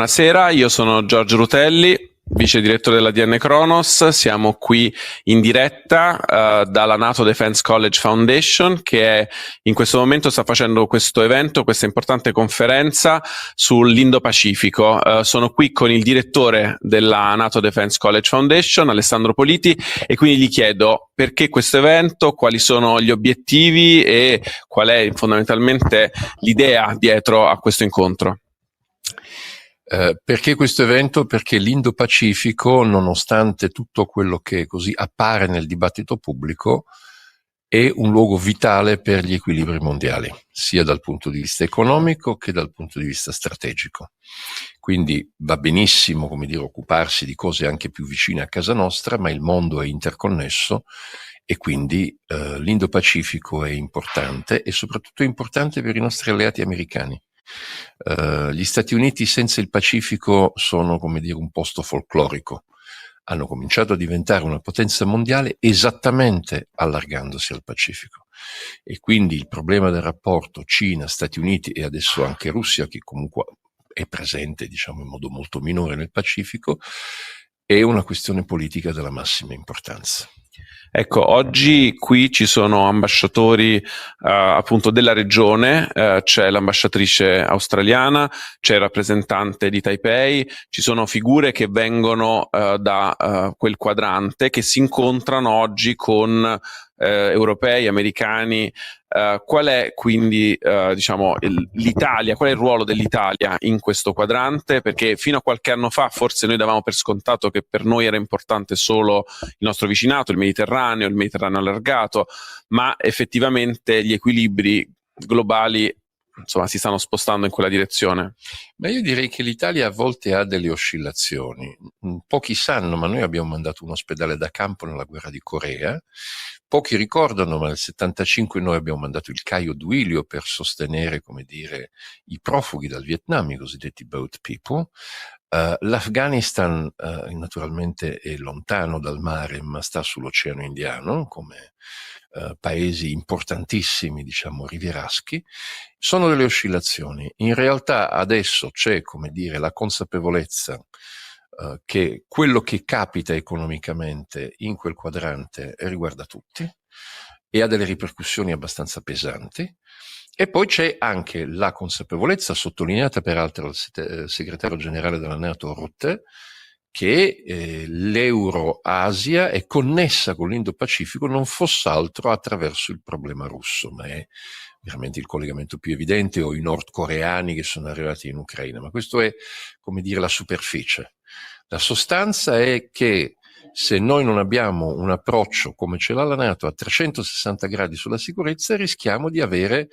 Buonasera, io sono Giorgio Rutelli, vice direttore della Adnkronos. Siamo qui in diretta dalla Nato Defense College Foundation, che in questo momento sta facendo questo evento, questa importante conferenza sull'Indo Pacifico. Sono qui con il direttore della Nato Defense College Foundation, Alessandro Minuto-Rizzo, e quindi gli chiedo perché questo evento, quali sono gli obiettivi e qual è fondamentalmente l'idea dietro a questo incontro. Perché questo evento? Perché l'Indo-Pacifico, nonostante tutto quello che così appare nel dibattito pubblico, è un luogo vitale per gli equilibri mondiali, sia dal punto di vista economico che dal punto di vista strategico. Quindi va benissimo, come dire, occuparsi di cose anche più vicine a casa nostra, ma il mondo è interconnesso e quindi l'Indo-Pacifico è importante e soprattutto è importante per i nostri alleati americani. Gli Stati Uniti senza il Pacifico sono, come dire, un posto folclorico. Hanno cominciato a diventare una potenza mondiale esattamente allargandosi al Pacifico. E quindi il problema del rapporto Cina, Stati Uniti e adesso anche Russia, che comunque è presente, diciamo, in modo molto minore nel Pacifico, è una questione politica della massima importanza. Ecco, oggi qui ci sono ambasciatori appunto della regione, c'è l'ambasciatrice australiana, c'è il rappresentante di Taipei, ci sono figure che vengono da quel quadrante che si incontrano oggi con europei, americani. Qual è quindi diciamo l'Italia, qual è il ruolo dell'Italia in questo quadrante? Perché fino a qualche anno fa forse noi davamo per scontato che per noi era importante solo il nostro vicinato, il Mediterraneo allargato, ma effettivamente gli equilibri globali insomma si stanno spostando in quella direzione. Ma io direi che l'Italia a volte ha delle oscillazioni. Pochi sanno, ma noi abbiamo mandato un ospedale da campo nella guerra di Corea. Pochi ricordano, ma nel 1975 noi abbiamo mandato il Caio Duilio per sostenere, come dire, i profughi dal Vietnam, i cosiddetti boat people. L'Afghanistan naturalmente è lontano dal mare, ma sta sull'Oceano Indiano, come paesi importantissimi, diciamo, rivieraschi. Sono delle oscillazioni. In realtà adesso c'è, come dire, la consapevolezza che quello che capita economicamente in quel quadrante riguarda tutti e ha delle ripercussioni abbastanza pesanti. E poi c'è anche la consapevolezza, sottolineata peraltro dal segretario generale della Nato Rutte, che l'Euro-Asia è connessa con l'Indo-Pacifico non fosse altro attraverso il problema russo, ma è veramente il collegamento più evidente, o i nordcoreani che sono arrivati in Ucraina. Ma questo è, come dire, la superficie. La sostanza è che se noi non abbiamo un approccio come ce l'ha la Nato a 360 gradi sulla sicurezza, rischiamo di avere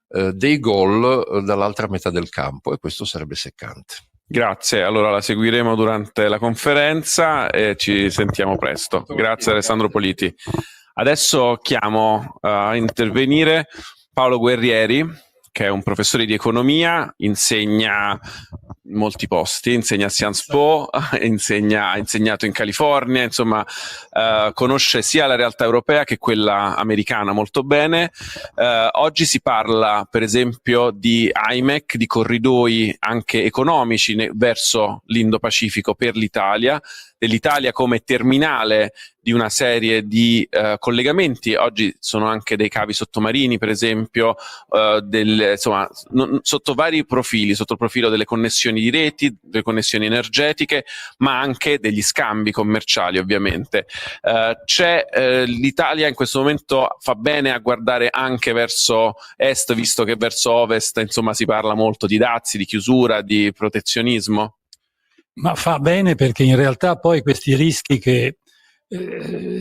dei gol dall'altra metà del campo, e questo sarebbe seccante. Grazie, allora la seguiremo durante la conferenza e ci sentiamo presto. Grazie Alessandro Minuto-Rizzo. Adesso chiamo a intervenire Paolo Guerrieri, che è un professore di economia, insegna in molti posti, insegna a Sciences Po, ha insegnato in California, insomma conosce sia la realtà europea che quella americana molto bene. Oggi si parla per esempio di IMEC, di corridoi anche economici verso l'Indo-Pacifico per l'Italia, dell'Italia come terminale di una serie di collegamenti. Oggi sono anche dei cavi sottomarini, per esempio, insomma, sotto vari profili, sotto il profilo delle connessioni di reti, delle connessioni energetiche, ma anche degli scambi commerciali, ovviamente. L'Italia in questo momento fa bene a guardare anche verso est, visto che verso ovest, insomma, si parla molto di dazi, di chiusura, di protezionismo. Ma fa bene, perché in realtà poi questi rischi che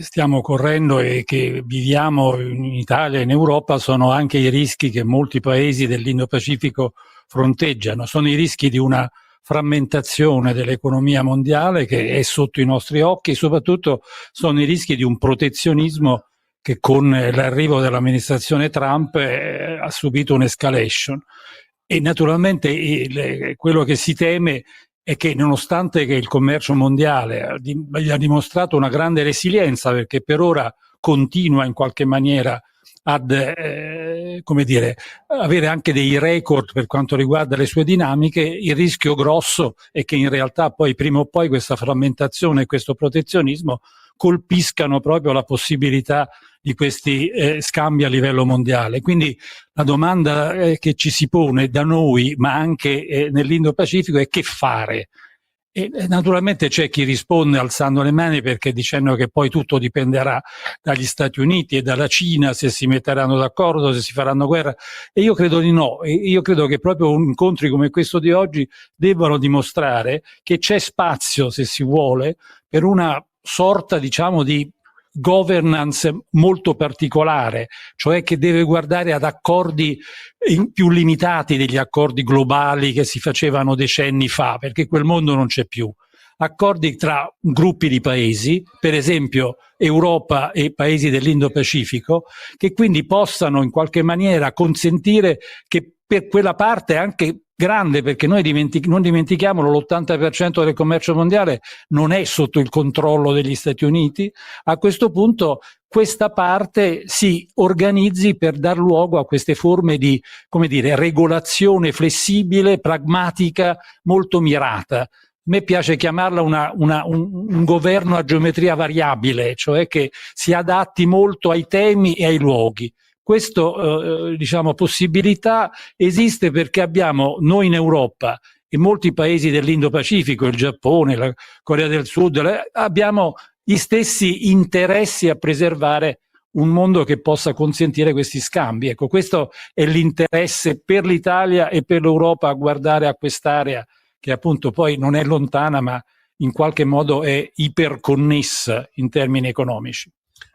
stiamo correndo e che viviamo in Italia e in Europa sono anche i rischi che molti paesi dell'Indo-Pacifico fronteggiano. Sono i rischi di una frammentazione dell'economia mondiale che è sotto i nostri occhi, e soprattutto sono i rischi di un protezionismo che con l'arrivo dell'amministrazione Trump ha subito un'escalation. E naturalmente quello che si teme è che, nonostante che il commercio mondiale ha dimostrato una grande resilienza, perché per ora continua in qualche maniera come dire, avere anche dei record per quanto riguarda le sue dinamiche. Il rischio grosso è che in realtà poi prima o poi questa frammentazione e questo protezionismo colpiscano proprio la possibilità di questi scambi a livello mondiale. Quindi la domanda che ci si pone da noi, ma anche nell'Indo-Pacifico, è che fare? E naturalmente c'è chi risponde alzando le mani, perché dicendo che poi tutto dipenderà dagli Stati Uniti e dalla Cina, se si metteranno d'accordo, se si faranno guerra. E io credo di no. E io credo che proprio incontri come questo di oggi debbano dimostrare che c'è spazio, se si vuole, per una sorta, diciamo, di governance molto particolare, cioè che deve guardare ad accordi più limitati degli accordi globali che si facevano decenni fa, perché quel mondo non c'è più. Accordi tra gruppi di paesi, per esempio Europa e paesi dell'Indo-Pacifico, che quindi possano in qualche maniera consentire che per quella parte anche grande, perché noi non dimentichiamolo, l'80% del commercio mondiale non è sotto il controllo degli Stati Uniti, a questo punto questa parte si organizzi per dar luogo a queste forme di, come dire, regolazione flessibile, pragmatica, molto mirata. A me piace chiamarla un governo a geometria variabile, cioè che si adatti molto ai temi e ai luoghi. Questa diciamo, possibilità esiste perché abbiamo noi in Europa e molti paesi dell'Indo-Pacifico, il Giappone, la Corea del Sud, abbiamo gli stessi interessi a preservare un mondo che possa consentire questi scambi. Ecco, questo è l'interesse per l'Italia e per l'Europa a guardare a quest'area che appunto poi non è lontana, ma in qualche modo è iperconnessa in termini economici.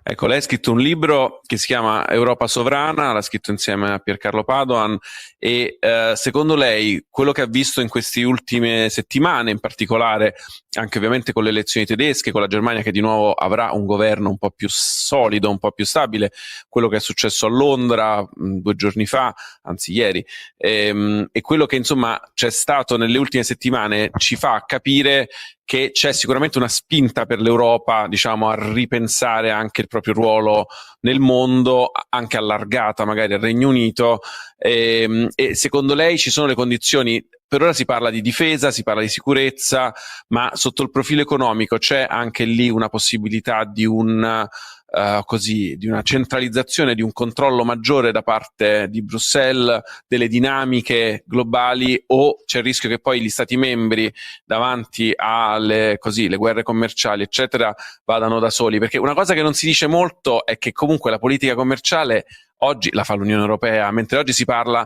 Ecco, lei ha scritto un libro che si chiama Europa Sovrana, l'ha scritto insieme a Piercarlo Padoan e secondo lei quello che ha visto in queste ultime settimane, in particolare anche ovviamente con le elezioni tedesche, con la Germania che di nuovo avrà un governo un po' più solido, un po' più stabile, quello che è successo a Londra 2 giorni fa, anzi ieri, e quello che insomma c'è stato nelle ultime settimane ci fa capire che c'è sicuramente una spinta per l'Europa, diciamo, a ripensare anche il proprio ruolo nel mondo, anche allargata magari al Regno Unito, e secondo lei ci sono le condizioni? Per ora si parla di difesa, si parla di sicurezza, ma sotto il profilo economico c'è anche lì una possibilità di di una centralizzazione, di un controllo maggiore da parte di Bruxelles delle dinamiche globali, o c'è il rischio che poi gli Stati membri davanti alle le guerre commerciali eccetera vadano da soli? Perché una cosa che non si dice molto è che comunque la politica commerciale oggi la fa l'Unione Europea, mentre oggi si parla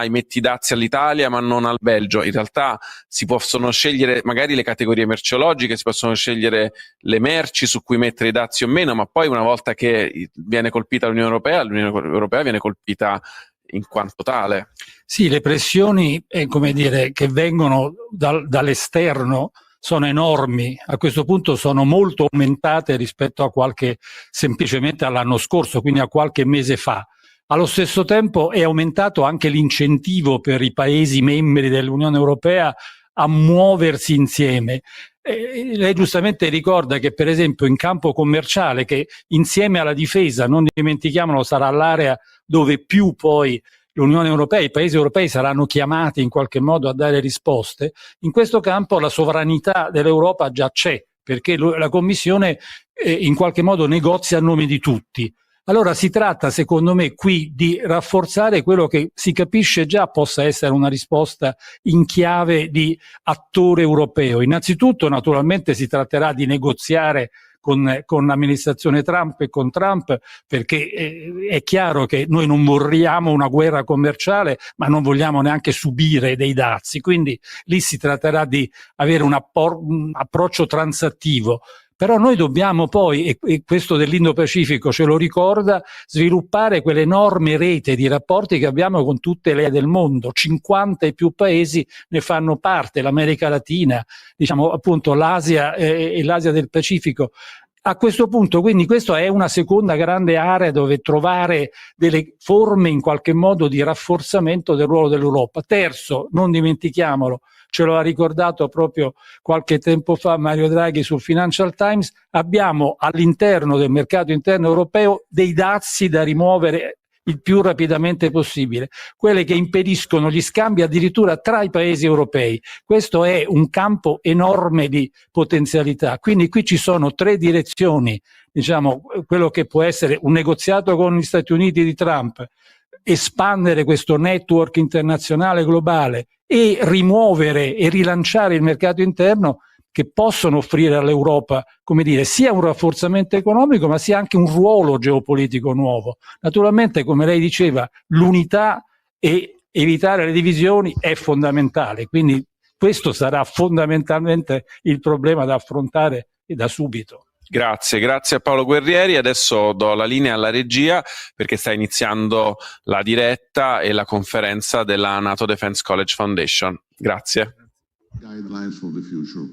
metti i dazi all'Italia ma non al Belgio. In realtà si possono scegliere magari le categorie merceologiche, si possono scegliere le merci su cui mettere i dazi o meno, ma poi una volta che viene colpita l'Unione Europea viene colpita in quanto tale. Sì, le pressioni come dire, che vengono dall'esterno sono enormi, a questo punto sono molto aumentate rispetto semplicemente all'anno scorso, quindi a qualche mese fa. Allo stesso tempo è aumentato anche l'incentivo per i Paesi membri dell'Unione Europea a muoversi insieme. Lei giustamente ricorda che per esempio in campo commerciale, che insieme alla difesa, non dimentichiamolo, sarà l'area dove più poi l'Unione Europea, i paesi europei saranno chiamati in qualche modo a dare risposte, in questo campo la sovranità dell'Europa già c'è, perché la Commissione in qualche modo negozia a nome di tutti. Allora si tratta, secondo me, qui di rafforzare quello che si capisce già possa essere una risposta in chiave di attore europeo. Innanzitutto, naturalmente, si tratterà di negoziare con l'amministrazione Trump e con Trump, perché è chiaro che noi non vorremmo una guerra commerciale, ma non vogliamo neanche subire dei dazi. Quindi lì si tratterà di avere un approccio transattivo. Però noi dobbiamo poi, e questo dell'Indo-Pacifico ce lo ricorda, sviluppare quell'enorme rete di rapporti che abbiamo con tutte le aree del mondo. 50 e più paesi ne fanno parte, l'America Latina, diciamo appunto l'Asia e l'Asia del Pacifico. A questo punto, quindi, questa è una seconda grande area dove trovare delle forme in qualche modo di rafforzamento del ruolo dell'Europa. Terzo, non dimentichiamolo, ce lo ha ricordato proprio qualche tempo fa Mario Draghi sul Financial Times, abbiamo all'interno del mercato interno europeo dei dazi da rimuovere il più rapidamente possibile, quelle che impediscono gli scambi addirittura tra i paesi europei. Questo è un campo enorme di potenzialità, quindi qui ci sono tre direzioni, diciamo, quello che può essere un negoziato con gli Stati Uniti di Trump, espandere questo network internazionale globale e rimuovere e rilanciare il mercato interno, che possono offrire all'Europa, come dire, sia un rafforzamento economico, ma sia anche un ruolo geopolitico nuovo. Naturalmente, come lei diceva, l'unità e evitare le divisioni è fondamentale, quindi questo sarà fondamentalmente il problema da affrontare e da subito. Grazie a Paolo Guerrieri. Adesso do la linea alla regia perché sta iniziando la diretta e la conferenza della Nato Defense College Foundation. Grazie. Guidelines for the future.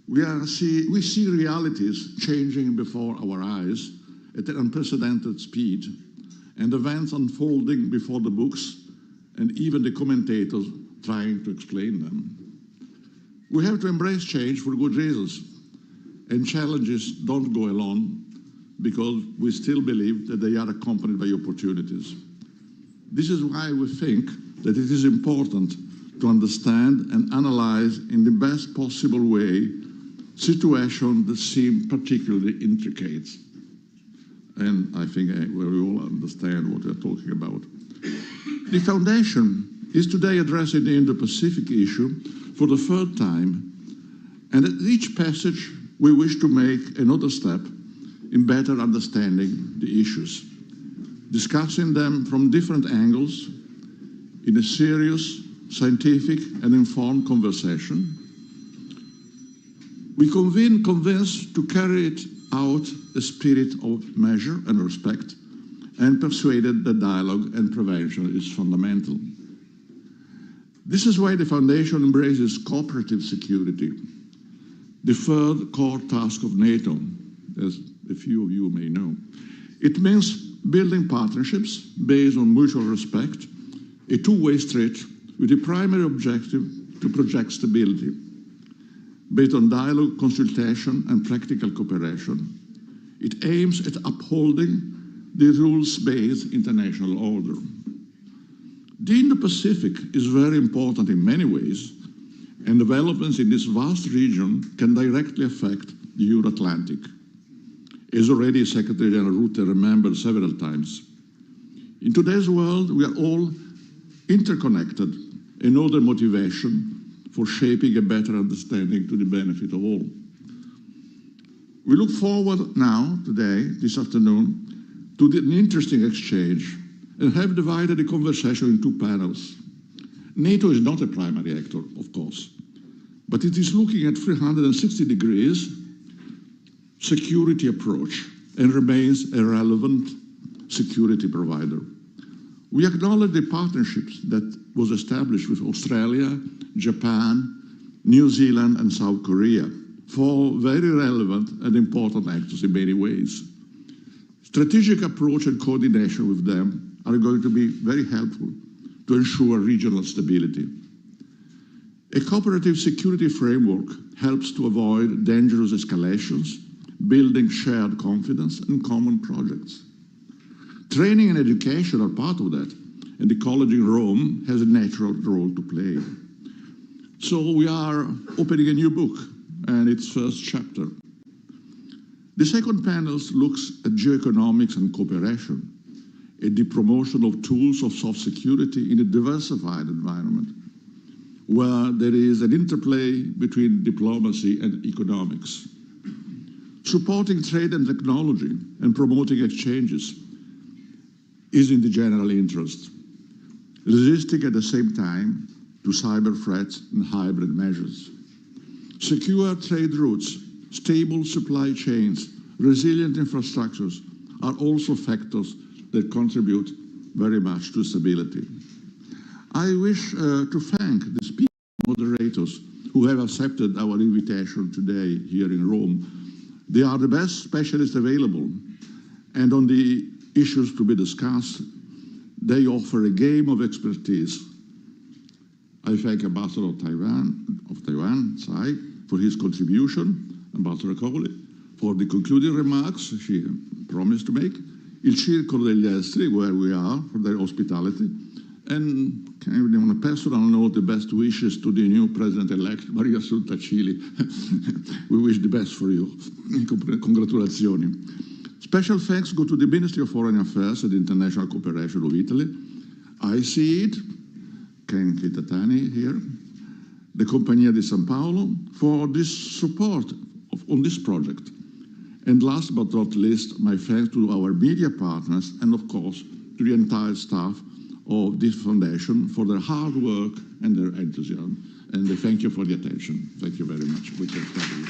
We see realities changing before our eyes at an unprecedented speed, and events unfolding before the books and even the commentators trying to explain them. We have to embrace change for good reasons, and challenges don't go alone because we still believe that they are accompanied by opportunities. This is why we think that it is important to understand and analyze in the best possible way situations that seem particularly intricate. And I think we all understand what we're talking about. The Foundation is today addressing the Indo-Pacific issue for the third time, and at each passage we wish to make another step in better understanding the issues, discussing them from different angles in a serious, scientific and informed conversation. We convinced to carry it out a spirit of measure and respect, and persuaded that dialogue and prevention is fundamental. This is why the Foundation embraces cooperative security, the third core task of NATO, as a few of you may know. It means building partnerships based on mutual respect, a two-way street with the primary objective to project stability, based on dialogue, consultation, and practical cooperation. It aims at upholding the rules-based international order. The Indo-Pacific is very important in many ways, and developments in this vast region can directly affect the Euro-Atlantic, as already Secretary General Rutte remembered several times. In today's world, we are all interconnected, another motivation for shaping a better understanding to the benefit of all. We look forward now, today, this afternoon, to an interesting exchange and have divided the conversation in two panels. NATO is not a primary actor, of course, but it is looking at 360 degrees security approach and remains a relevant security provider. We acknowledge the partnerships that was established with Australia, Japan, New Zealand and South Korea, four very relevant and important actors in many ways. Strategic approach and coordination with them are going to be very helpful to ensure regional stability. A cooperative security framework helps to avoid dangerous escalations, building shared confidence and common projects. Training and education are part of that, and the college in Rome has a natural role to play. So we are opening a new book and its first chapter. The second panel looks at geoeconomics and cooperation, at the promotion of tools of soft security in a diversified environment, where there is an interplay between diplomacy and economics. Supporting trade and technology and promoting exchanges is in the general interest, resisting at the same time to cyber threats and hybrid measures. Secure trade routes, stable supply chains, resilient infrastructures are also factors that contribute very much to stability. I wish to thank the speaker moderators who have accepted our invitation today here in Rome. They are the best specialists available, and on the issues to be discussed, they offer a game of expertise. I thank Ambassador of Taiwan, Tsai, for his contribution, Ambassador Cowley, for the concluding remarks she promised to make, il circolo degli esteri, where we are, for their hospitality, and on a personal note, the best wishes to the new president-elect, Maria Sultacili. We wish the best for you. Congratulazioni. Special thanks go to the Ministry of Foreign Affairs and International Cooperation of Italy. I see it, Ken Kitatani here, the Compagnia di San Paolo, for this support on this project. And last but not least, my thanks to our media partners and of course to the entire staff of this foundation for their hard work and their enthusiasm. And thank you for the attention. Thank you very much. We can start with.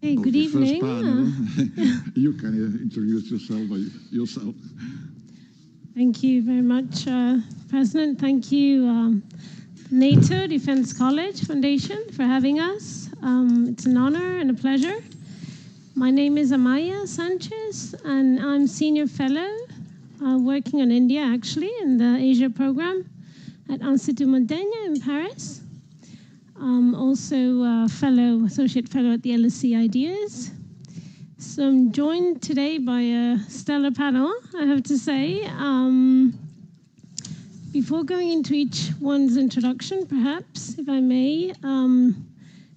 Hey, good evening. You can introduce yourself. Thank you very much, President. Thank you, Nato Defense College Foundation, for having us. It's an honor and a pleasure. My name is Amaya Sanchez, and I'm Senior Fellow working on India, actually, in the Asia program at Institut Montaigne in Paris. Also Associate Fellow at the LSE Ideas. So I'm joined today by a stellar panel, I have to say. Before going into each one's introduction, perhaps, if I may,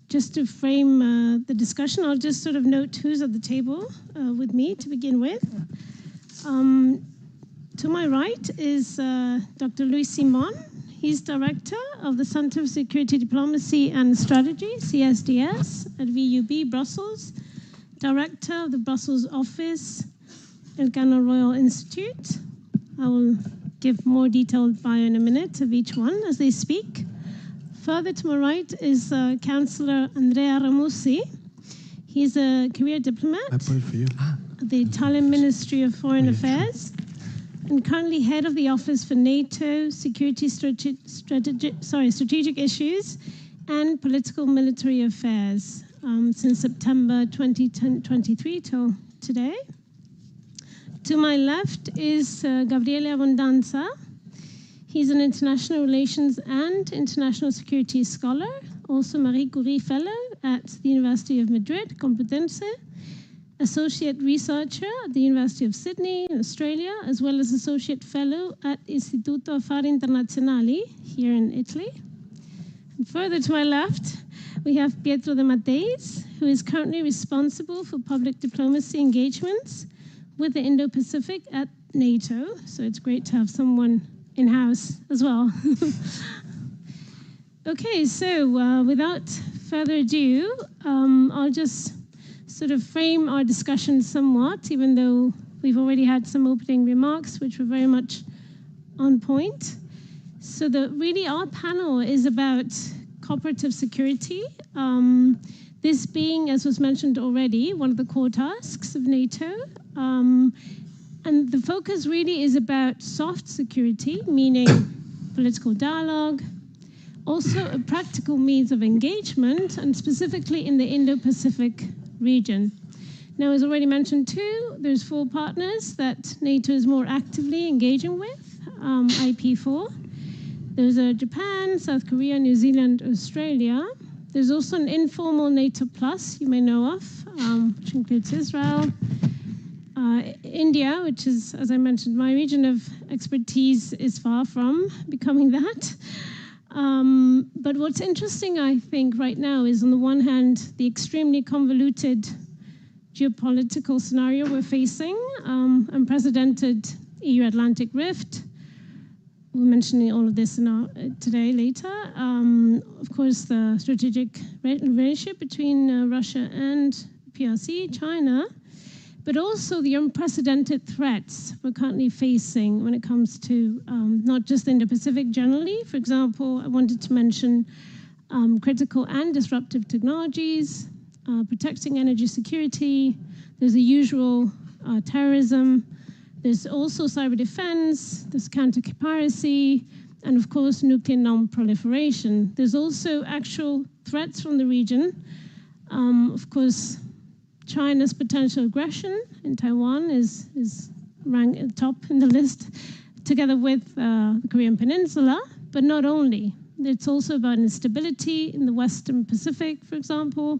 just to frame the discussion, I'll just sort of note who's at the table with me to begin with. To my right is Dr. Louis Simon. He's Director of the Center for Security Diplomacy and Strategy, CSDS, at VUB Brussels, Director of the Brussels office at Ghana Royal Institute. I will give more detailed bio in a minute of each one as they speak. Further to my right is Councillor Andrea Ramusi. He's a career diplomat at the Italian Ministry of Foreign Affairs, and currently head of the Office for NATO Strategic Issues and Political Military Affairs since September 2023 till today. To my left is Gabriele Abondanza. He's an international relations and international security scholar, also Marie Curie Fellow at the University of Madrid, Complutense, Associate Researcher at the University of Sydney in Australia, as well as Associate Fellow at Istituto Affari Internazionali here in Italy. And further to my left, we have Pietro De Matteis, who is currently responsible for public diplomacy engagements with the Indo-Pacific at NATO. So it's great to have someone in-house as well. Okay, so without further ado, I'll just sort of frame our discussion somewhat, even though we've already had some opening remarks, which were very much on point. So really our panel is about cooperative security, this being, as was mentioned already, one of the core tasks of NATO. And the focus really is about soft security, meaning political dialogue, also a practical means of engagement, and specifically in the Indo-Pacific region. Now, as already mentioned too, there's 4 partners that NATO is more actively engaging with, IP4. Those are Japan, South Korea, New Zealand, Australia. There's also an informal NATO Plus you may know of, which includes Israel, India, which is, as I mentioned, my region of expertise is far from becoming that. But what's interesting, I think, right now is, on the one hand, the extremely convoluted geopolitical scenario we're facing, unprecedented EU-Atlantic rift. We're mentioning all of this today later. Of course, the strategic relationship between Russia and PRC, China, but also the unprecedented threats we're currently facing when it comes to not just the Indo-Pacific generally. For example, I wanted to mention critical and disruptive technologies, protecting energy security. There's the usual terrorism. There's also cyber defense. There's counter-piracy. And of course, nuclear non-proliferation. There's also actual threats from the region. Of course, China's potential aggression in Taiwan is ranked top in the list, together with the Korean Peninsula, but not only. It's also about instability in the Western Pacific, for example,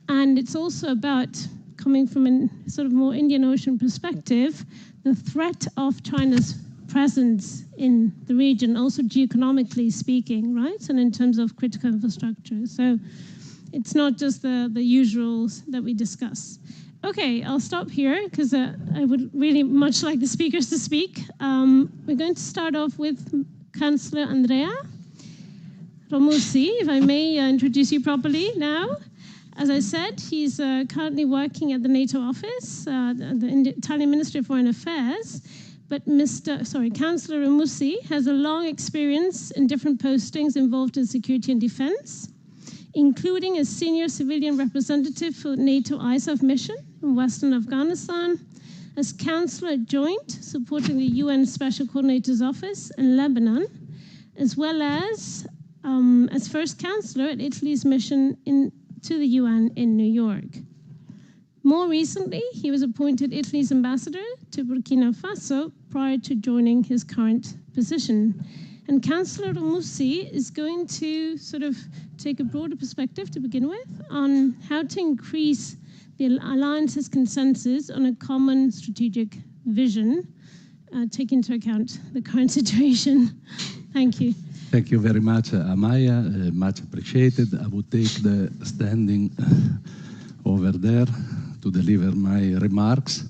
and it's also about, coming from a sort of more Indian Ocean perspective, the threat of China's presence in the region, also geoeconomically speaking, right? And in terms of critical infrastructure. So it's not just the usuals that we discuss. Okay, I'll stop here because I would really much like the speakers to speak. We're going to start off with Chancellor Andrea Romussi, if I may introduce you properly now. As I said, he's currently working at the NATO office, the Italian Ministry of Foreign Affairs. But Chancellor Romussi has a long experience in different postings involved in security and defense, including as senior civilian representative for NATO ISAF mission in Western Afghanistan, as Counselor Adjoint supporting the UN Special Coordinator's Office in Lebanon, as well as First Counselor at Italy's mission to the UN in New York. More recently, he was appointed Italy's ambassador to Burkina Faso prior to joining his current position. And Chancellor Romussi is going to sort of take a broader perspective to begin with on how to increase the alliance's consensus on a common strategic vision, taking into account the current situation. Thank you. Thank you very much, Amaya. Much appreciated. I would take the standing over there to deliver my remarks.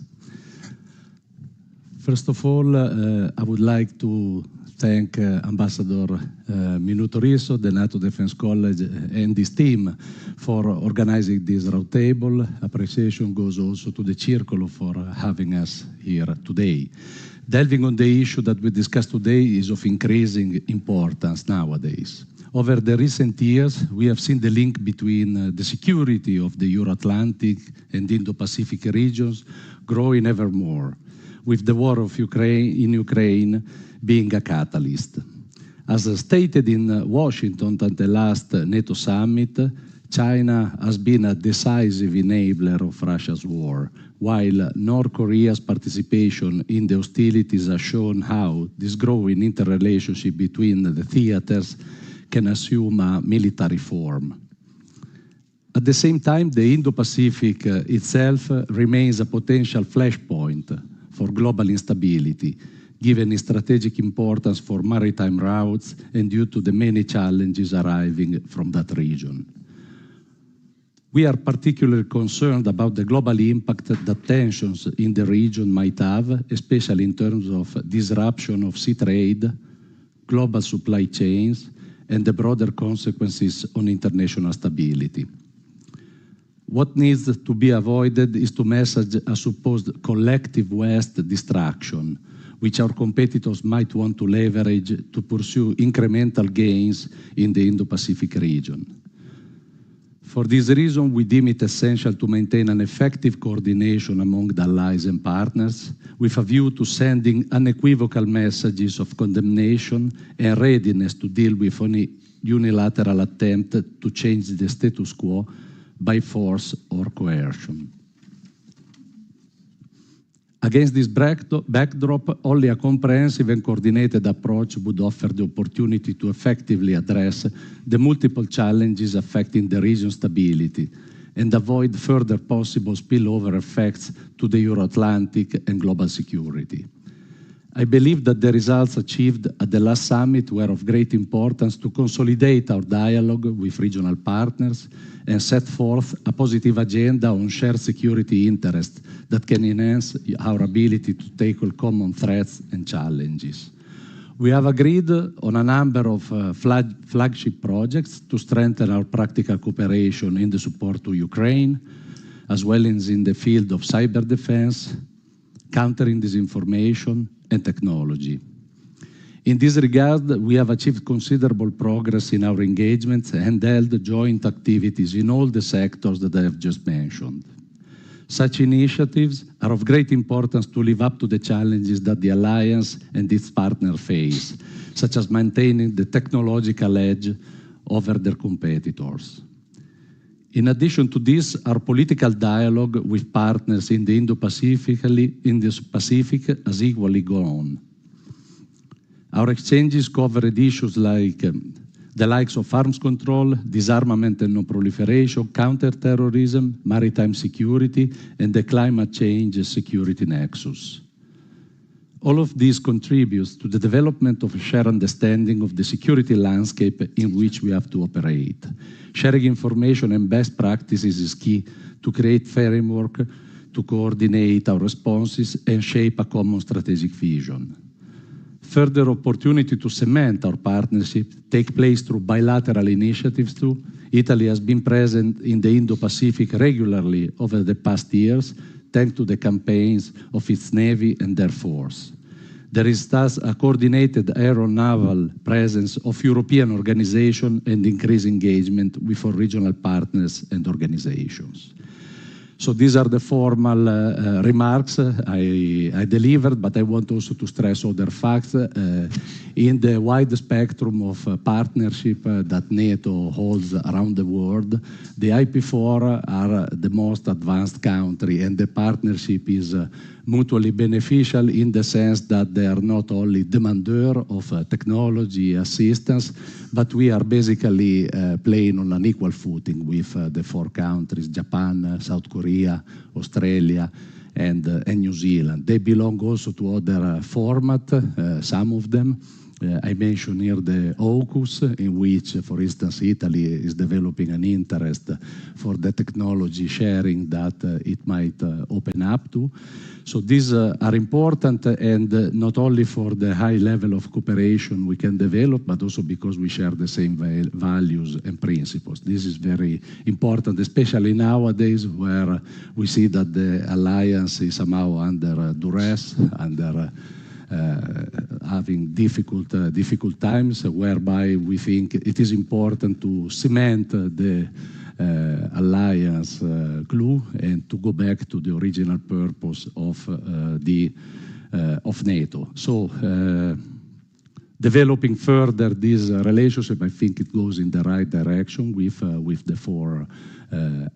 First of all, I would like to thank Ambassador Minuto-Rizzo, the Nato Defense College, and his team for organizing this roundtable. Appreciation goes also to the Circolo for having us here today. Delving on the issue that we discussed today is of increasing importance nowadays. Over the recent years, we have seen the link between the security of the Euro-Atlantic and Indo-Pacific regions growing ever more, with the war of Ukraine being a catalyst. As stated in Washington at the last NATO summit, China has been a decisive enabler of Russia's war, while North Korea's participation in the hostilities has shown how this growing interrelationship between the theaters can assume a military form. At the same time, the Indo-Pacific itself remains a potential flashpoint for global instability, given its strategic importance for maritime routes and due to the many challenges arriving from that region. We are particularly concerned about the global impact that tensions in the region might have, especially in terms of disruption of sea trade, global supply chains, and the broader consequences on international stability. What needs to be avoided is to message a supposed collective West distraction, which our competitors might want to leverage to pursue incremental gains in the Indo-Pacific region. For this reason, we deem it essential to maintain an effective coordination among the allies and partners, with a view to sending unequivocal messages of condemnation and readiness to deal with any unilateral attempt to change the status quo by force or coercion. Against this backdrop, only a comprehensive and coordinated approach would offer the opportunity to effectively address the multiple challenges affecting the region's stability and avoid further possible spillover effects to the Euro-Atlantic and global security. I believe that the results achieved at the last summit were of great importance to consolidate our dialogue with regional partners and set forth a positive agenda on shared security interests that can enhance our ability to tackle common threats and challenges. We have agreed on a number of flagship projects to strengthen our practical cooperation in the support to Ukraine, as well as in the field of cyber defense, countering disinformation, and technology. In this regard, we have achieved considerable progress in our engagements and held joint activities in all the sectors that I have just mentioned. Such initiatives are of great importance to live up to the challenges that the Alliance and its partners face, such as maintaining the technological edge over their competitors. In addition to this, our political dialogue with partners in the Indo-Pacific has equally gone. Our exchanges covered issues like the likes of arms control, disarmament and non-proliferation, counter-terrorism, maritime security, and the climate change security nexus. All of this contributes to the development of a shared understanding of the security landscape in which we have to operate. Sharing information and best practices is key to create framework to coordinate our responses and shape a common strategic vision. Further opportunity to cement our partnership take place through bilateral initiatives too. Italy has been present in the Indo-Pacific regularly over the past years, thanks to the campaigns of its Navy and Air Force. There is thus a coordinated aeronaval presence of European organizations and increased engagement with our regional partners and organizations. So these are the formal remarks I delivered, but I want also to stress other facts. In the wide spectrum of partnership that NATO holds around the world, the IP4 are the most advanced country, and the partnership is mutually beneficial in the sense that they are not only demander of technology assistance, but we are basically playing on an equal footing with the four countries, Japan, South Korea, Australia, and New Zealand. They belong also to other formats, some of them. I mentioned here the AUKUS, in which, for instance, Italy is developing an interest for the technology sharing that it might open up to. So these are important, and not only for the high level of cooperation we can develop, but also because we share the same values and principles. This is very important, especially nowadays where we see that the alliance is somehow under duress, under having difficult times, whereby we think it is important to cement the alliance glue and to go back to the original purpose of NATO. So developing further this relationship, I think it goes in the right direction with the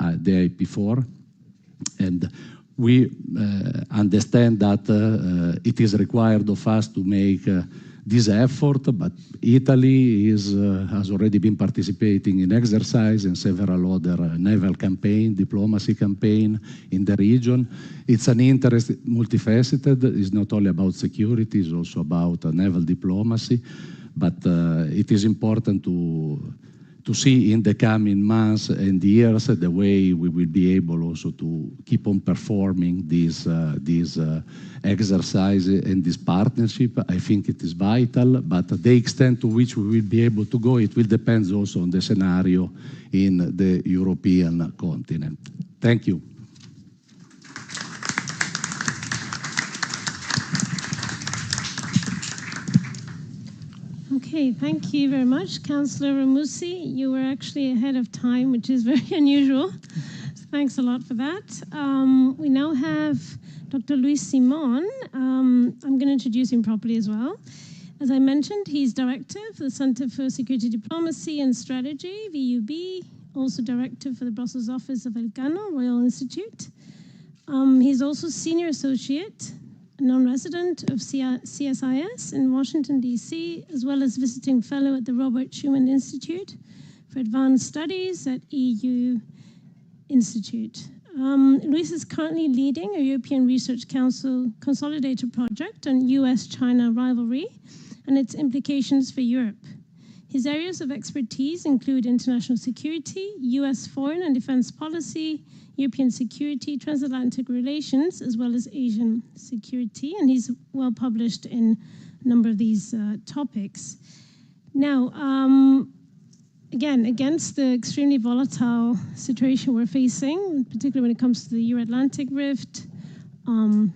IP4, and we understand that it is required of us to make this effort, but Italy has already been participating in exercise and several other naval campaign, diplomacy campaign in the region. It's an interest multifaceted. It's not only about security, it's also about naval diplomacy, but it is important to see in the coming months and years the way we will be able also to keep on performing this exercise and this partnership. I think it is vital, but the extent to which we will be able to go, it will depend also on the scenario in the European continent. Thank you. Okay, thank you very much, Councillor Ramusi. You were actually ahead of time, which is very unusual. So thanks a lot for that. We now have Dr. Luis Simon. I'm going to introduce him properly as well. As I mentioned, he's director for the Center for Security Diplomacy and Strategy, VUB, also director for the Brussels office of Elcano Royal Institute. He's also senior associate, non-resident of CSIS in Washington, D.C., as well as visiting fellow at the Robert Schuman Institute for Advanced Studies at EU Institute. Luis is currently leading a European Research Council consolidated project on US-China rivalry and its implications for Europe. His areas of expertise include international security, US foreign and defense policy, European security, transatlantic relations, as well as Asian security, and he's well published in a number of these topics. Now, again, against the extremely volatile situation we're facing, particularly when it comes to the Euro-Atlantic rift,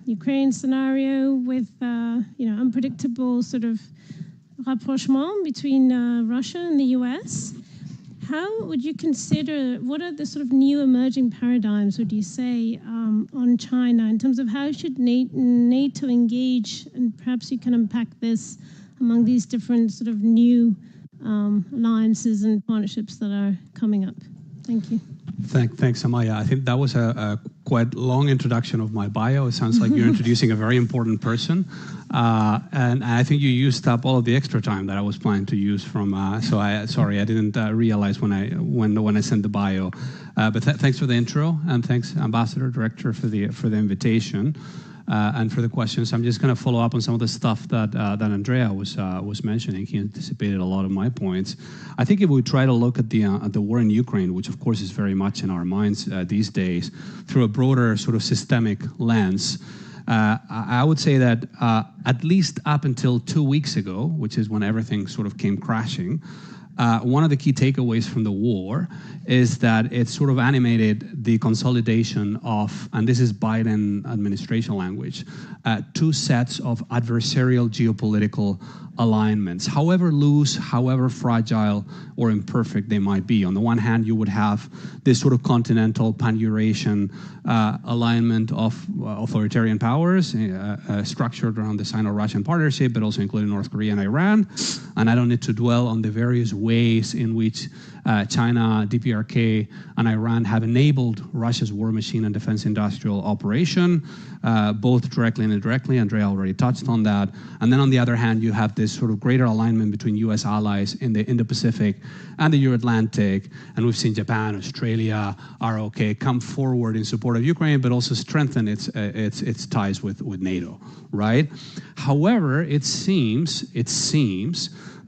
Ukraine scenario with unpredictable sort of rapprochement between Russia and the US. How would you consider, what are the sort of new emerging paradigms, would you say, on China in terms of how should NATO engage, and perhaps you can unpack this among these different sort of new alliances and partnerships that are coming up? Thank you. Thanks, Amaya. I think that was a quite long introduction of my bio. It sounds like you're introducing a very important person. And I think you used up all of the extra time that I was planning to use from, sorry, I didn't realize when I sent the bio. But thanks for the intro, and thanks, Ambassador, Director, for the invitation. And for the questions. I'm just going to follow up on some of the stuff that Andrea was mentioning. He anticipated a lot of my points. I think if we try to look at the war in Ukraine, which of course is very much in our minds these days, through a broader sort of systemic lens, I would say that at least up until 2 weeks ago, which is when everything sort of came crashing, one of the key takeaways from the war is that it sort of animated the consolidation of, and this is Biden administration language, 2 sets of adversarial geopolitical alignments, however loose, however fragile or imperfect they might be. On the one hand, you would have this sort of continental pan-Eurasian alignment of authoritarian powers structured around the Sino-Russian partnership, but also including North Korea and Iran. And I don't need to dwell on the various ways in which China, DPRK, and Iran have enabled Russia's war machine and defense industrial operation, both directly and indirectly. Andrea already touched on that. And then on the other hand, you have this sort of greater alignment between US allies in the Indo-Pacific and the Euro-Atlantic. And we've seen Japan, Australia, ROK come forward in support of Ukraine, but also strengthen its ties with NATO, right? However, it seems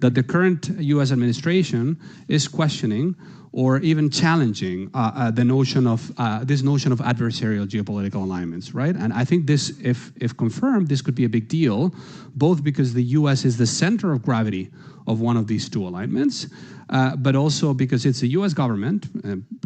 that the current US administration is questioning or even challenging the notion of this notion of adversarial geopolitical alignments, right? And I think this, if confirmed, this could be a big deal, both because the US is the center of gravity of one of these 2 alignments, but also because it's the US government,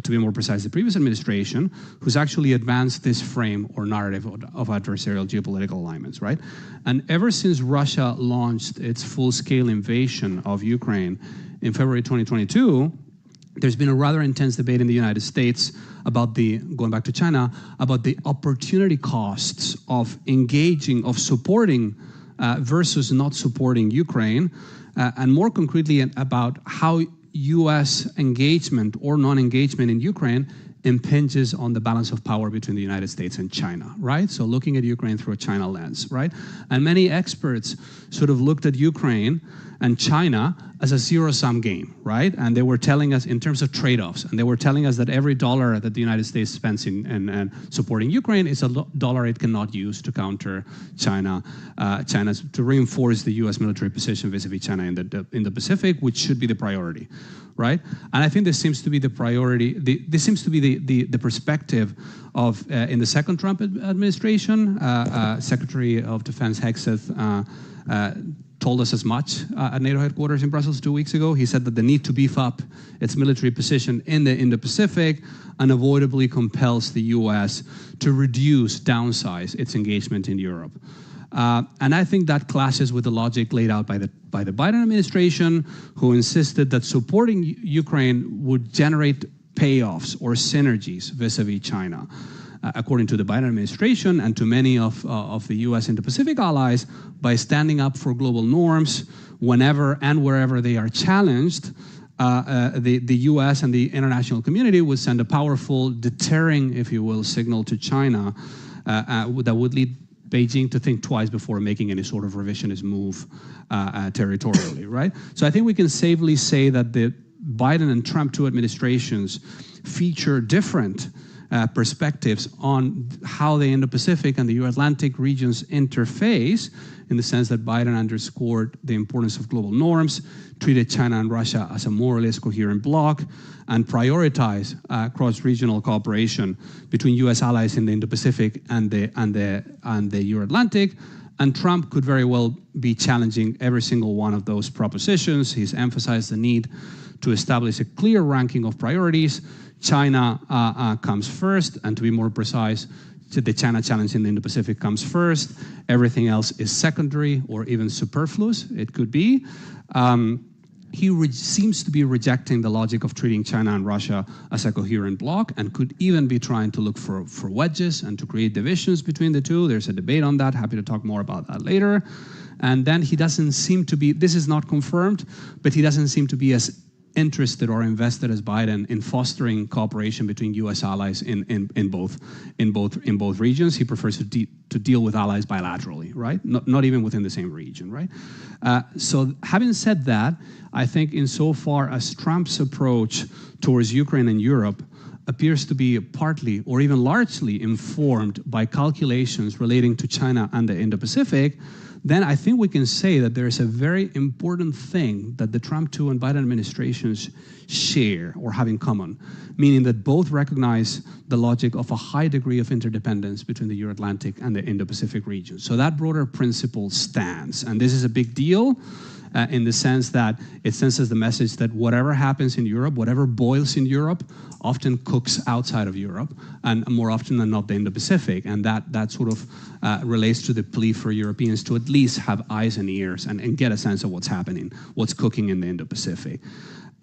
to be more precise, the previous administration, who's actually advanced this frame or narrative of adversarial geopolitical alignments, right? And ever since Russia launched its full-scale invasion of Ukraine in February 2022, there's been a rather intense debate in the United States about going back to China, about the opportunity costs of engaging, of supporting versus not supporting Ukraine, and more concretely about how US engagement or non-engagement in Ukraine impinges on the balance of power between the United States and China, right? So looking at Ukraine through a China lens, right? And many experts sort of looked at Ukraine and China as a zero-sum game, right? And they were telling us in terms of trade-offs, and they were telling us that every dollar that the United States spends in supporting Ukraine is a dollar it cannot use to counter to reinforce the US military position vis-a-vis China in the Pacific, which should be the priority, right? And I think this seems to be the priority, this seems to be the perspective of, in the second Trump administration, Secretary of Defense Hegseth told us as much at NATO headquarters in Brussels 2 weeks ago. He said that the need to beef up its military position in the Indo-Pacific unavoidably compels the US to downsize its engagement in Europe. And I think that clashes with the logic laid out by the Biden administration, who insisted that supporting Ukraine would generate payoffs or synergies vis-a-vis China. According to the Biden administration and to many of the US Indo-Pacific allies, by standing up for global norms whenever and wherever they are challenged, the US and the international community would send a powerful deterring, if you will, signal to China that would lead Beijing to think twice before making any sort of revisionist move territorially, right? So I think we can safely say that the Biden and Trump 2 administrations feature different perspectives on how the Indo-Pacific and the Euro-Atlantic regions interface, in the sense that Biden underscored the importance of global norms, treated China and Russia as a more or less coherent bloc, and prioritized cross-regional cooperation between US allies in the Indo-Pacific and the Euro-Atlantic. And Trump could very well be challenging every single one of those propositions. He's emphasized the need to establish a clear ranking of priorities. China comes first, and to be more precise, the China challenge in the Indo-Pacific comes first, everything else is secondary or even superfluous, it could be. He seems to be rejecting the logic of treating China and Russia as a coherent bloc, and could even be trying to look for wedges and to create divisions between the two. There's a debate on that, happy to talk more about that later. And then he doesn't seem to be, this is not confirmed, but he doesn't seem to be as interested or invested as Biden in fostering cooperation between U.S. allies in both regions. He prefers to deal with allies bilaterally, right? Not even within the same region, right? So having said that, I think insofar as Trump's approach towards Ukraine and Europe appears to be partly or even largely informed by calculations relating to China and the Indo-Pacific, then I think we can say that there is a very important thing that the Trump 2 and Biden administrations share or have in common, meaning that both recognize the logic of a high degree of interdependence between the Euro-Atlantic and the Indo-Pacific region. So that broader principle stands, and this is a big deal in the sense that it sends us the message that whatever happens in Europe, whatever boils in Europe, often cooks outside of Europe, and more often than not the Indo-Pacific. And that sort of relates to the plea for Europeans to at least have eyes and ears and get a sense of what's happening, what's cooking in the Indo-Pacific.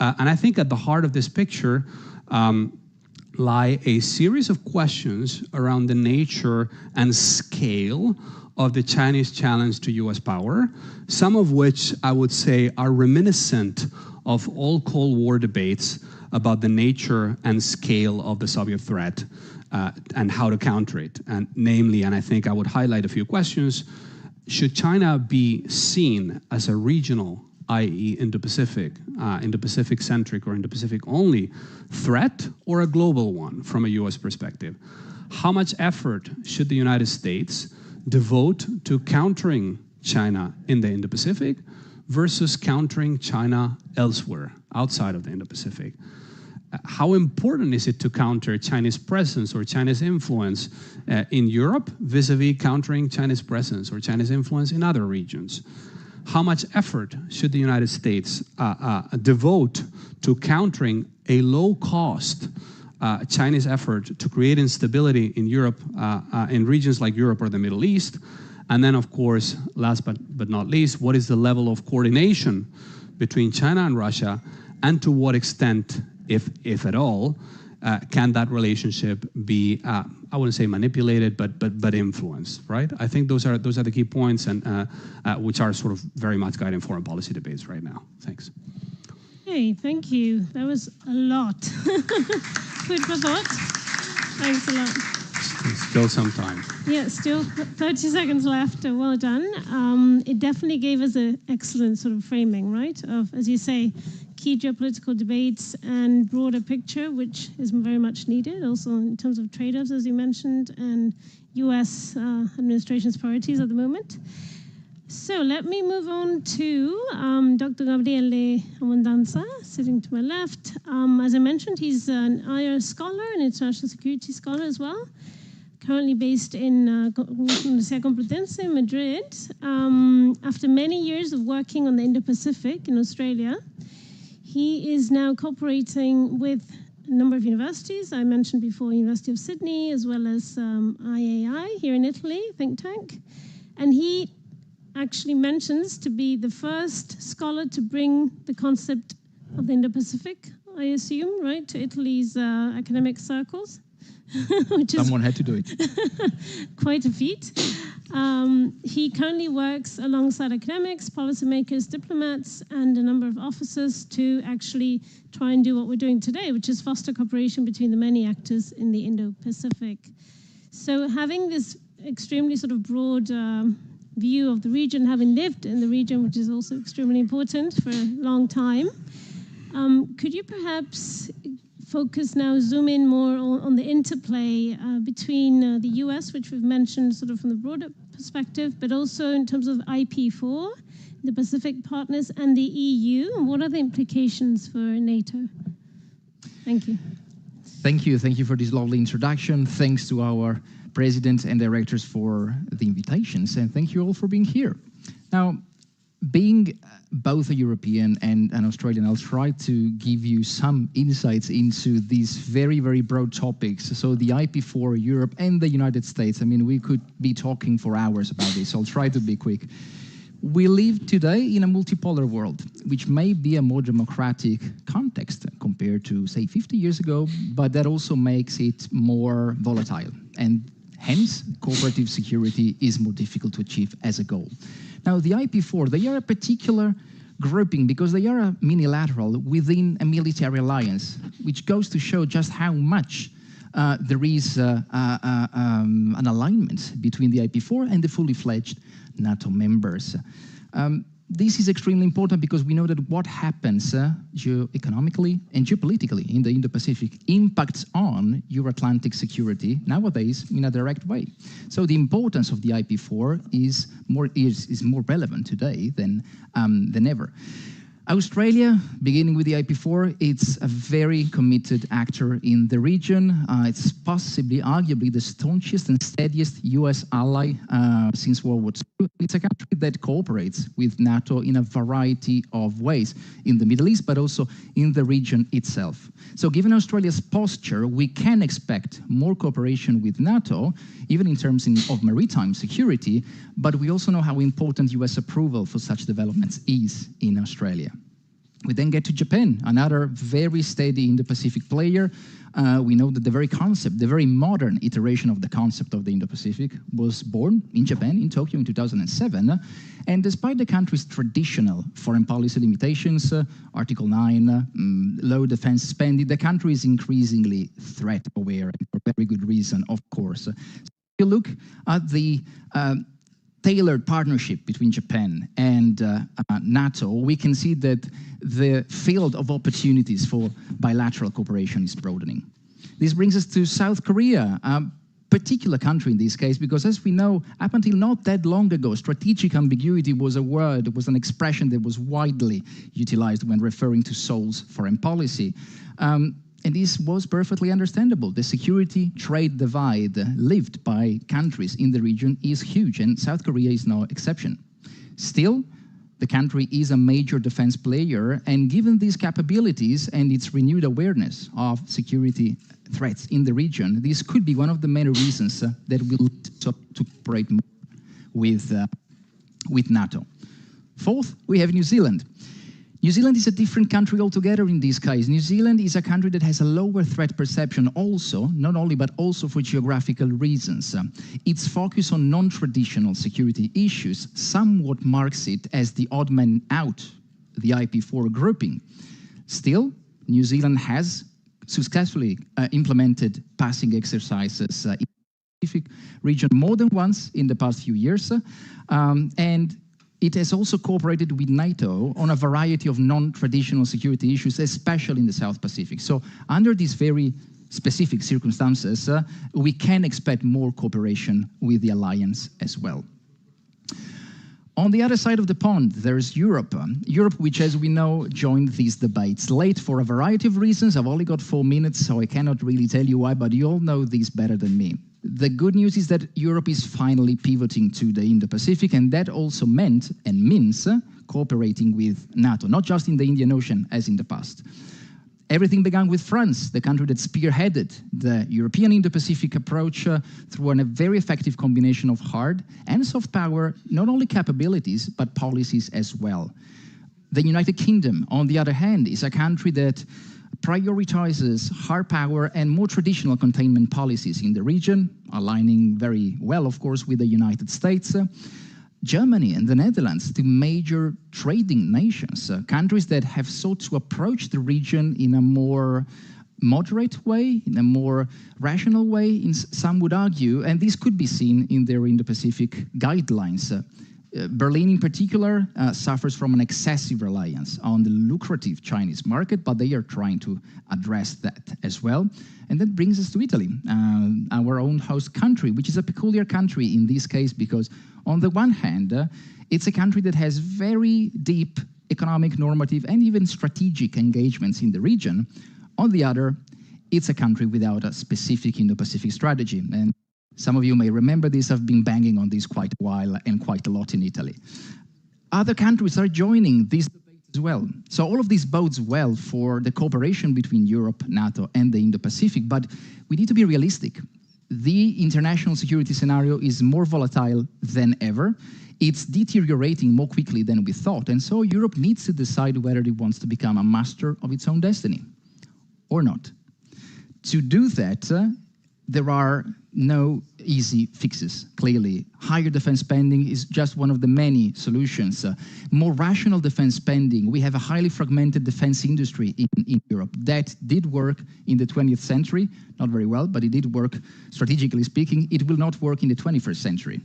And I think at the heart of this picture lie a series of questions around the nature and scale of the Chinese challenge to US power, some of which I would say are reminiscent of all Cold War debates about the nature and scale of the Soviet threat and how to counter it. And namely, and I think I would highlight a few questions, should China be seen as a regional, i.e. Indo-Pacific-centric or Indo-Pacific-only threat, or a global one from a US perspective? How much effort should the United States devote to countering China in the Indo-Pacific versus countering China elsewhere, outside of the Indo-Pacific? How important is it to counter Chinese presence or China's influence in Europe vis-a-vis countering China's presence or China's influence in other regions? How much effort should the United States devote to countering a low-cost Chinese effort to create instability in Europe, in regions like Europe or the Middle East? And then, of course, last but not least, what is the level of coordination between China and Russia, and to what extent, if at all, can that relationship be, I wouldn't say manipulated, but influenced, right? I think those are the key points, and which are sort of very much guiding foreign policy debates right now. Thanks. Hey, thank you. That was a lot. Food for thought. Thanks a lot. Still some time. Yeah, still 30 seconds left. Well done. It definitely gave us an excellent sort of framing, right, of, as you say, key geopolitical debates and broader picture, which is very much needed, also in terms of trade-offs, as you mentioned, and U.S. administration's priorities at the moment. So let me move on to Dr. Gabriele Amondanza, sitting to my left. As I mentioned, he's an IR scholar, an international security scholar as well, currently based in Universidad Complutense in Madrid. After many years of working on the Indo-Pacific in Australia, he is now cooperating with a number of universities. I mentioned before University of Sydney, as well as IAI here in Italy, think tank. And he actually mentions to be the first scholar to bring the concept of the Indo-Pacific, I assume, right, to Italy's academic circles. Which Someone had to do it. Quite a feat. He currently works alongside academics, policymakers, diplomats, and a number of officers to actually try and do what we're doing today, which is foster cooperation between the many actors in the Indo-Pacific. So having this extremely sort of broad view of the region, having lived in the region, which is also extremely important for a long time, could you perhaps focus now, zoom in more on the interplay between the US, which we've mentioned sort of from the broader perspective, but also in terms of IP4, the Pacific partners, and the EU, and what are the implications for NATO? Thank you. Thank you. Thank you for this lovely introduction. Thanks to our presidents and directors for the invitations, and thank you all for being here. Now, being both a European and an Australian, I'll try to give you some insights into these very, very broad topics. So the IP4, Europe and the United States, I mean, we could be talking for hours about this. I'll try to be quick. We live today in a multipolar world, which may be a more democratic context compared to, say, 50 years ago, but that also makes it more volatile. And hence, cooperative security is more difficult to achieve as a goal. Now, the IP4, they are a particular grouping because they are a minilateral within a military alliance, which goes to show just how much there is an alignment between the IP4 and the fully fledged NATO members. This is extremely important because we know that what happens geoeconomically and geopolitically in the Indo-Pacific impacts on Euro-Atlantic security nowadays in a direct way. So the importance of the IP4 is more relevant today than ever. Australia, beginning with the IP4, it's a very committed actor in the region. It's possibly, arguably, the staunchest and steadiest US ally since World War II. It's a country that cooperates with NATO in a variety of ways in the Middle East, but also in the region itself. So given Australia's posture, we can expect more cooperation with NATO, even in terms of maritime security, but we also know how important US approval for such developments is in Australia. We then get to Japan, another very steady Indo-Pacific player. We know that the very concept, the very modern iteration of the concept of the Indo-Pacific was born in Japan, in Tokyo in 2007. And despite the country's traditional foreign policy limitations, Article 9, low defense spending, the country is increasingly threat aware, and for very good reason, of course. So if you look at the tailored partnership between Japan and NATO, we can see that the field of opportunities for bilateral cooperation is broadening. This brings us to South Korea, a particular country in this case, because as we know, up until not that long ago, strategic ambiguity was a word, was an expression that was widely utilized when referring to Seoul's foreign policy. And this was perfectly understandable. The security trade divide lived by countries in the region is huge, and South Korea is no exception. Still, the country is a major defense player, and given these capabilities and its renewed awareness of security threats in the region, this could be one of the many reasons that will lead to cooperate more with NATO. Fourth, we have New Zealand. New Zealand is a different country altogether in this case. New Zealand is a country that has a lower threat perception also, not only, but also for geographical reasons. Its focus on non-traditional security issues somewhat marks it as the odd man out, the IP4 grouping. Still, New Zealand has successfully implemented passing exercises in the Pacific region more than once in the past few years, and it has also cooperated with NATO on a variety of non-traditional security issues, especially in the South Pacific. So under these very specific circumstances, we can expect more cooperation with the alliance as well. On the other side of the pond, there's Europe. Europe, which, as we know, joined these debates late for a variety of reasons. I've only got 4 minutes, so I cannot really tell you why, but you all know this better than me. The good news is that Europe is finally pivoting to the Indo-Pacific, and that also meant and means cooperating with NATO, not just in the Indian Ocean as in the past. Everything began with France, the country that spearheaded the European Indo-Pacific approach through a very effective combination of hard and soft power, not only capabilities, but policies as well. The United Kingdom, on the other hand, is a country that prioritizes hard power and more traditional containment policies in the region, aligning very well, of course, with the United States. Germany and the Netherlands, two major trading nations, countries that have sought to approach the region in a more moderate way, in a more rational way, some would argue, and this could be seen in their Indo-Pacific guidelines. Berlin in particular suffers from an excessive reliance on the lucrative Chinese market, but they are trying to address that as well. And that brings us to Italy, our own host country, which is a peculiar country in this case because on the one hand, it's a country that has very deep economic, normative, and even strategic engagements in the region. On the other, it's a country without a specific Indo-Pacific strategy. And some of you may remember this. I've been banging on this quite a while and quite a lot in Italy. other countries are joining this debate as well. So all of this bodes well for the cooperation between Europe, NATO, and the Indo-Pacific, but we need to be realistic. The international security scenario is more volatile than ever. It's deteriorating more quickly than we thought, and so Europe needs to decide whether it wants to become a master of its own destiny or not. To do that, there are no easy fixes, clearly. Higher defense spending is just one of the many solutions. More rational defense spending. We have a highly fragmented defense industry in Europe. That did work in the 20th century, not very well, but it did work, strategically speaking. It will not work in the 21st century.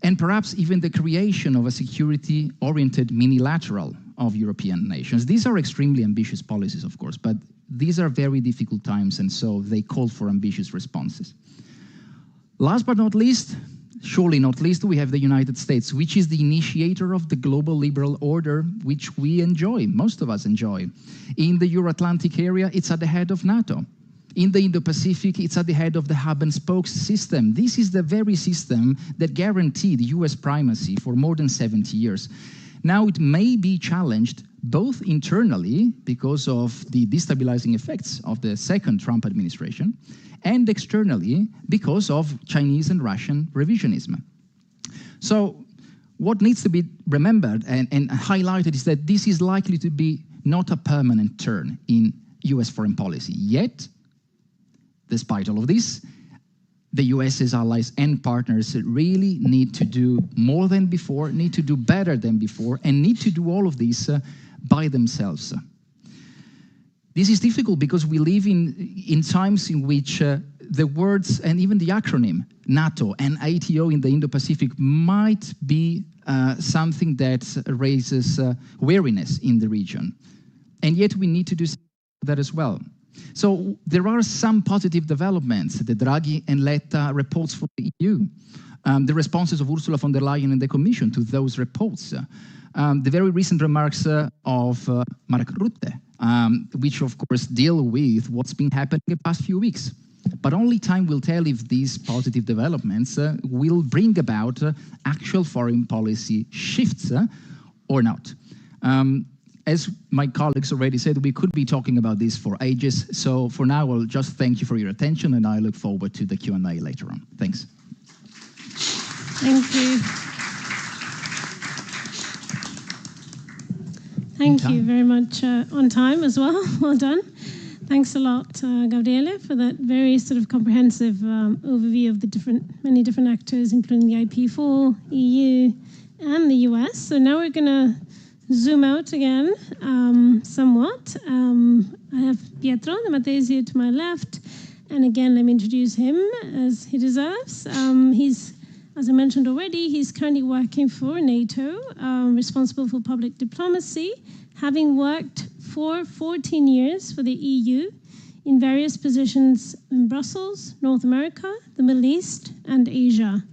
And perhaps even the creation of a security-oriented minilateral of European nations. These are extremely ambitious policies, of course, but these are very difficult times, and so they call for ambitious responses. Last but not least, surely not least, we have the United States, which is the initiator of the global liberal order, which we enjoy, most of us enjoy. In the Euro-Atlantic area, it's at the head of NATO. In the Indo-Pacific, it's at the head of the hub-and-spoke system. This is the very system that guaranteed US primacy for more than 70 years. Now it may be challenged both internally because of the destabilizing effects of the second Trump administration, and externally because of Chinese and Russian revisionism. So what needs to be remembered and highlighted is that this is likely to be not a permanent turn in US foreign policy. Yet, despite all of this, the US's allies and partners really need to do more than before, need to do better than before, and need to do all of this by themselves. This is difficult because we live in times in which the words and even the acronym NATO and ATO in the Indo-Pacific might be something that raises wariness in the region. And yet we need to do that as well. So there are some positive developments, the Draghi and Letta reports for the EU, the responses of Ursula von der Leyen and the Commission to those reports, the very recent remarks of Mark Rutte, which of course deal with what's been happening in the past few weeks. But only time will tell if these positive developments will bring about actual foreign policy shifts or not. As my colleagues already said, we could be talking about this for ages. So for now, I'll just thank you for your attention, and I look forward to the Q&A later on. Thanks. Thank you. Thank you very much on time as well. Well done. Thanks a lot, Gabriele, for that very sort of comprehensive overview of the many different actors, including the IP4, EU, and the US. So now we're going to zoom out again somewhat. I have Pietro de Matesi to my left, and again, let me introduce him as he deserves. He's, as I mentioned already, he's currently working for NATO, responsible for public diplomacy, having worked for 14 years for the EU in various positions in Brussels, North America, the Middle East, and Asia,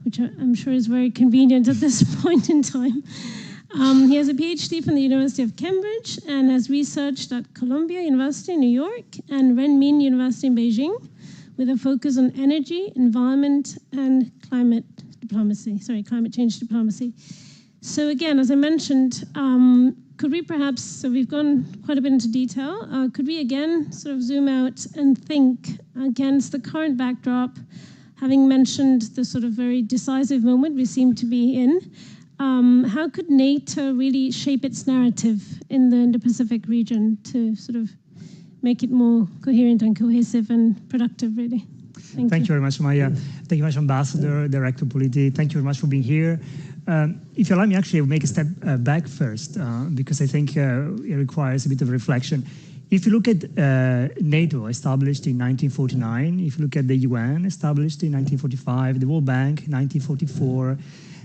which I'm sure is very convenient at this point in time. He has a PhD from the University of Cambridge and has researched at Columbia University in New York and Renmin University in Beijing, with a focus on energy, environment, and climate change diplomacy. So again, as I mentioned, could we perhaps, so we've gone quite a bit into detail, could we again sort of zoom out and think against the current backdrop, having mentioned the sort of very decisive moment we seem to be in, how could NATO really shape its narrative in the Indo-Pacific region to sort of make it more coherent and cohesive and productive, really? Thank you very much, Maya. Thank you very much, Ambassador, Director Politi. Thank you very much for being here. If you allow me, actually, I'll make a step back first, because I think it requires a bit of reflection. If you look at NATO, established in 1949, if you look at the UN, established in 1945, the World Bank, 1944,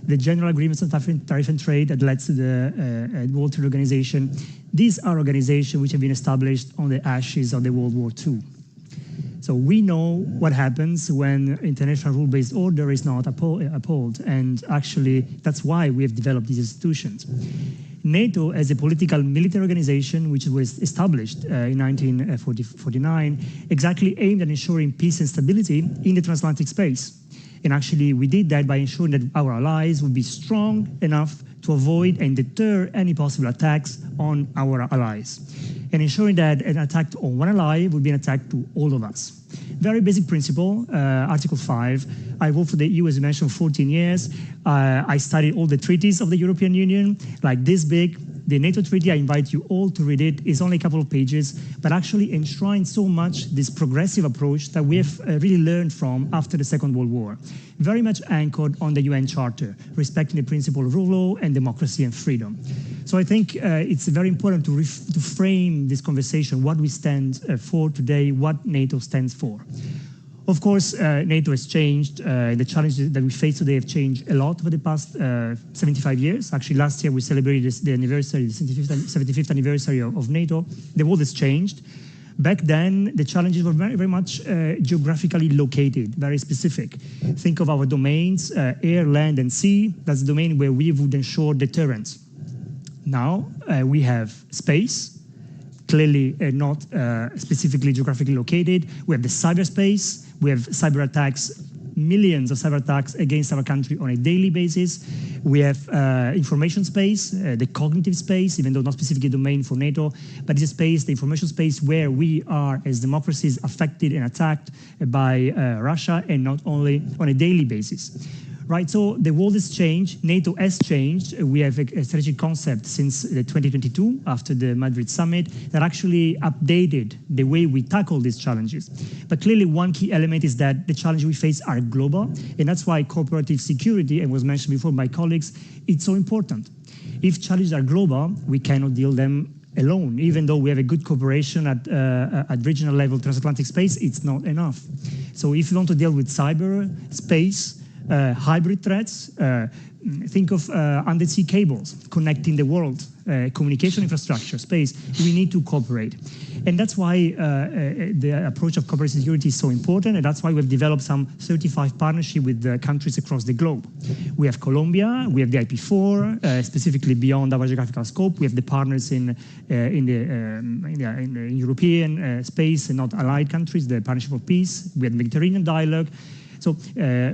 the General Agreements on Tariff and Trade that led to the World Trade Organization, these are organizations which have been established on the ashes of the World War II. So we know what happens when international rule-based order is not upheld, and actually that's why we have developed these institutions. NATO, as a political military organization, which was established in 1949, exactly aimed at ensuring peace and stability in the transatlantic space. And actually, we did that by ensuring that our allies would be strong enough to avoid and deter any possible attacks on our allies, and ensuring that an attack on one ally would be an attack to all of us. Very basic principle, Article 5. I worked for the EU, as you mentioned, 14 years. I studied all the treaties of the European Union, like this big. The NATO treaty, I invite you all to read it. It's only a couple of pages, but actually enshrines so much this progressive approach that we have really learned from after the Second World War. Very much anchored on the UN Charter, respecting the principle of rule of law and democracy and freedom. So I think it's very important to frame this conversation, what we stand for today, what NATO stands for. Of course, NATO has changed. The challenges that we face today have changed a lot over the past 75 years. Actually, last year we celebrated the 75th anniversary of NATO. The world has changed. Back then, the challenges were very, very much geographically located, very specific. Think of our domains, air, land, and sea. That's the domain where we would ensure deterrence. Now, we have space, clearly not specifically geographically located. We have the cyberspace. We have cyber attacks, millions of cyber attacks against our country on a daily basis. We have information space, the cognitive space, even though not specifically a domain for NATO, but it's a space, the information space where we are as democracies affected and attacked by Russia, and not only on a daily basis. Right, so the world has changed, NATO has changed. We have a strategic concept since 2022, after the Madrid summit, that actually updated the way we tackle these challenges. But clearly one key element is that the challenges we face are global, and that's why cooperative security, and was mentioned before by colleagues, it's so important. If challenges are global, we cannot deal them alone. Even though we have a good cooperation at regional level, transatlantic space, it's not enough. So if you want to deal with cyber, space, hybrid threats, think of undersea cables connecting the world, communication infrastructure, space. We need to cooperate. And that's why the approach of cooperative security is so important, and that's why we've developed some 35 partnerships with countries across the globe. We have Colombia, we have the IP4, specifically beyond our geographical scope. We have the partners in European space and not allied countries, the Partnership for Peace. We have the Mediterranean Dialogue. So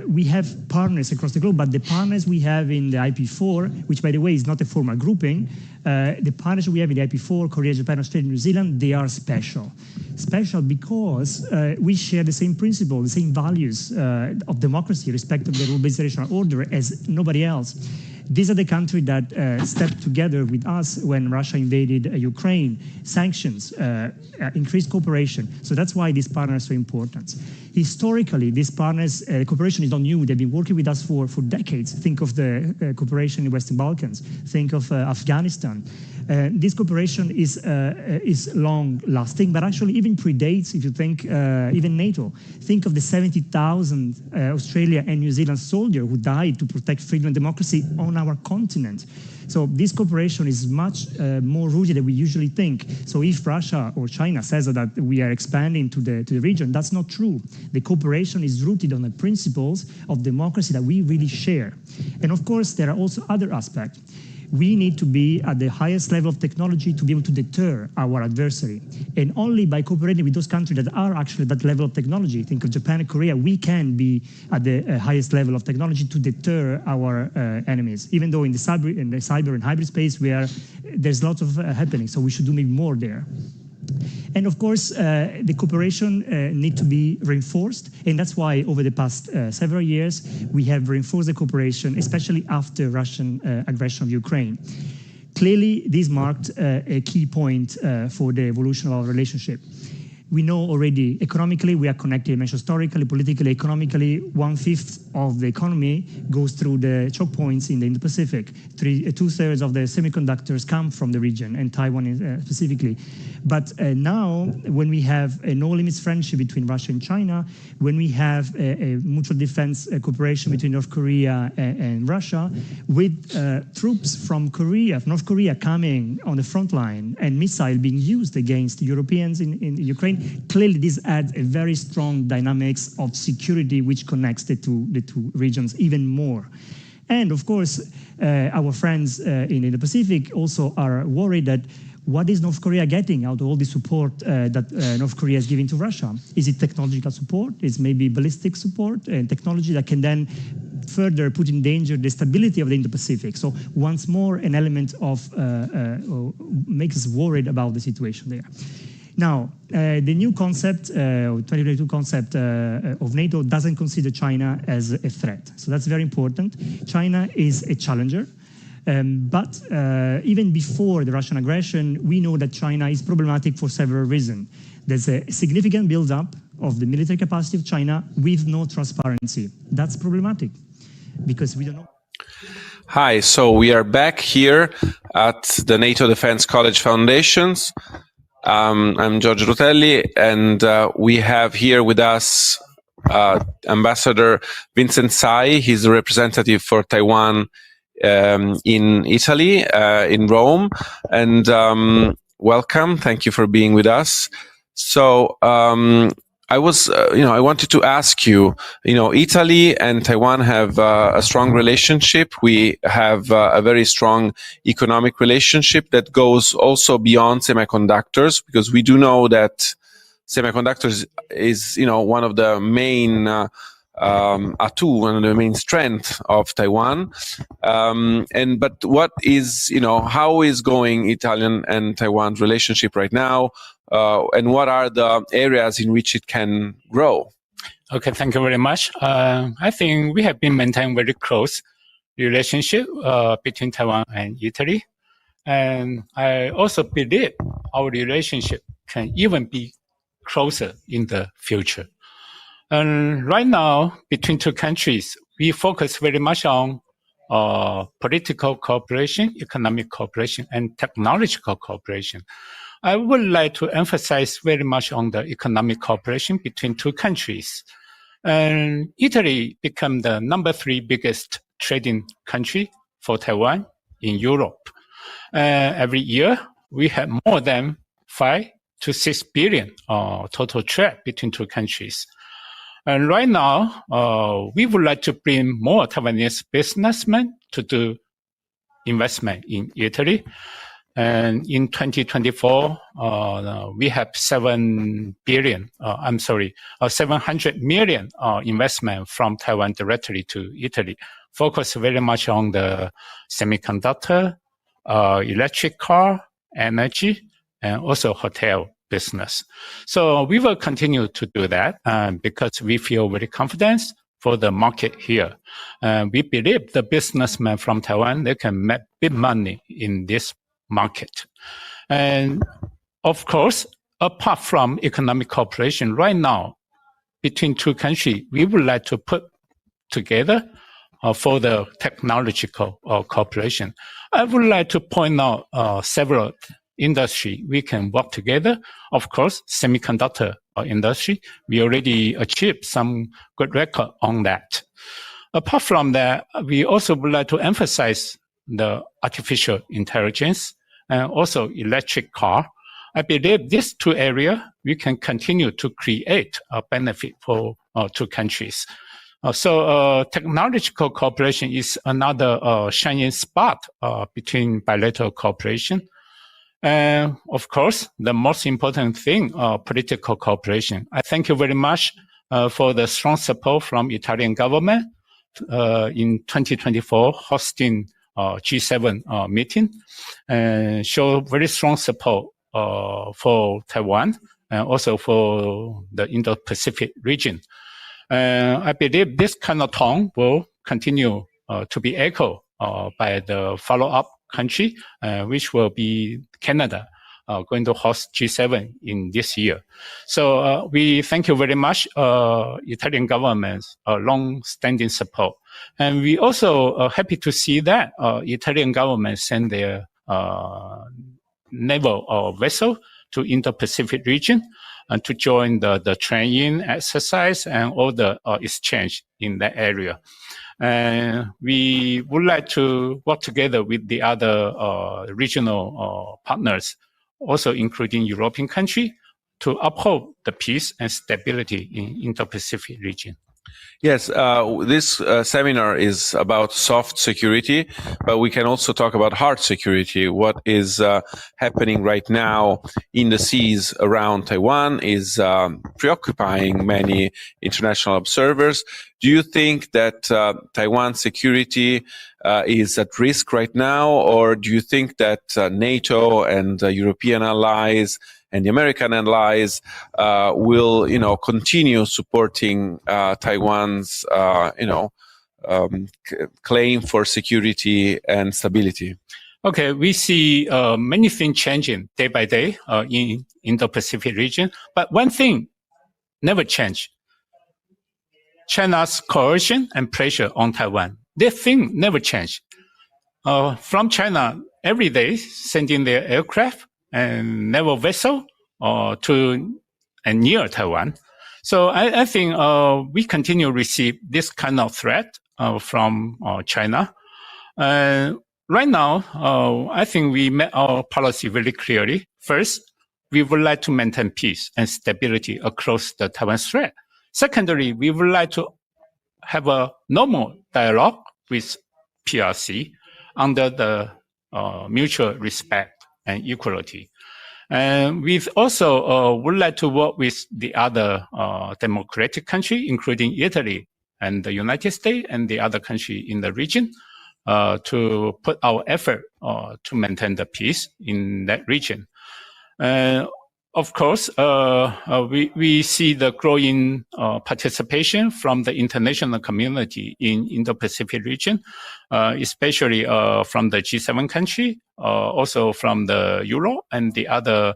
we have partners across the globe, but the partners we have in the IP4, which by the way is not a formal grouping, the partners we have in the IP4, Korea, Japan, Australia, New Zealand, they are special. Special because we share the same principle, the same values of democracy, respect of the rule-based international order as nobody else. These are the countries that stepped together with us when Russia invaded Ukraine, sanctions, increased cooperation. So that's why these partners are so important. Historically, these partners, cooperation is not new. They've been working with us for decades. Think of the cooperation in Western Balkans. Think of Afghanistan. This cooperation is long-lasting, but actually even predates, if you think, even NATO. Think of the 70,000 Australia and New Zealand soldiers who died to protect freedom and democracy on our continent. So this cooperation is much more rooted than we usually think. So if Russia or China says that we are expanding to the region, that's not true. The cooperation is rooted on the principles of democracy that we really share. And of course, there are also other aspects. We need to be at the highest level of technology to be able to deter our adversary. And only by cooperating with those countries that are actually at that level of technology, think of Japan and Korea, we can be at the highest level of technology to deter our enemies. Even though in the cyber and hybrid space, there's lots of happening, so we should do maybe more there. And of course, the cooperation need to be reinforced, and that's why over the past several years, we have reinforced the cooperation, especially after Russian aggression of Ukraine. Clearly, this marked a key point for the evolution of our relationship. We know already economically we are connected, I mentioned historically, politically, economically, 1/5 of the economy goes through the choke points in the Indo-Pacific. 2/3 of the semiconductors come from the region, and Taiwan specifically. But now, when we have a no-limits friendship between Russia and China, when we have a mutual defense cooperation between North Korea and Russia, with troops from North Korea coming on the front line and missile being used against Europeans in Ukraine, clearly this adds a very strong dynamics of security which connects the two regions even more. And of course, our friends in the Pacific also are worried that what is North Korea getting out of all the support that North Korea is giving to Russia? Is it technological support? Is it maybe ballistic support and technology that can then further put in danger the stability of the Indo-Pacific. So once more, an element of makes us worried about the situation there. Now, the new concept, 2022 concept of NATO doesn't consider China as a threat. So that's very important. China is a challenger. But even before the Russian aggression, we know that China is problematic for several reasons. There's a significant buildup of the military capacity of China with no transparency. That's problematic because we don't know. Hi, so we are back here at the Nato Defense College Foundations. I'm Giorgio Rutelli, and we have here with us Ambassador Vincent Tsai. He's the representative for Taiwan in Italy, in Rome. And welcome. Thank you for being with us. So I wanted to ask you, Italy and Taiwan have a strong relationship. We have a very strong economic relationship that goes also beyond semiconductors, because we do know that semiconductors is, one of the main one of the main strengths of Taiwan. But what is, how is going Italian and Taiwan's relationship right now? And what are the areas in which it can grow? Okay, thank you very much. I think we have been maintaining very close relationship between Taiwan and Italy. And I also believe our relationship can even be closer in the future. And right now, between two countries, we focus very much on political cooperation, economic cooperation, and technological cooperation. I would like to emphasize very much on the economic cooperation between two countries. And Italy became the number 3 biggest trading country for Taiwan in Europe. Every year, we have more than 5 to 6 billion total trade between two countries. And right now, we would like to bring more Taiwanese businessmen to do investment in Italy. And in 2024, we have 700 million investment from Taiwan directly to Italy, focus very much on the semiconductor, electric car, energy, and also hotel business. So we will continue to do that because we feel very confident for the market here. We believe the businessmen from Taiwan, they can make big money in this market. And of course, apart from economic cooperation, right now, between two countries, we would like to put together for the technological cooperation. I would like to point out several industry we can work together. Of course, semiconductor industry, we already achieved some good record on that. Apart from that, we also would like to emphasize the artificial intelligence and also electric car. I believe these two areas, we can continue to create a benefit for two countries. So technological cooperation is another shining spot between bilateral cooperation. And of course, the most important thing, political cooperation. I thank you very much for the strong support from Italian government in 2024 hosting G7 meeting, and show very strong support for Taiwan and also for the Indo-Pacific region. I believe this kind of tone will continue to be echoed by the follow-up country, which will be Canada, going to host G7 in this year. So we thank you very much, Italian government's long-standing support. And we also happy to see that Italian government send their naval vessel to Indo-Pacific region and to join the training exercise and all the exchange in that area. And we would like to work together with the other regional partners, also including European countries, to uphold the peace and stability in Indo-Pacific region. Yes, this seminar is about soft security, but we can also talk about hard security. What is happening right now in the seas around Taiwan is preoccupying many international observers. Do you think that Taiwan's security is at risk right now, or do you think that NATO and European allies and the American allies will, continue supporting Taiwan's, claim for security and stability? Okay, we see many things changing day by day in Indo-Pacific region, but one thing never changed: China's coercion and pressure on Taiwan. This thing never changed. From China, every day sending their aircraft and naval vessel to and near Taiwan. So I think we continue to receive this kind of threat from China. Right now, I think we made our policy very clearly. First, we would like to maintain peace and stability across the Taiwan Strait. Secondly, we would like to have a normal dialogue with PRC under the mutual respect and equality. And we also would like to work with the other democratic countries, including Italy and the United States and the other countries in the region, to put our effort to maintain the peace in that region. Of course, we see the growing participation from the international community in Indo-Pacific region, especially from the G7 country, also from the Europe and the other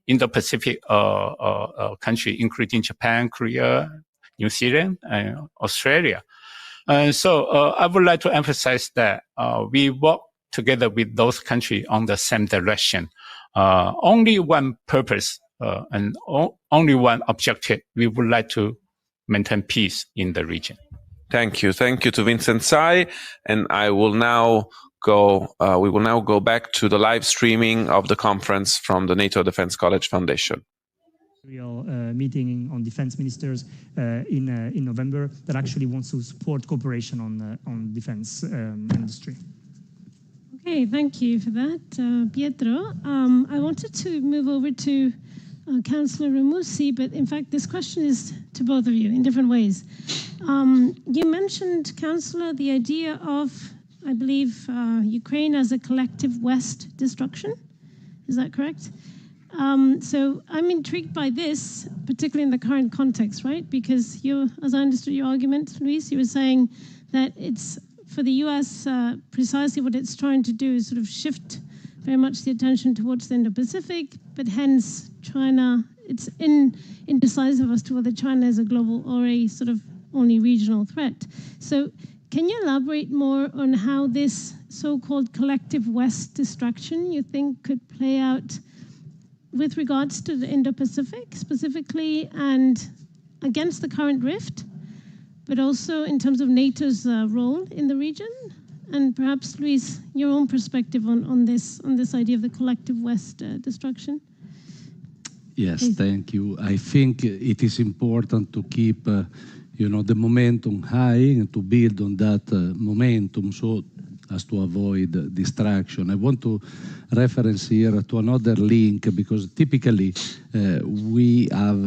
Indo-Pacific country, including Japan, Korea, New Zealand, and Australia. And so I would like to emphasize that we work together with those countries on the same direction. Only one purpose and only one objective. We would like to maintain peace in the region. Thank you. Thank you to Vincent Tsai. And I will now go, we will now go back to the live streaming of the conference from the Nato Defense College Foundation. Real meeting on defense ministers in November that actually wants to support cooperation on defense industry. Okay, thank you for that, Pietro. I wanted to move over to Councillor Ramusi, but in fact this question is to both of you in different ways. You mentioned, Councillor, the idea of, I believe, Ukraine as a collective West destruction. Is that correct? So I'm intrigued by this, particularly in the current context, right? Because you, as I understood your argument, Luis, you were saying that it's for the US, precisely what it's trying to do is sort of shift very much the attention towards the Indo-Pacific, but hence China, it's indecisive as to whether China is a global or a sort of only regional threat. So can you elaborate more on how this so-called collective West destruction you think could play out with regards to the Indo-Pacific specifically and against the current rift, but also in terms of NATO's role in the region? And perhaps, Luis, your own perspective on this idea of the collective West destruction? Yes, Please. Thank you. I think it is important to keep, the momentum high and to build on that momentum so as to avoid distraction. I want to reference here to another link because typically we have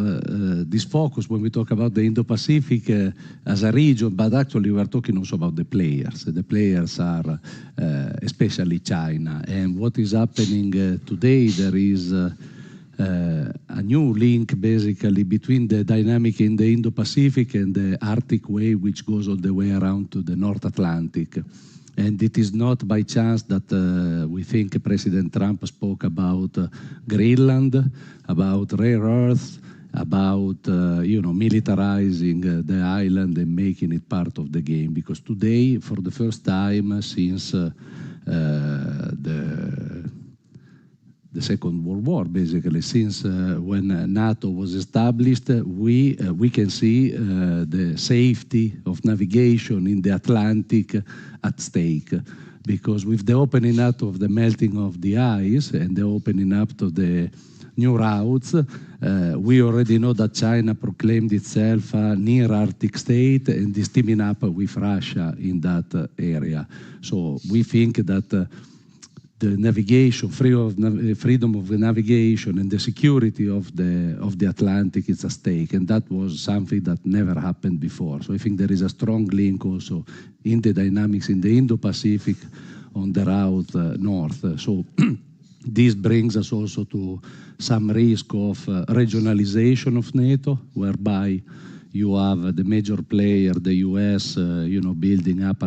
this focus when we talk about the Indo-Pacific as a region, but actually we are talking also about the players. The players are especially China. And what is happening today, there is a new link basically between the dynamic in the Indo-Pacific and the Arctic Wave, which goes all the way around to the North Atlantic. And it is not by chance that we think President Trump spoke about Greenland, about rare earths, about militarizing the island and making it part of the game. Because today, for the first time since the Second World War, basically, since when NATO was established, we can see the safety of navigation in the Atlantic at stake. Because with the opening up of the melting of the ice and the opening up to the new routes. We already know that China proclaimed itself a near Arctic state and is teaming up with Russia in that area. So we think that the navigation, freedom of navigation and the security of the Atlantic is at stake, and that was something that never happened before. So I think there is a strong link also in the dynamics in the Indo-Pacific on the route north. So this brings us also to some risk of regionalization of NATO, whereby you have the major player, the US, building up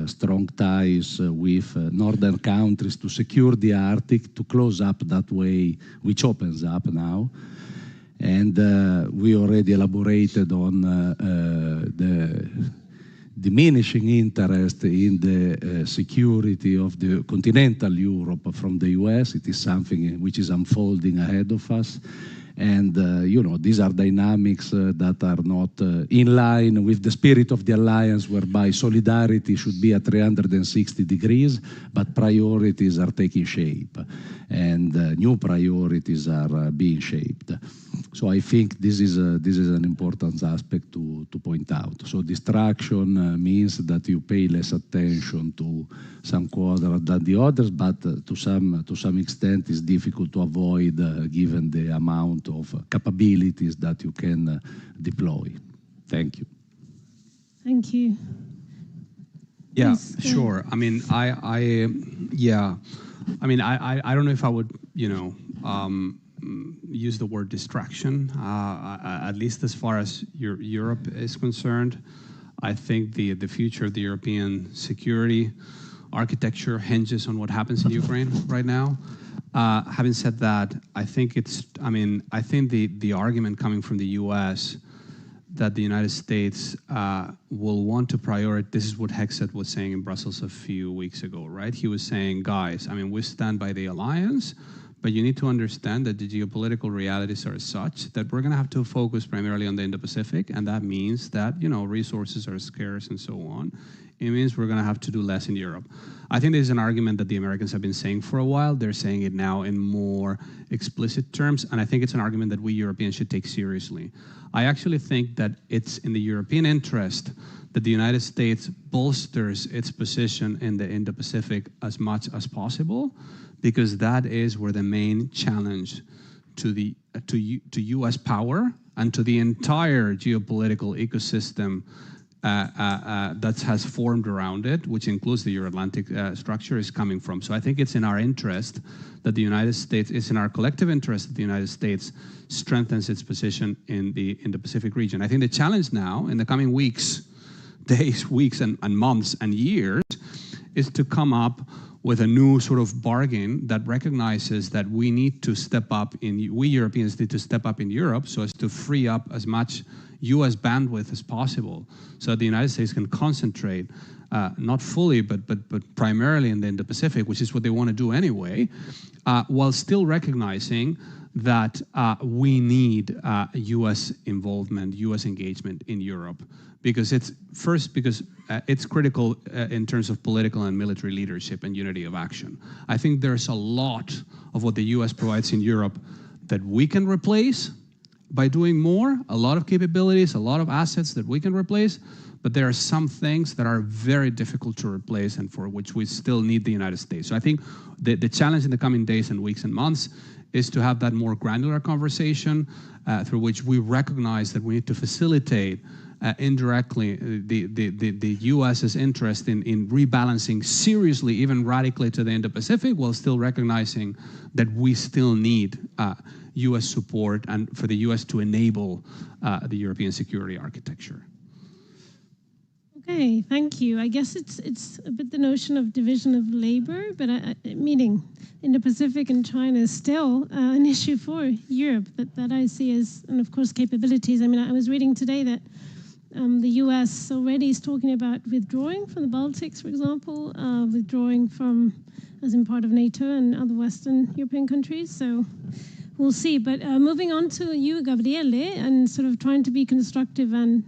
strong ties with northern countries to secure the Arctic, to close up that way, which opens up now. And we already elaborated on the diminishing interest in the security of the continental Europe from the US. It is something which is unfolding ahead of us. And, these are dynamics that are not in line with the spirit of the alliance, whereby solidarity should be at 360 degrees, but priorities are taking shape, and new priorities are being shaped. So I think this is an important aspect to point out. So distraction means that you pay less attention to some quadrant than the others, but to some extent it's difficult to avoid given the amount of capabilities that you can deploy. Thank you. Thank you. Yeah, Yes, sure. I mean, I don't know if I would, use the word distraction, at least as far as Europe is concerned. I think the future of the European security architecture hinges on what happens in Ukraine right now. Having said that, I think the argument coming from the US that the United States will want to prioritize, this is what Hegseth was saying in Brussels a few weeks ago, right? He was saying, guys, we stand by the alliance, but you need to understand that the geopolitical realities are such that we're going to have to focus primarily on the Indo-Pacific, and that means that, resources are scarce and so on. It means we're going to have to do less in Europe. I think there's an argument that the Americans have been saying for a while. They're saying it now in more explicit terms, and I think it's an argument that we Europeans should take seriously. I actually think that it's in the European interest that the United States bolsters its position in the Indo-Pacific as much as possible, because that is where the main challenge to U.S. power and to the entire geopolitical ecosystem that has formed around it, which includes the Euro-Atlantic structure, is coming from. So I think it's in our interest that the United States, it's in our collective interest that the United States strengthens its position in the Pacific region. I think the challenge now, in the coming weeks, days, weeks, and months and years, is to come up with a new sort of bargain that recognizes that we need to step up we Europeans need to step up in Europe so as to free up as much US bandwidth as possible, so that the United States can concentrate, not fully, but primarily in the Indo-Pacific, which is what they want to do anyway, while still recognizing that we need US involvement, US engagement in Europe. Because it's critical in terms of political and military leadership and unity of action. I think there's a lot of what the US provides in Europe that we can replace by doing more, a lot of capabilities, a lot of assets that we can replace, but there are some things that are very difficult to replace and for which we still need the United States. So I think the challenge in the coming days and weeks and months is to have that more granular conversation through which we recognize that we need to facilitate indirectly the US's interest in rebalancing seriously, even radically, to the Indo-Pacific, while still recognizing that we still need US support and for the US to enable the European security architecture. Okay, thank you. I guess it's a bit the notion of division of labor, but meaning Indo-Pacific and China is still an issue for Europe that I see as, and of course, capabilities. I was reading today that the US already is talking about withdrawing from the Baltics, for example, withdrawing from, as in part of NATO and other Western European countries. So we'll see. But moving on to you, Gabriele, and sort of trying to be constructive and,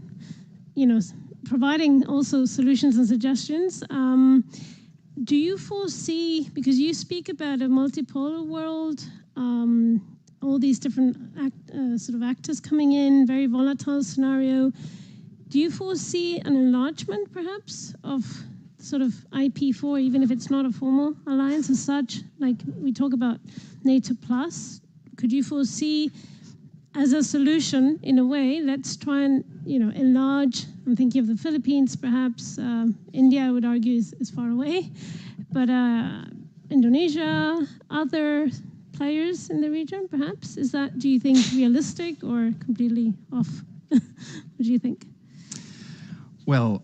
providing also solutions and suggestions. Do you foresee, because you speak about a multipolar world, all these different sort of actors coming in, very volatile scenario. Do you foresee an enlargement, perhaps, of sort of IP4, even if it's not a formal alliance as such? Like we talk about NATO plus. Could you foresee, as a solution, in a way, let's try and enlarge? I'm thinking of the Philippines, perhaps. India, I would argue, is far away, but Indonesia, other players in the region, perhaps. Is that, do you think, realistic or completely off? What do you think? Well,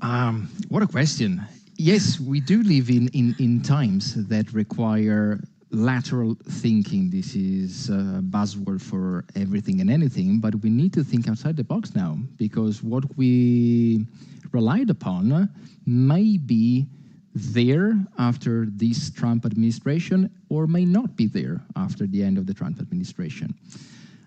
what a question. Yes, we do live in times that require lateral thinking. This is a buzzword for everything and anything, but we need to think outside the box now, because what we relied upon may be there after this Trump administration or may not be there after the end of the Trump administration.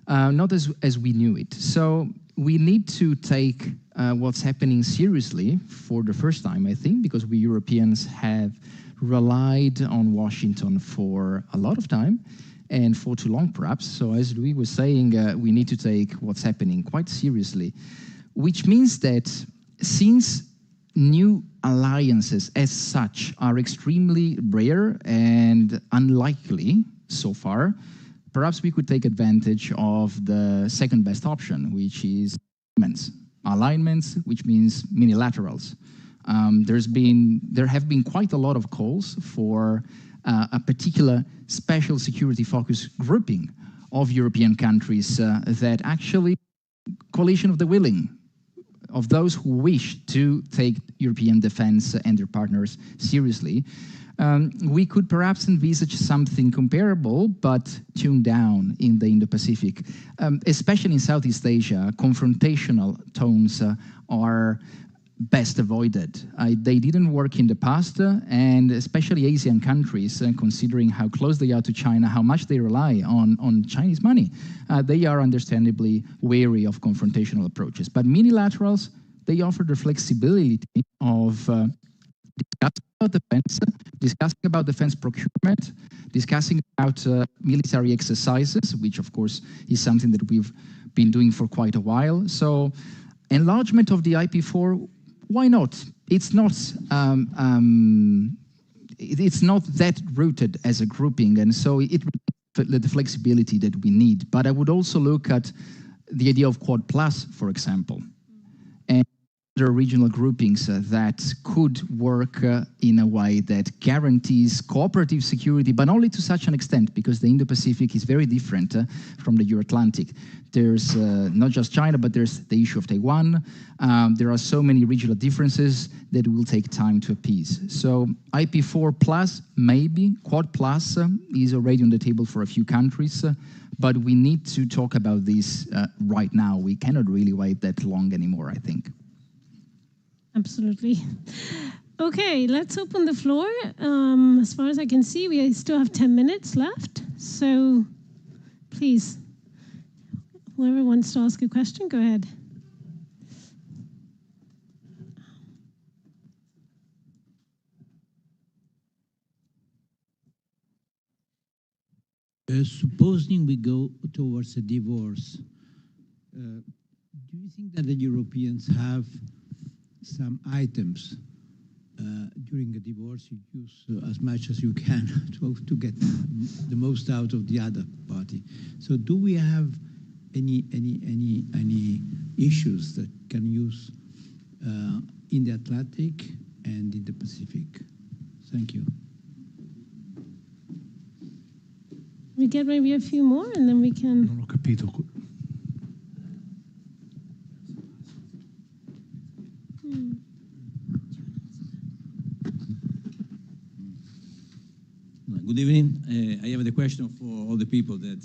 Not as we knew it. So we need to take what's happening seriously for the first time, I think, because we Europeans have relied on Washington for a lot of time and for too long, perhaps. So as Louis was saying, we need to take what's happening quite seriously, which means that since new alliances as such are extremely rare and unlikely so far, perhaps we could take advantage of the second best option, which is alignments, which means minilaterals. There have been quite a lot of calls for a particular special security focus grouping of European countries that actually coalition of the willing, of those who wish to take European defense and their partners seriously. We could perhaps envisage something comparable, but tuned down in the Indo-Pacific. Especially in Southeast Asia, confrontational tones are best avoided. They didn't work in the past, and especially Asian countries, considering how close they are to China, how much they rely on Chinese money, they are understandably wary of confrontational approaches. But minilaterals, they offer the flexibility of discussing about defense, discussing about defense procurement, discussing about military exercises, which of course is something that we've been doing for quite a while. So enlargement of the IP4, why not? It's not that rooted as a grouping, and so it the flexibility that we need. But I would also look at the idea of Quad Plus, for example, and there are regional groupings that could work in a way that guarantees cooperative security, but only to such an extent, because the Indo-Pacific is very different from the Euro-Atlantic. There's not just China, but there's the issue of Taiwan. There are so many regional differences that will take time to appease. So IP4 plus, maybe, Quad plus is already on the table for a few countries, but we need to talk about this right now. We cannot really wait that long anymore, I think. Absolutely. Okay, let's open the floor. As far as I can see, we still have 10 minutes left. So please, whoever wants to ask a question, go ahead. Supposing we go towards a divorce, do you think that the Europeans have some items during a divorce you use as much as you can to get the most out of the other party? So do we have any issues that can use in the Atlantic and in the Pacific? Thank you. We get maybe a few more and then we can... Non ho capito. Good evening. I have a question for all the people that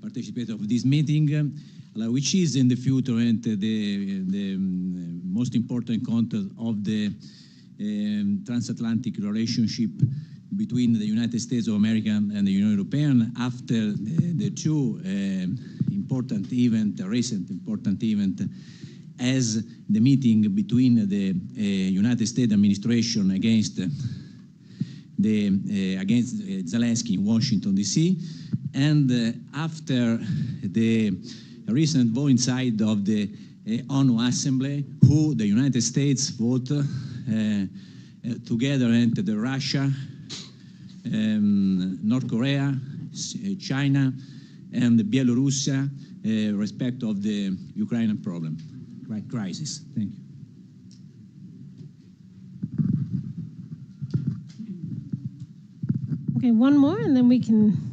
participated of this meeting, which is in the future and the most important content of the transatlantic relationship between the United States of America and the Union European after the two recent important event, as the meeting between the United States administration against Zelensky in Washington, D.C., And after the recent vote inside of the ONU Assembly, who the United States vote together entered Russia, North Korea, China, and Belarus, respect of the Ukrainian problem, crisis. Thank you. Okay, one more, and then we can.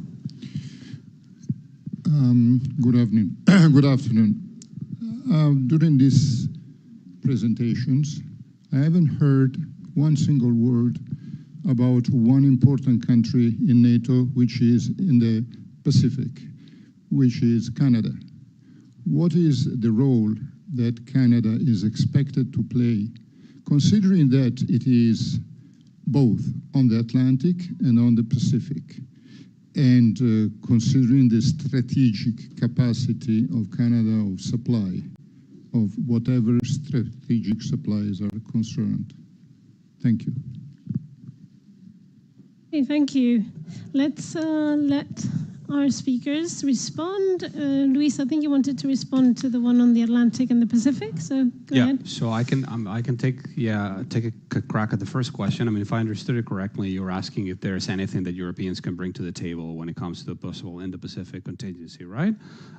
Good evening. Good afternoon. During these presentations, I haven't heard one single word about one important country in NATO, which is in the Pacific, which is Canada. What is the role that Canada is expected to play, considering that it is both on the Atlantic and on the Pacific, and considering the strategic capacity of Canada of supply, of whatever strategic supplies are concerned? Thank you. Okay, thank you. Let's let our speakers respond. Luis, I think you wanted to respond to the one on the Atlantic and the Pacific, so go ahead. So I can take a crack at the first question. I mean, if I understood it correctly, you're asking if there's anything that Europeans can bring to the table when it comes to the possible Indo-Pacific contingency, right?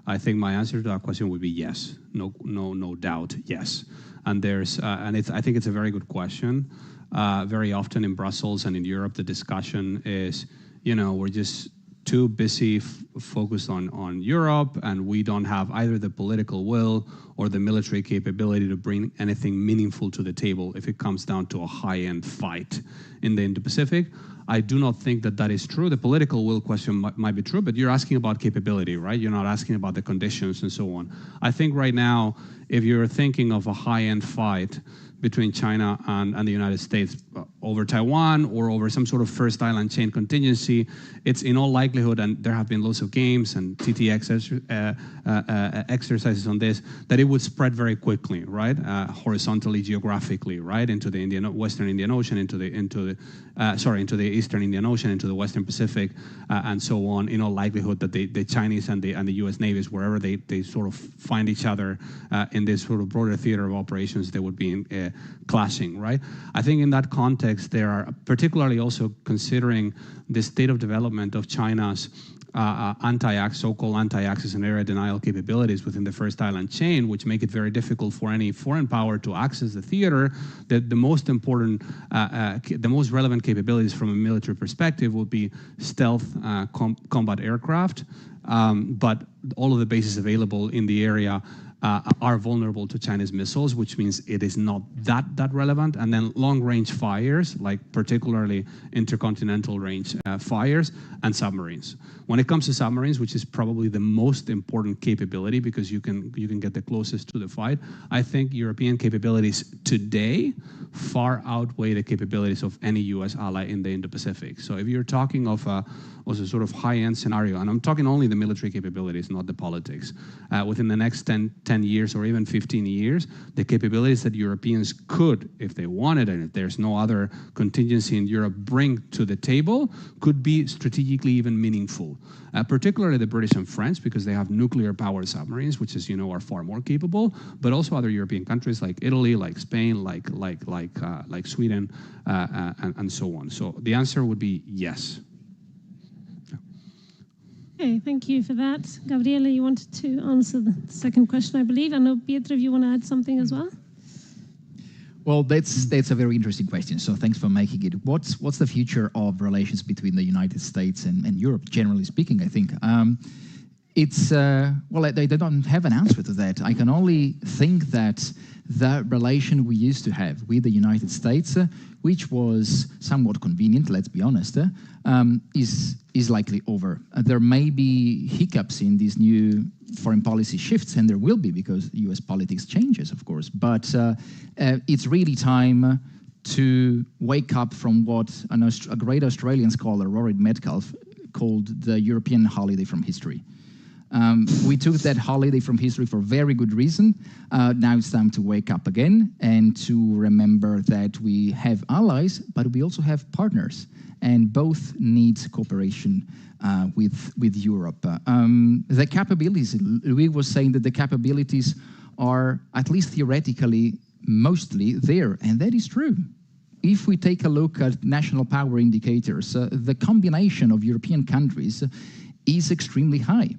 I think my answer to that question would be yes. No doubt, yes. And I think it's a very good question. Very often in Brussels and in Europe, the discussion is, we're just too busy focused on Europe, and we don't have either the political will or the military capability to bring anything meaningful to the table if it comes down to a high-end fight in the Indo-Pacific. I do not think that is true. The political will question might be true, but you're asking about capability, right? You're not asking about the conditions and so on. I think right now, if you're thinking of a high-end fight between China and the United States over Taiwan or over some sort of first island chain contingency, it's in all likelihood, and there have been lots of games and TTX exercises on this, that it would spread very quickly, right? Horizontally, geographically, right? Into the Western Indian Ocean, into the Eastern Indian Ocean, into the Western Pacific, and so on, in all likelihood that the Chinese and the US navies, wherever they sort of find each other in this sort of broader theater of operations, they would be clashing, right? I think in that context, there are, particularly also considering the state of development of China's so-called anti-access and area denial capabilities within the first island chain, which make it very difficult for any foreign power to access the theater, that the most important, the most relevant capabilities from a military perspective would be stealth combat aircraft, but all of the bases available in the area are vulnerable to Chinese missiles, which means it is not that relevant. And then long-range fires, like particularly intercontinental range fires, and submarines. When it comes to submarines, which is probably the most important capability because you can get the closest to the fight, I think European capabilities today far outweigh the capabilities of any U.S. ally in the Indo-Pacific. So if you're talking of a sort of high-end scenario, and I'm talking only the military capabilities, not the politics, within the next 10 years or even 15 years, the capabilities that Europeans could, if they wanted, and if there's no other contingency in Europe, bring to the table could be strategically even meaningful. Particularly the British and French, because they have nuclear-powered submarines, which, as you know, are far more capable, but also other European countries like Italy, like Spain, like Sweden, and so on. So the answer would be yes. Okay, thank you for that. Gabriele, you wanted to answer the second question, I believe. I know, Pietro, if you want to add something as well? Well, that's a very interesting question. So thanks for making it. What's the future of relations between the United States and Europe, generally speaking, I think? It's, well, they don't have an answer to that. I can only think that the relation we used to have with the United States, which was somewhat convenient, let's be honest, is likely over. There may be hiccups in these new foreign policy shifts, and there will be because US politics changes, of course. But it's really time to wake up from what a great Australian scholar, Rory Metcalfe, called the European holiday from history. We took that holiday from history for very good reason. Now it's time to wake up again and to remember that we have allies, but we also have partners, and both need cooperation with Europe. The capabilities, Louis was saying that the capabilities are, at least theoretically, mostly there, and that is true. If we take a look at national power indicators, the combination of European countries is extremely high.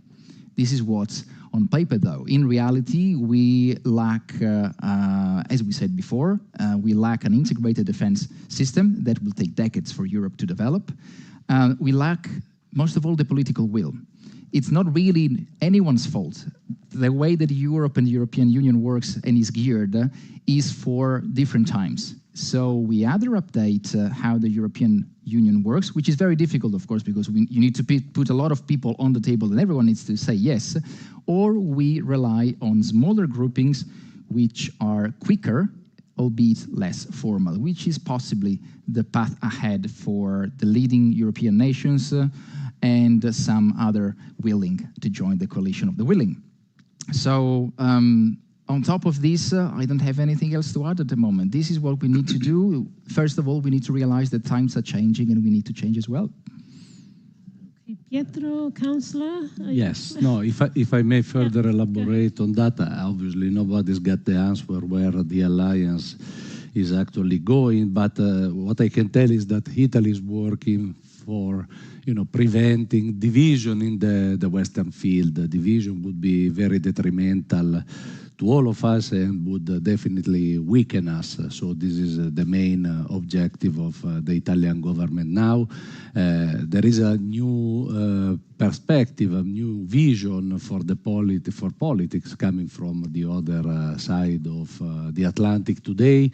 This is what's on paper, though. In reality, we lack, as we said before, we lack an integrated defense system that will take decades for Europe to develop. We lack, most of all, the political will. It's not really anyone's fault. The way that Europe and the European Union works and is geared is for different times. So we either update how the European Union works, which is very difficult, of course, because you need to put a lot of people on the table and everyone needs to say yes, or we rely on smaller groupings which are quicker, albeit less formal, which is possibly the path ahead for the leading European nations and some other willing to join the coalition of the willing. So, on top of this, I don't have anything else to add at the moment. This is what we need to do. First of all, we need to realize that times are changing and we need to change as well. Okay, Pietro, Councillor? Yes, no, if I may further elaborate on that, obviously nobody's got the answer where the alliance is actually going, but what I can tell is that Italy is working for preventing division in the Western field. The division would be very detrimental to all of us and would definitely weaken us. So this is the main objective of the Italian government now. There is a new perspective, a new vision for politics coming from the other side of the Atlantic today.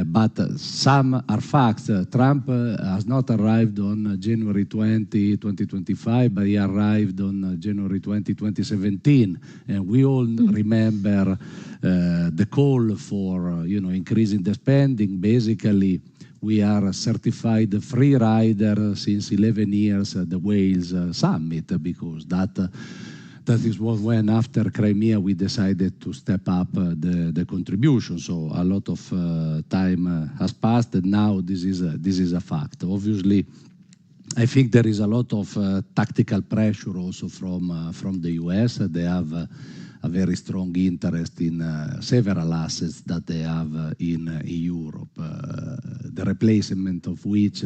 But some are facts. Trump has not arrived on January 20, 2025, but he arrived on January 20, 2017. And we all remember the call for increasing the spending. Basically, we are a certified free rider since 11 years at the Wales summit, because that is what, when after Crimea we decided to step up the contribution. So a lot of time has passed, and now this is a fact. Obviously, I think there is a lot of tactical pressure also from the US. They have a very strong interest in several assets that they have in Europe, the replacement of which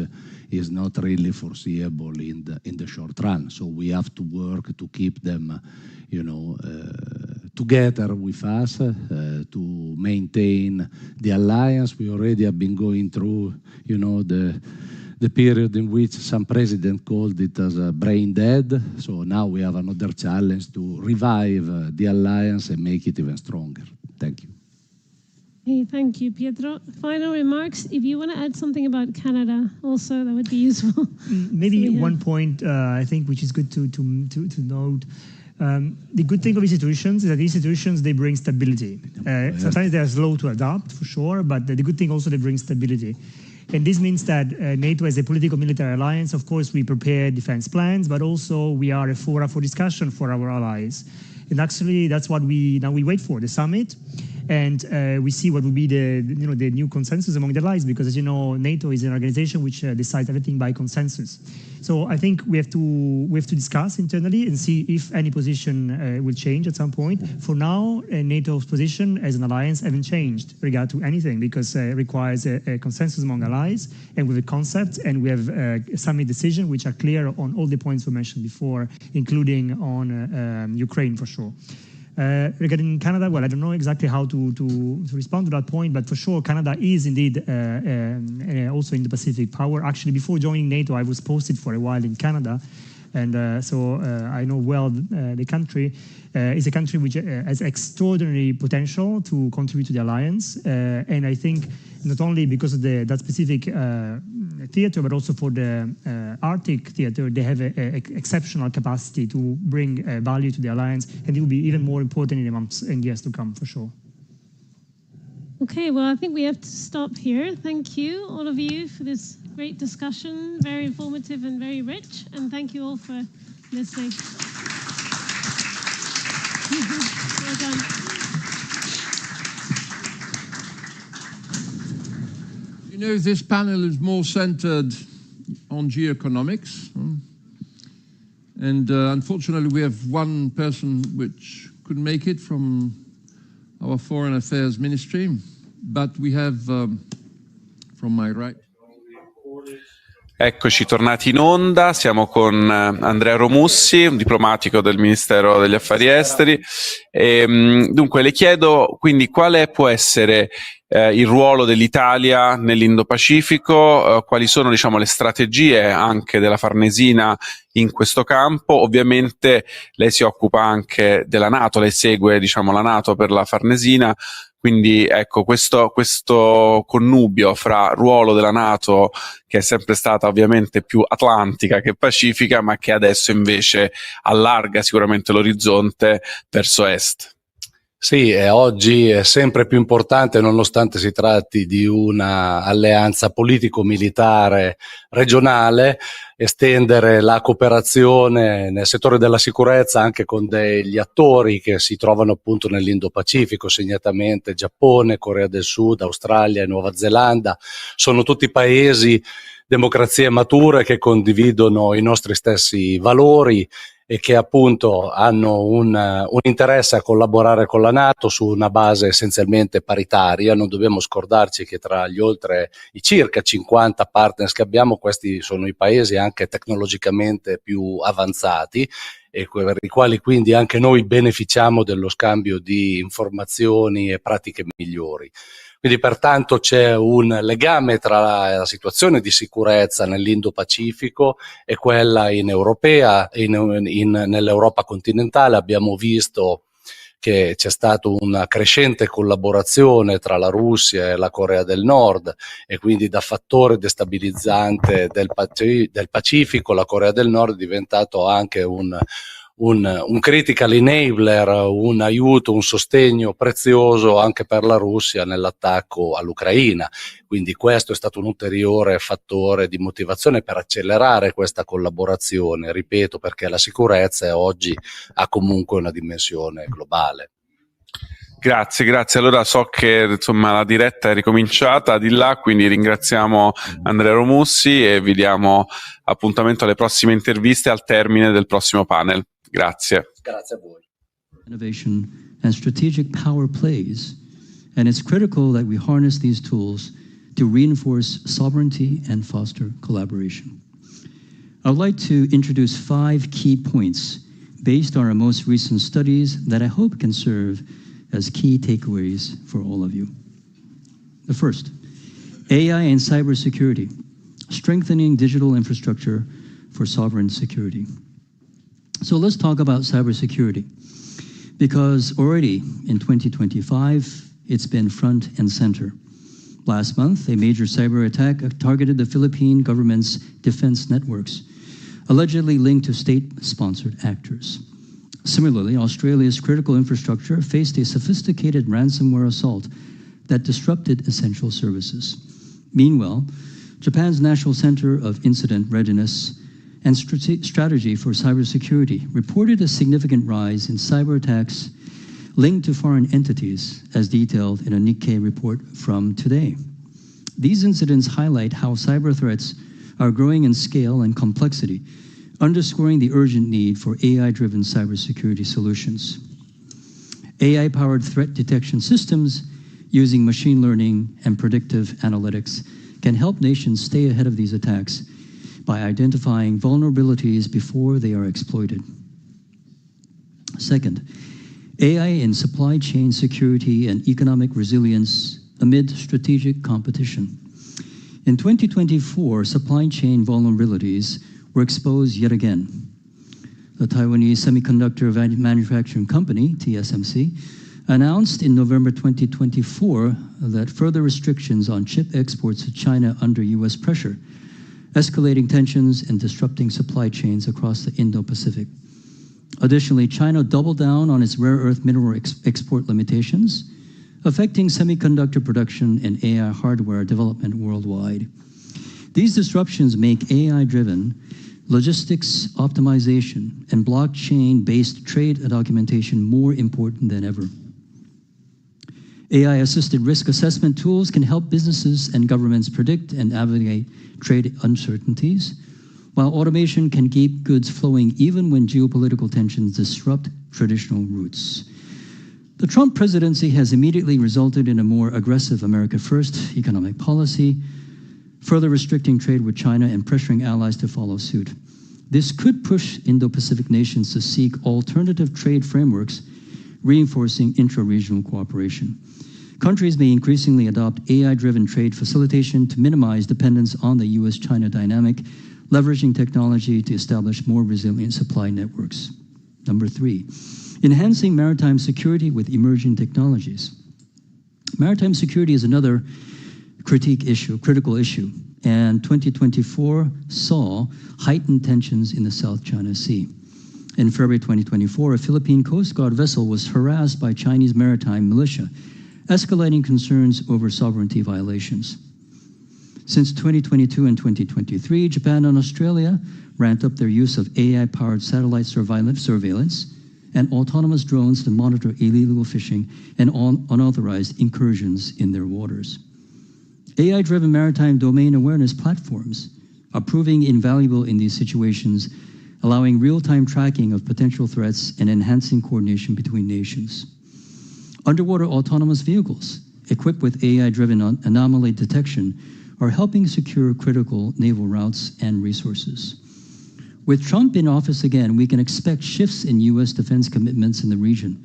is not really foreseeable in the short run. So we have to work to keep them, together with us, to maintain the alliance. We already have been going through, the period in which some president called it as a brain dead. So now we have another challenge to revive the alliance and make it even stronger. Thank you. Hey, thank you, Pietro. Final remarks. If you want to add something about Canada also, that would be useful. Maybe one point I think which is good to note. The good thing of institutions is that institutions, they bring stability. Sometimes they are slow to adapt, for sure, but the good thing also, they bring stability. And this means that NATO, as a political military alliance, of course, we prepare defense plans, but also we are a fora for discussion for our allies. And actually, that's what we wait for, the summit. And we see what will be the new consensus among the allies, because as you know, NATO is an organization which decides everything by consensus. So I think we have to discuss internally and see if any position will change at some point. For now, NATO's position as an alliance hasn't changed regard to anything, because it requires a consensus among allies and with a concept, and we have a summit decision which are clear on all the points we mentioned before, including on Ukraine for sure. Regarding Canada, well, I don't know exactly how to respond to that point, but for sure, Canada is indeed also in the Pacific power. Actually, before joining NATO, I was posted for a while in Canada, and so I know well the country. It's a country which has extraordinary potential to contribute to the alliance, and I think not only because of that specific theater, but also for the Arctic theater, they have an exceptional capacity to bring value to the alliance, and it will be even more important in the months and years to come, for sure. Okay, well, I think we have to stop here. Thank you, all of you, for this great discussion, very informative and very rich, and thank you all for listening. Well done. You know, this panel is more centered on geoeconomics. And unfortunately, we have one person which couldn't make it from our Foreign Affairs Ministry, but we have, from my right. Eccoci tornati in onda, siamo con Andrea Romussi, un diplomatico del Ministero degli Affari Esteri. Dunque le chiedo quindi quale può essere il ruolo dell'Italia nell'Indo-Pacifico, quali sono diciamo le strategie anche della Farnesina in questo campo. Ovviamente lei si occupa anche della Nato, lei segue diciamo la Nato per la Farnesina. Quindi ecco, questo connubio fra ruolo della Nato, che è sempre stata ovviamente più atlantica che pacifica, ma che adesso invece allarga sicuramente l'orizzonte verso est. Sì, e oggi è sempre più importante, nonostante si tratti di una alleanza politico-militare regionale, estendere la cooperazione nel settore della sicurezza anche con degli attori che si trovano appunto nell'Indo-Pacifico, segnatamente Giappone, Corea del Sud, Australia e Nuova Zelanda. Sono tutti paesi, democrazie mature che condividono i nostri stessi valori e che appunto hanno un interesse a collaborare con la Nato su una base essenzialmente paritaria. Non dobbiamo scordarci che tra i circa 50 partners che abbiamo, questi sono i paesi anche tecnologicamente più avanzati e per i quali quindi anche noi beneficiamo dello scambio di informazioni e pratiche migliori. Quindi pertanto c'è un legame tra la situazione di sicurezza nell'Indo-Pacifico e quella in europea, nell'Europa continentale. Abbiamo visto che c'è stata una crescente collaborazione tra la Russia e la Corea del Nord e quindi da fattore destabilizzante del Pacifico la Corea del Nord è diventato anche un critical enabler, un aiuto, un sostegno prezioso anche per la Russia nell'attacco all'Ucraina. Quindi questo è stato un ulteriore fattore di motivazione per accelerare questa collaborazione, ripeto, perché la sicurezza oggi ha comunque una dimensione globale. Grazie. Allora so che insomma la diretta è ricominciata di là, quindi ringraziamo Andrea Romussi e vi diamo appuntamento alle prossime interviste al termine del prossimo panel. Grazie. Grazie a voi. Innovation and strategic power plays, and it's critical that we harness these tools to reinforce sovereignty and foster collaboration. I would like to introduce 5 key points based on our most recent studies that I hope can serve as key takeaways for all of you. The first, AI and cybersecurity, strengthening digital infrastructure for sovereign security. So let's talk about cybersecurity, because already in 2025, it's been front and center. Last month, a major cyber attack targeted the Philippine government's defense networks, allegedly linked to state-sponsored actors. Similarly, Australia's critical infrastructure faced a sophisticated ransomware assault that disrupted essential services. Meanwhile, Japan's National Center of Incident Readiness and Strategy for Cybersecurity reported a significant rise in cyber attacks linked to foreign entities, as detailed in a Nikkei report from today. These incidents highlight how cyber threats are growing in scale and complexity, underscoring the urgent need for AI-driven cybersecurity solutions. AI-powered threat detection systems using machine learning and predictive analytics can help nations stay ahead of these attacks by identifying vulnerabilities before they are exploited. Second, AI in supply chain security and economic resilience amid strategic competition. In 2024, supply chain vulnerabilities were exposed yet again. The Taiwanese Semiconductor Manufacturing Company, TSMC, announced in November 2024 that further restrictions on chip exports to China under US pressure, escalating tensions and disrupting supply chains across the Indo-Pacific. Additionally, China doubled down on its rare earth mineral export limitations, affecting semiconductor production and AI hardware development worldwide. These disruptions make AI-driven logistics optimization, and blockchain-based trade documentation more important than ever. AI-assisted risk assessment tools can help businesses and governments predict and navigate trade uncertainties, while automation can keep goods flowing even when geopolitical tensions disrupt traditional routes. The Trump presidency has immediately resulted in a more aggressive America First economic policy, further restricting trade with China and pressuring allies to follow suit. This could push Indo-Pacific nations to seek alternative trade frameworks, reinforcing intra-regional cooperation. Countries may increasingly adopt AI-driven trade facilitation to minimize dependence on the US-China dynamic, leveraging technology to establish more resilient supply networks. Number 3, enhancing maritime security with emerging technologies. Maritime security is another critical issue, and 2024 saw heightened tensions in the South China Sea. In February 2024, a Philippine Coast Guard vessel was harassed by Chinese maritime militia, escalating concerns over sovereignty violations. Since 2022 and 2023, Japan and Australia ramped up their use of AI-powered satellite surveillance and autonomous drones to monitor illegal fishing and unauthorized incursions in their waters. AI-driven maritime domain awareness platforms are proving invaluable in these situations, allowing real-time tracking of potential threats and enhancing coordination between nations. Underwater autonomous vehicles, equipped with AI-driven anomaly detection, are helping secure critical naval routes and resources. With Trump in office again, we can expect shifts in U.S. defense commitments in the region,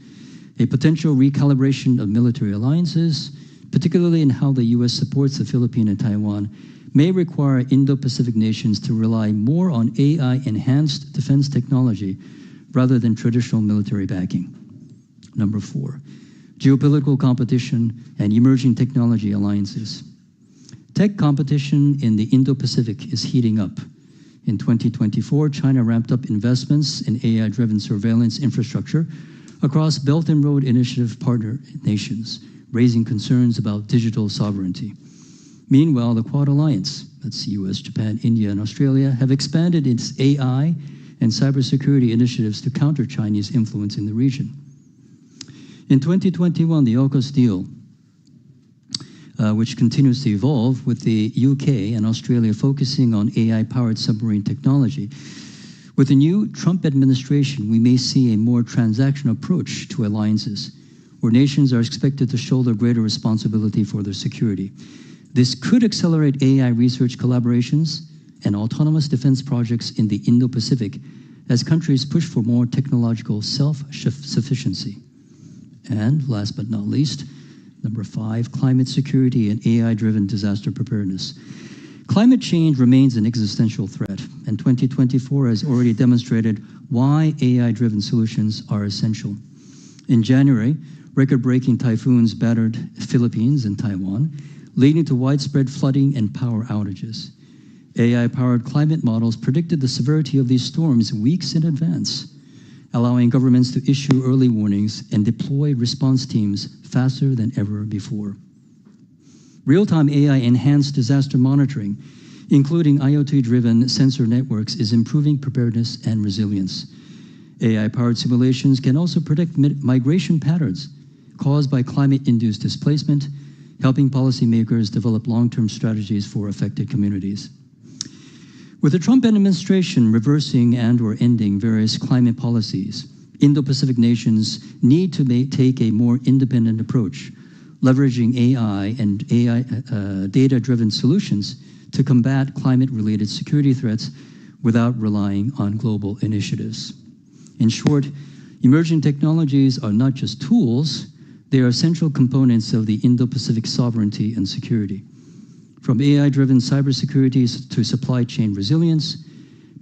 a potential recalibration of military alliances, particularly in how the U.S. supports the Philippines and Taiwan, may require Indo-Pacific nations to rely more on AI-enhanced defense technology rather than traditional military backing. Number 4, geopolitical competition and emerging technology alliances. Tech competition in the Indo-Pacific is heating up. In 2024, China ramped up investments in AI-driven surveillance infrastructure across Belt and Road Initiative partner nations, raising concerns about digital sovereignty. Meanwhile, the Quad Alliance, that's US, Japan, India, and Australia, have expanded its AI and cybersecurity initiatives to counter Chinese influence in the region. In 2021, the AUKUS deal, which continues to evolve with the UK and Australia focusing on AI-powered submarine technology. With the new Trump administration, we may see a more transactional approach to alliances, where nations are expected to shoulder greater responsibility for their security. This could accelerate AI research collaborations and autonomous defense projects in the Indo-Pacific as countries push for more technological self-sufficiency. And last but not least, number 5, climate security and AI-driven disaster preparedness. Climate change remains an existential threat, and 2024 has already demonstrated why AI-driven solutions are essential. In January, record-breaking typhoons battered Philippines and Taiwan, leading to widespread flooding and power outages. AI-powered climate models predicted the severity of these storms weeks in advance, allowing governments to issue early warnings and deploy response teams faster than ever before. Real-time AI-enhanced disaster monitoring, including IoT-driven sensor networks, is improving preparedness and resilience. AI-powered simulations can also predict migration patterns caused by climate-induced displacement, helping policymakers develop long-term strategies for affected communities. With the Trump administration reversing and/or ending various climate policies, Indo-Pacific nations need to take a more independent approach, leveraging AI and data-driven solutions to combat climate-related security threats without relying on global initiatives. In short, emerging technologies are not just tools, they are essential components of the Indo-Pacific sovereignty and security. From AI-driven cybersecurity to supply chain resilience,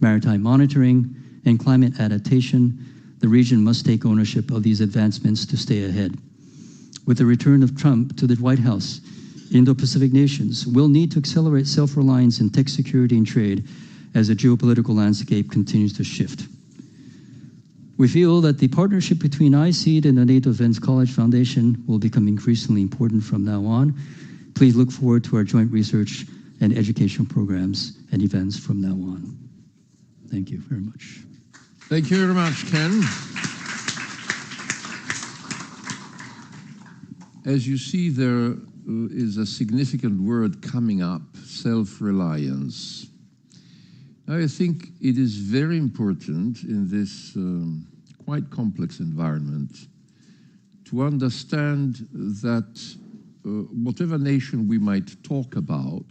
maritime monitoring, and climate adaptation, the region must take ownership of these advancements to stay ahead. With the return of Trump to the White House, Indo-Pacific nations will need to accelerate self-reliance in tech security and trade as the geopolitical landscape continues to shift. We feel that the partnership between ISEED and the Nato Defense College Foundation will become increasingly important from now on. Please look forward to our joint research and educational programs and events from now on. Thank you very much. Thank you very much, Ken. As you see, there is a significant word coming up, self-reliance. I think it is very important in this quite complex environment to understand that whatever nation we might talk about,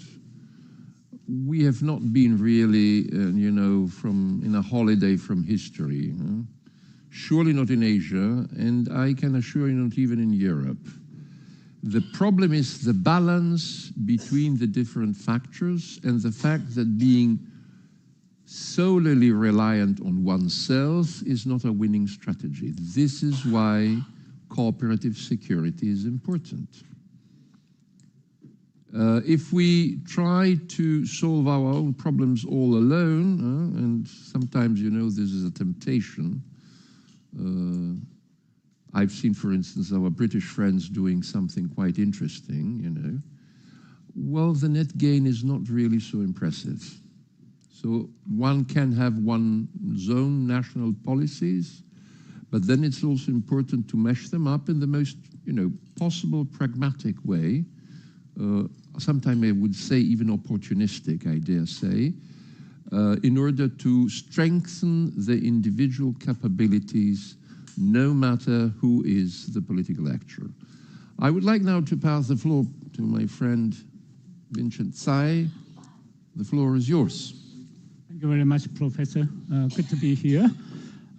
we have not been really, in a holiday from history. Surely not in Asia, and I can assure you not even in Europe. The problem is the balance between the different factors and the fact that being solely reliant on oneself is not a winning strategy. This is why cooperative security is important. If we try to solve our own problems all alone, and sometimes, this is a temptation. I've seen, for instance, our British friends doing something quite interesting, Well, the net gain is not really so impressive. So one can have one's own national policies, but then it's also important to mesh them up in the most, possible pragmatic way. Sometimes I would say even opportunistic, I dare say, in order to strengthen the individual capabilities, no matter who is the political actor. I would like now to pass the floor to my friend Vincent Tsai. The floor is yours. Thank you very much, Professor. Good to be here.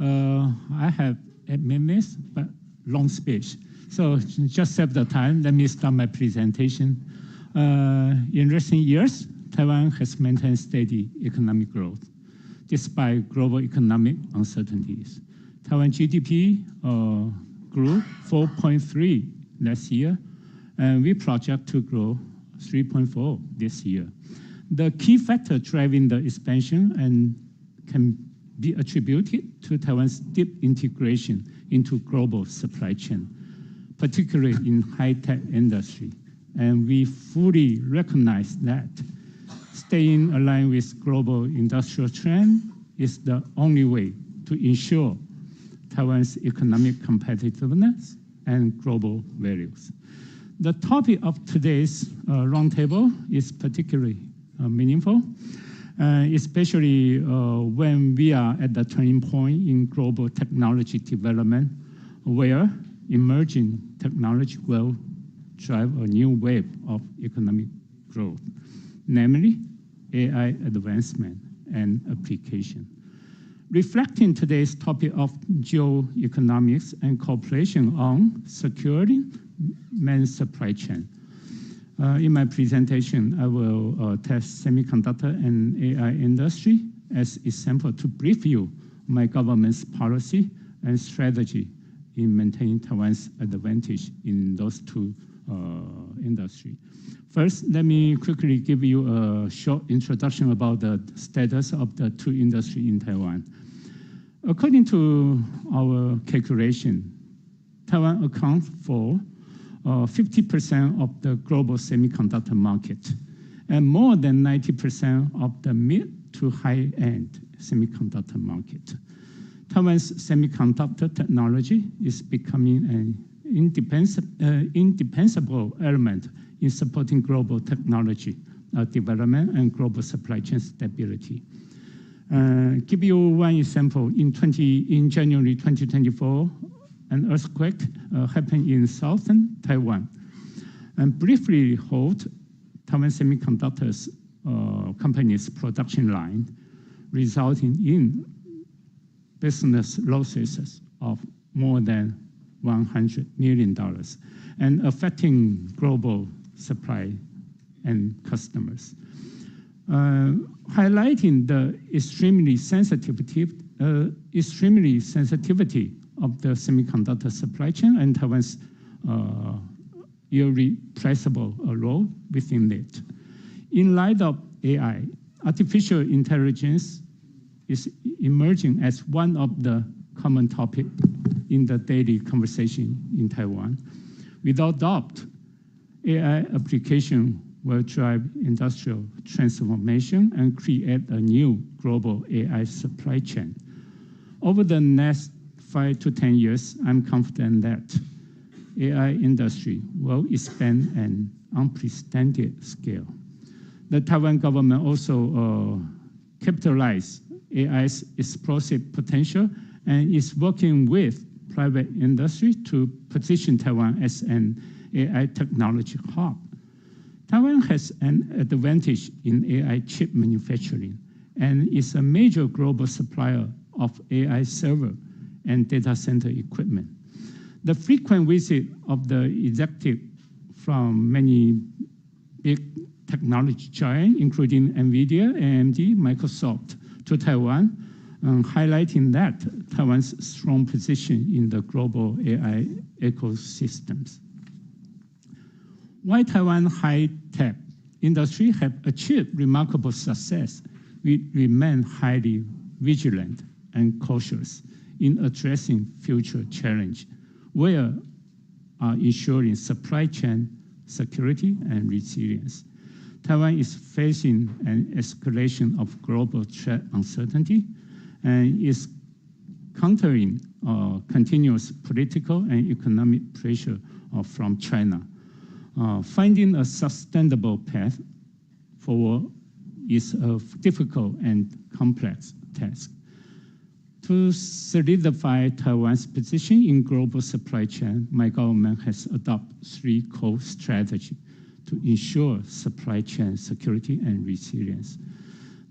I have 8 minutes, but long speech. So just save the time. Let me start my presentation. In recent years, Taiwan has maintained steady economic growth despite global economic uncertainties. Taiwan GDP grew 4.3 last year, and we project to grow 3.4 this year. The key factor driving the expansion and can be attributed to Taiwan's deep integration into global supply chain, particularly in high-tech industry. And we fully recognize that staying aligned with global industrial trend is the only way to ensure Taiwan's economic competitiveness and global values. The topic of today's roundtable is particularly meaningful, especially when we are at the turning point in global technology development, where emerging technology will drive a new wave of economic growth, namely AI advancement and application. Reflecting today's topic of geoeconomics and cooperation on securing man's supply chain. In my presentation, I will test semiconductor and AI industry as example to brief you my government's policy and strategy in maintaining Taiwan's advantage in those two industries. First, let me quickly give you a short introduction about the status of the two industries in Taiwan. According to our calculation, Taiwan accounts for 50% of the global semiconductor market and more than 90% of the mid to high-end semiconductor market. Taiwan's semiconductor technology is becoming an indispensable element in supporting global technology development and global supply chain stability. Give you one example. In January 2024, an earthquake happened in southern Taiwan and briefly halted Taiwan Semiconductors company's production line, resulting in business losses of more than $100 million and affecting global supply and customers. Highlighting the extremely sensitivity of the semiconductor supply chain and Taiwan's irreplaceable role within it. In light of AI, artificial intelligence is emerging as one of the common topics in the daily conversation in Taiwan. Without doubt, AI application will drive industrial transformation and create a new global AI supply chain. Over the next 5 to 10 years, I'm confident that AI industry will expand at an unprecedented scale. The Taiwan government also capitalized AI's explosive potential and is working with private industry to position Taiwan as an AI technology hub. Taiwan has an advantage in AI chip manufacturing and is a major global supplier of AI server and data center equipment. The frequent visit of the executive from many big technology giants, including NVIDIA, AMD, Microsoft, to Taiwan, highlighting that Taiwan's strong position in the global AI ecosystems. While Taiwan high-tech industry have achieved remarkable success, we remain highly vigilant and cautious in addressing future challenges, where ensuring supply chain security and resilience. Taiwan is facing an escalation of global threat uncertainty and is countering continuous political and economic pressure from China. Finding a sustainable path forward is a difficult and complex task. To solidify Taiwan's position in global supply chain, my government has adopted 3 core strategies to ensure supply chain security and resilience.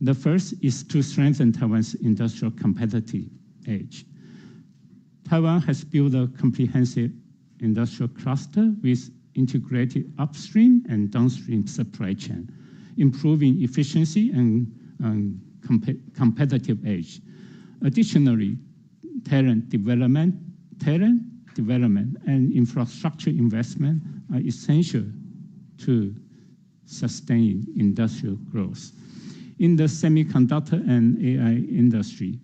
The first is to strengthen Taiwan's industrial competitive edge. Taiwan has built a comprehensive industrial cluster with integrated upstream and downstream supply chain, improving efficiency and competitive edge. Additionally, talent development and infrastructure investment are essential to sustain industrial growth. In the semiconductor and AI industry,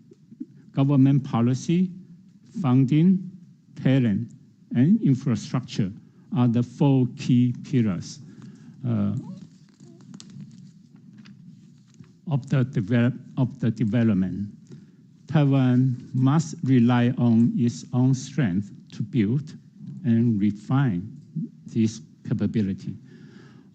government policy, funding, talent, and infrastructure are the 4 key pillars of the development. Taiwan must rely on its own strength to build and refine this capability.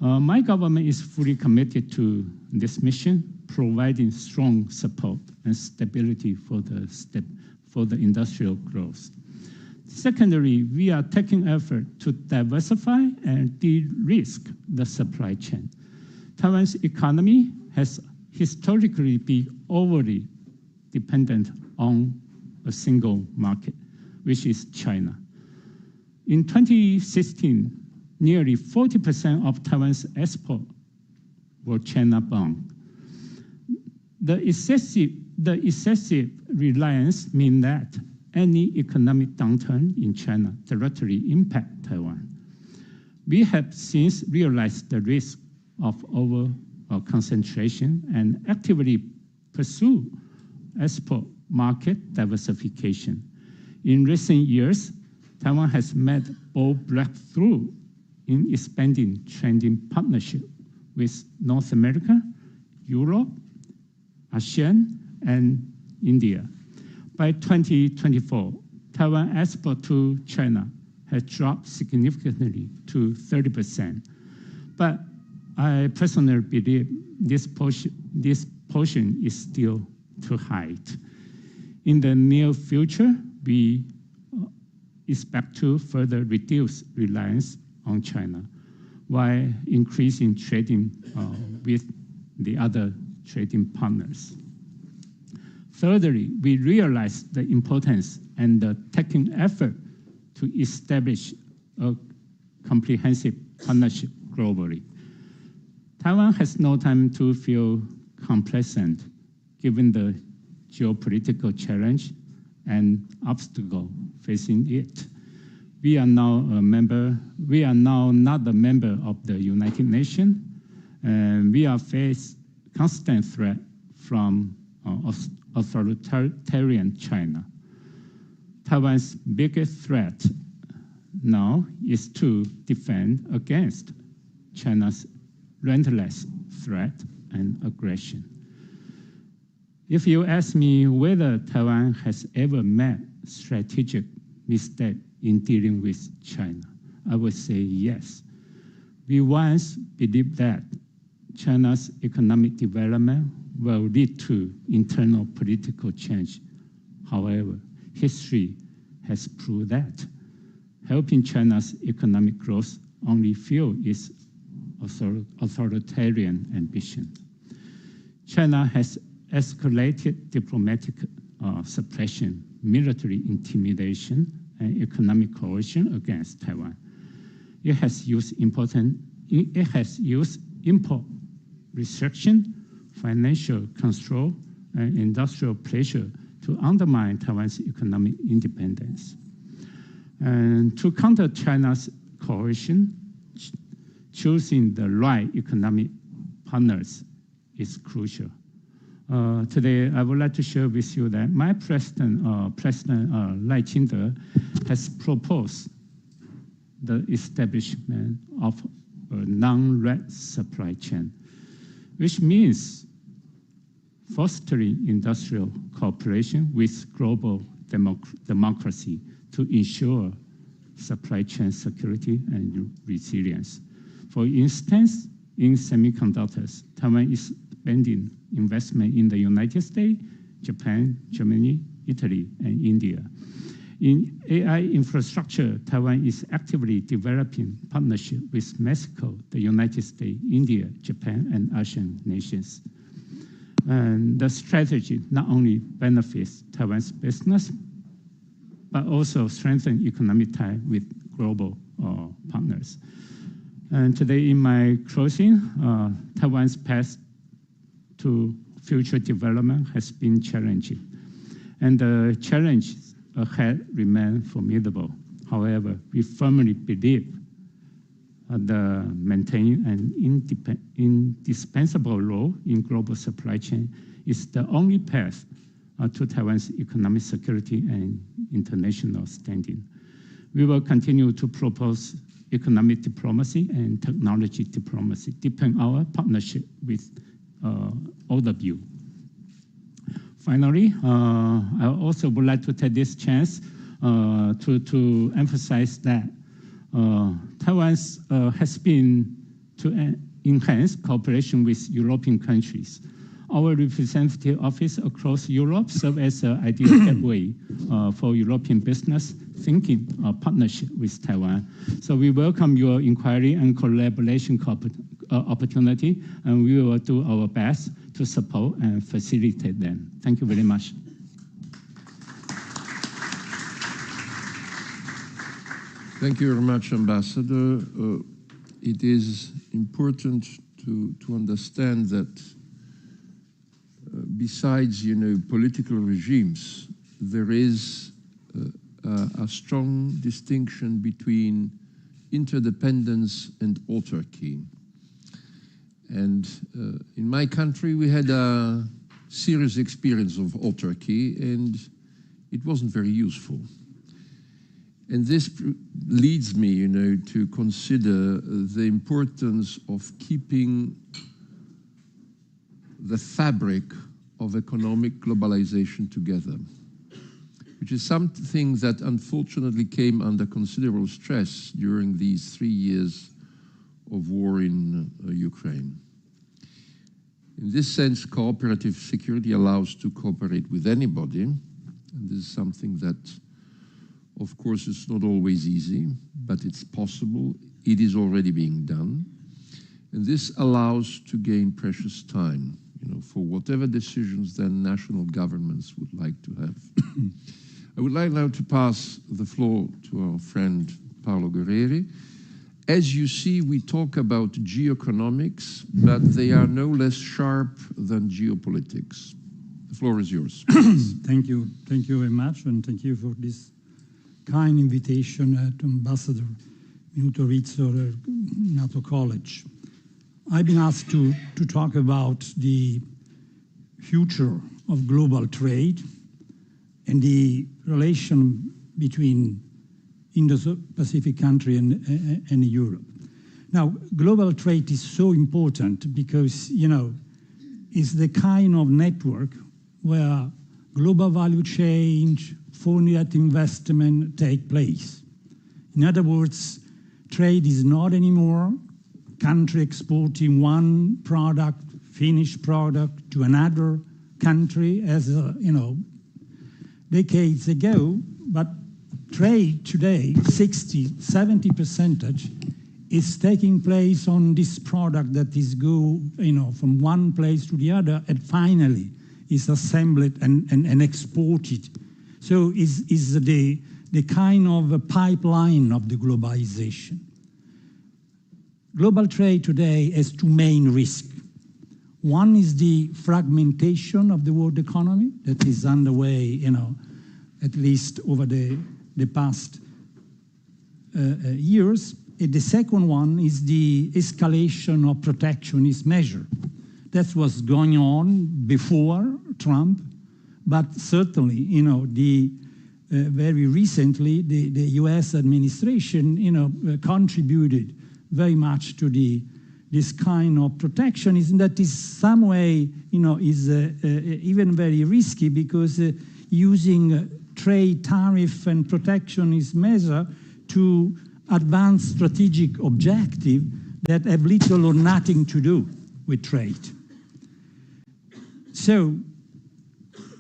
My government is fully committed to this mission, providing strong support and stability for the industrial growth. Secondly, we are taking effort to diversify and de-risk the supply chain. Taiwan's economy has historically been overly dependent on a single market, which is China. In 2016, nearly 40% of Taiwan's export were China-bound. The excessive reliance means that any economic downturn in China directly impacts Taiwan. We have since realized the risk of over-concentration and actively pursue export market diversification. In recent years, Taiwan has made bold breakthrough in expanding trading partnership with North America, Europe, ASEAN, and India. By 2024, Taiwan export to China has dropped significantly to 30%. But I personally believe this portion is still too high. In the near future, we expect to further reduce reliance on China while increasing trading with the other trading partners. Thirdly, we realize the importance and the taking effort to establish a comprehensive partnership globally. Taiwan has no time to feel complacent given the geopolitical challenge and obstacle facing it. We are now not a member of the United Nations, and we are faced constant threat from authoritarian China. Taiwan's biggest threat now is to defend against China's relentless threat and aggression. If you ask me whether Taiwan has ever made strategic mistake in dealing with China, I would say yes. We once believed that China's economic development will lead to internal political change. However, history has proved that helping China's economic growth only fueled its authoritarian ambition. China has escalated diplomatic suppression, military intimidation, and economic coercion against Taiwan. It has used import restriction, financial control, and industrial pressure to undermine Taiwan's economic independence. And to counter China's coercion, choosing the right economic partners is crucial. Today, I would like to share with you that my President Lai Ching-te has proposed the establishment of a non-red supply chain, which means fostering industrial cooperation with global democracy to ensure supply chain security and resilience. For instance, in semiconductors, Taiwan is spending investment in the United States, Japan, Germany, Italy, and India. In AI infrastructure, Taiwan is actively developing partnership with Mexico, the United States, India, Japan, and Asian nations. And the strategy not only benefits Taiwan's business, but also strengthens economic ties with global partners. And today in my closing, Taiwan's path to future development has been challenging, and the challenges ahead remain formidable. However, we firmly believe the maintaining an indispensable role in global supply chain is the only path to Taiwan's economic security and international standing. We will continue to propose economic diplomacy and technology diplomacy, deepen our partnership with all of you. Finally, I also would like to take this chance to emphasize that Taiwan has been to enhance cooperation with European countries. Our representative office across Europe serves as an ideal gateway for European business thinking partnership with Taiwan. So we welcome your inquiry and collaboration opportunity, and we will do our best to support and facilitate them. Thank you very much. Thank you very much, Ambassador. It is important to understand that besides, political regimes, there is a strong distinction between interdependence and autarky. And in my country, we had a serious experience of autarky, and it wasn't very useful. And this leads me, to consider the importance of keeping the fabric of economic globalization together, which is something that unfortunately came under considerable stress during these 3 years of war in Ukraine. In this sense, cooperative security allows to cooperate with anybody, and this is something that, of course, is not always easy, but it's possible. It is already being done, and this allows to gain precious time, for whatever decisions then national governments would like to have. I would like now to pass the floor to our friend Paolo Guerrieri. As you see, we talk about geoeconomics, but they are no less sharp than geopolitics. The floor is yours. Thank you. Thank you very much, and thank you for this kind invitation to Ambassador Minuto-Rizzo, Nato College. I've been asked to talk about the future of global trade and the relation between Indo-Pacific country and Europe. Now, global trade is so important because, it's the kind of network where global value change, foreign direct investment take place. In other words, trade is not anymore country exporting one product, finished product, to another country as, decades ago, but trade today, 60–70%, is taking place on this product that is from one place to the other and finally is assembled and exported. So is the kind of a pipeline of the globalization. Global trade today has two main risks. One is the fragmentation of the world economy that is underway, at least over the past years. And the second one is the escalation of protectionist measure. That was going on before Trump, but certainly, very recently, the U.S. administration, contributed very much to this kind of protectionism that is some way, is even very risky because using trade tariff and protectionist measure to advance strategic objectives that have little or nothing to do with trade. So,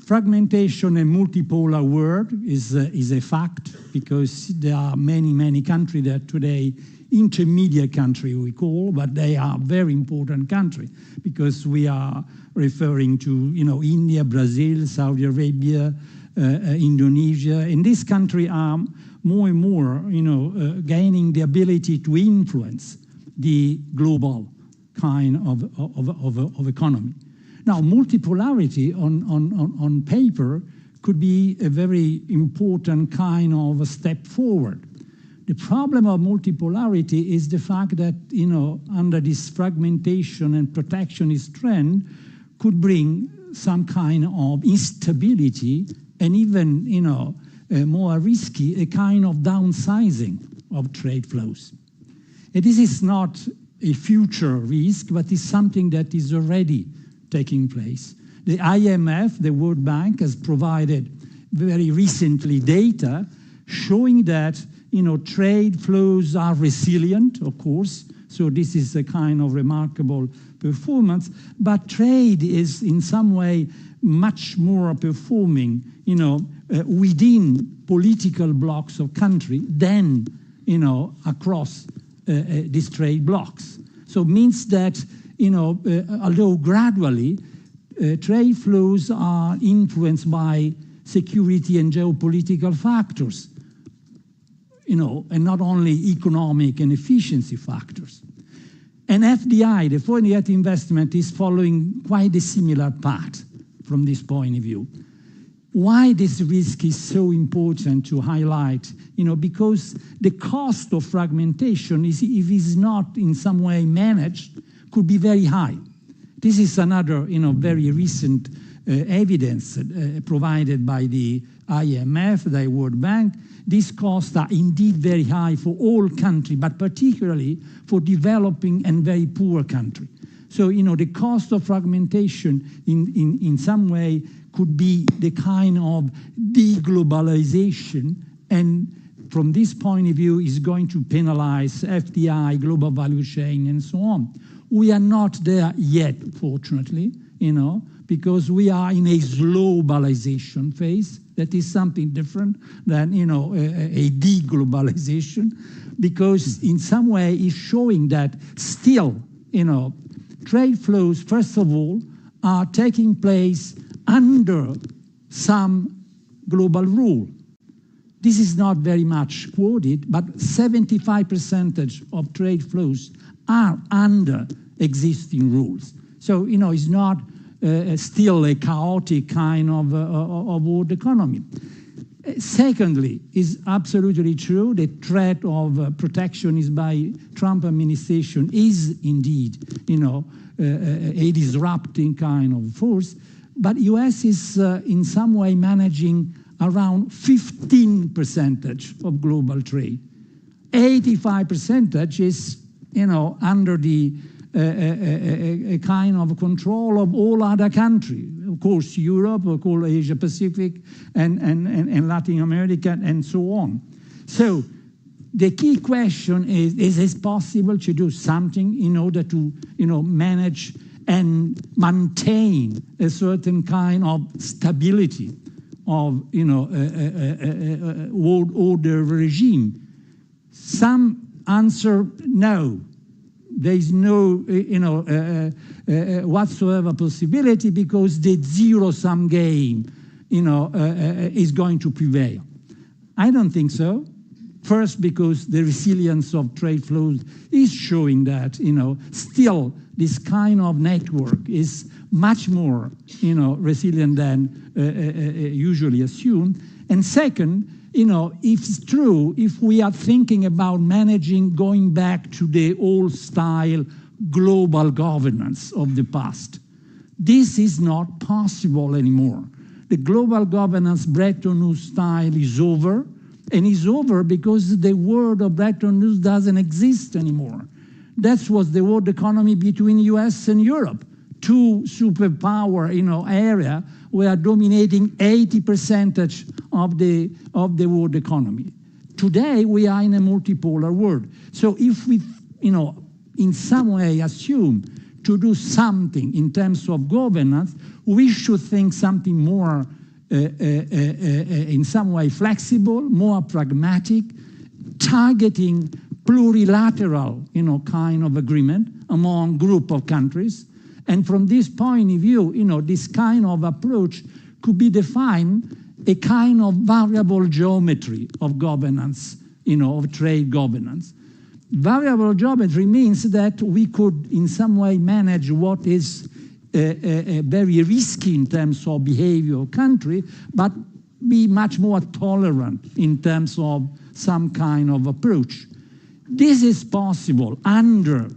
fragmentation and multipolar world is a fact because there are many countries that today intermediate country we call, but they are very important countries because we are referring to India, Brazil, Saudi Arabia, Indonesia, and these countries are more and more gaining the ability to influence the global kind of economy. Now, multipolarity on paper could be a very important kind of a step forward. The problem of multipolarity is the fact that, under this fragmentation and protectionist trend could bring some kind of instability and even, more risky, a kind of downsizing of trade flows. And this is not a future risk, but is something that is already taking place. The IMF, the World Bank, has provided very recently data showing that trade flows are resilient, of course, so this is a kind of remarkable performance, but trade is in some way much more performing, within political blocks of country than, across these trade blocks. So it means that, although gradually trade flows are influenced by security and geopolitical factors, and not only economic and efficiency factors. And FDI, the foreign direct investment, is following quite a similar path from this point of view. Why this risk is so important to highlight? Because the cost of fragmentation, if it is not in some way managed, could be very high. This is another, very recent evidence provided by the IMF, the World Bank. These costs are indeed very high for all countries, but particularly for developing and very poor countries. So, the cost of fragmentation in some way could be the kind of deglobalization, and from this point of view is going to penalize FDI, global value chain, and so on. We are not there yet, fortunately, because we are in a globalization phase. That is something different than, a deglobalization, because in some way it's showing that still, trade flows, first of all, are taking place under some global rule. This is not very much quoted, but 75% of trade flows are under existing rules. So, it's not still a chaotic kind of world economy. Secondly, is absolutely true, the threat of protectionism by Trump administration is indeed, a disrupting kind of force, but US is in some way managing around 15% of global trade. 85% is under the a kind of control of all other countries. Of course, Europe, of course, Asia Pacific, and Latin America, and so on. So the key question is it possible to do something in order to, manage and maintain a certain kind of stability of, world order regime? Some answer no. There is no, whatsoever possibility, because the zero-sum game, is going to prevail. I don't think so. First, because the resilience of trade flows is showing that, still this kind of network is much more, resilient than usually assumed. And second, if it's true, if we are thinking about managing going back to the old style global governance of the past, this is not possible anymore. The global governance Bretton Woods style is over, and is over because the world of Bretton Woods doesn't exist anymore. That was the world economy between US and Europe. Two superpower, area were dominating 80% of the world economy. Today, we are in a multipolar world. So if we, in some way assume to do something in terms of governance, we should think something more, in some way flexible, more pragmatic, targeting plurilateral, kind of agreement among group of countries. And from this point of view, this kind of approach could be defined a kind of variable geometry of governance, of trade governance. Variable geometry means that we could in some way manage what is very risky in terms of behavior of country, but be much more tolerant in terms of some kind of approach. This is possible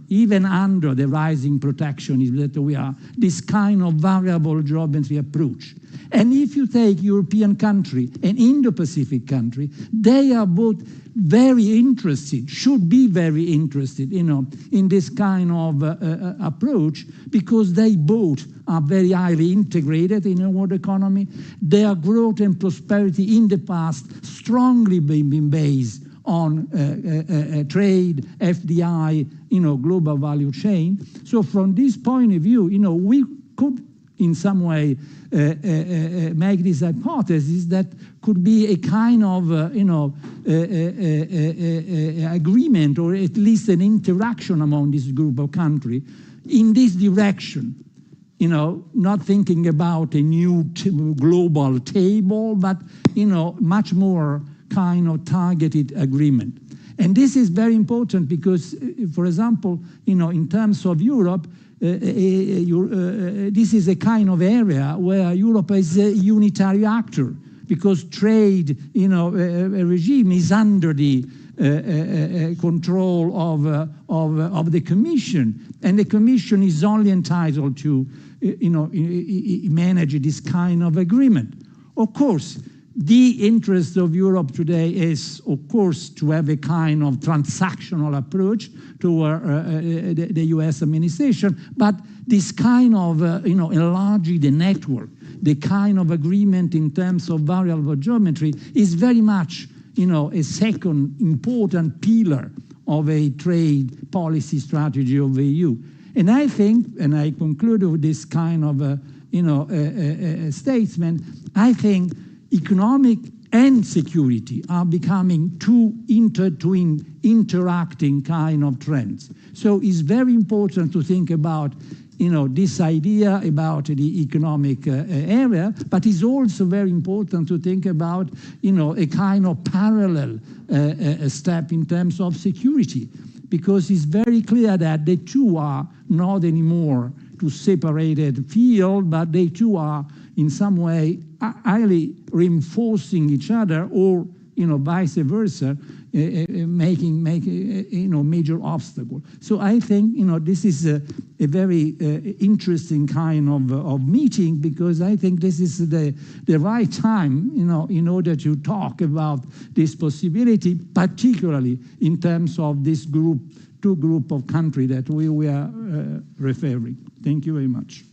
even under the rising protectionism that we are, this kind of variable geometry approach. And if you take European country and Indo-Pacific country, they are both very interested, should be very interested, in this kind of approach, because they both are very highly integrated in the world economy. Their growth and prosperity in the past strongly been based on trade, FDI, global value chain. So from this point of view, we could in some way make this hypothesis that could be a kind of, agreement, or at least an interaction among this group of countries in this direction. Not thinking about a new global table, but, much more kind of targeted agreement. And this is very important because, for example, in terms of Europe, this is a kind of area where Europe is a unitary actor, because trade, a regime is under the control of the Commission, and the Commission is only entitled to, manage this kind of agreement. Of course, the interest of Europe today is, of course, to have a kind of transactional approach to the US administration, but this kind of, enlarging the network, the kind of agreement in terms of variable geometry is very much, a second important pillar of a trade policy strategy of the EU. And I think, and I conclude with this kind of, statement, I think economic and security are becoming two interacting kind of trends. So it's very important to think about, this idea about the economic area, but it's also very important to think about, a kind of parallel step in terms of security, because it's very clear that the two are not anymore two separated fields, but they two are in some way highly reinforcing each other, or vice versa, making major obstacle. So I think this is a very interesting kind of meeting, because I think this is the right time in order to talk about this possibility, particularly in terms of this two group of countries that we were referring. Thank you very much.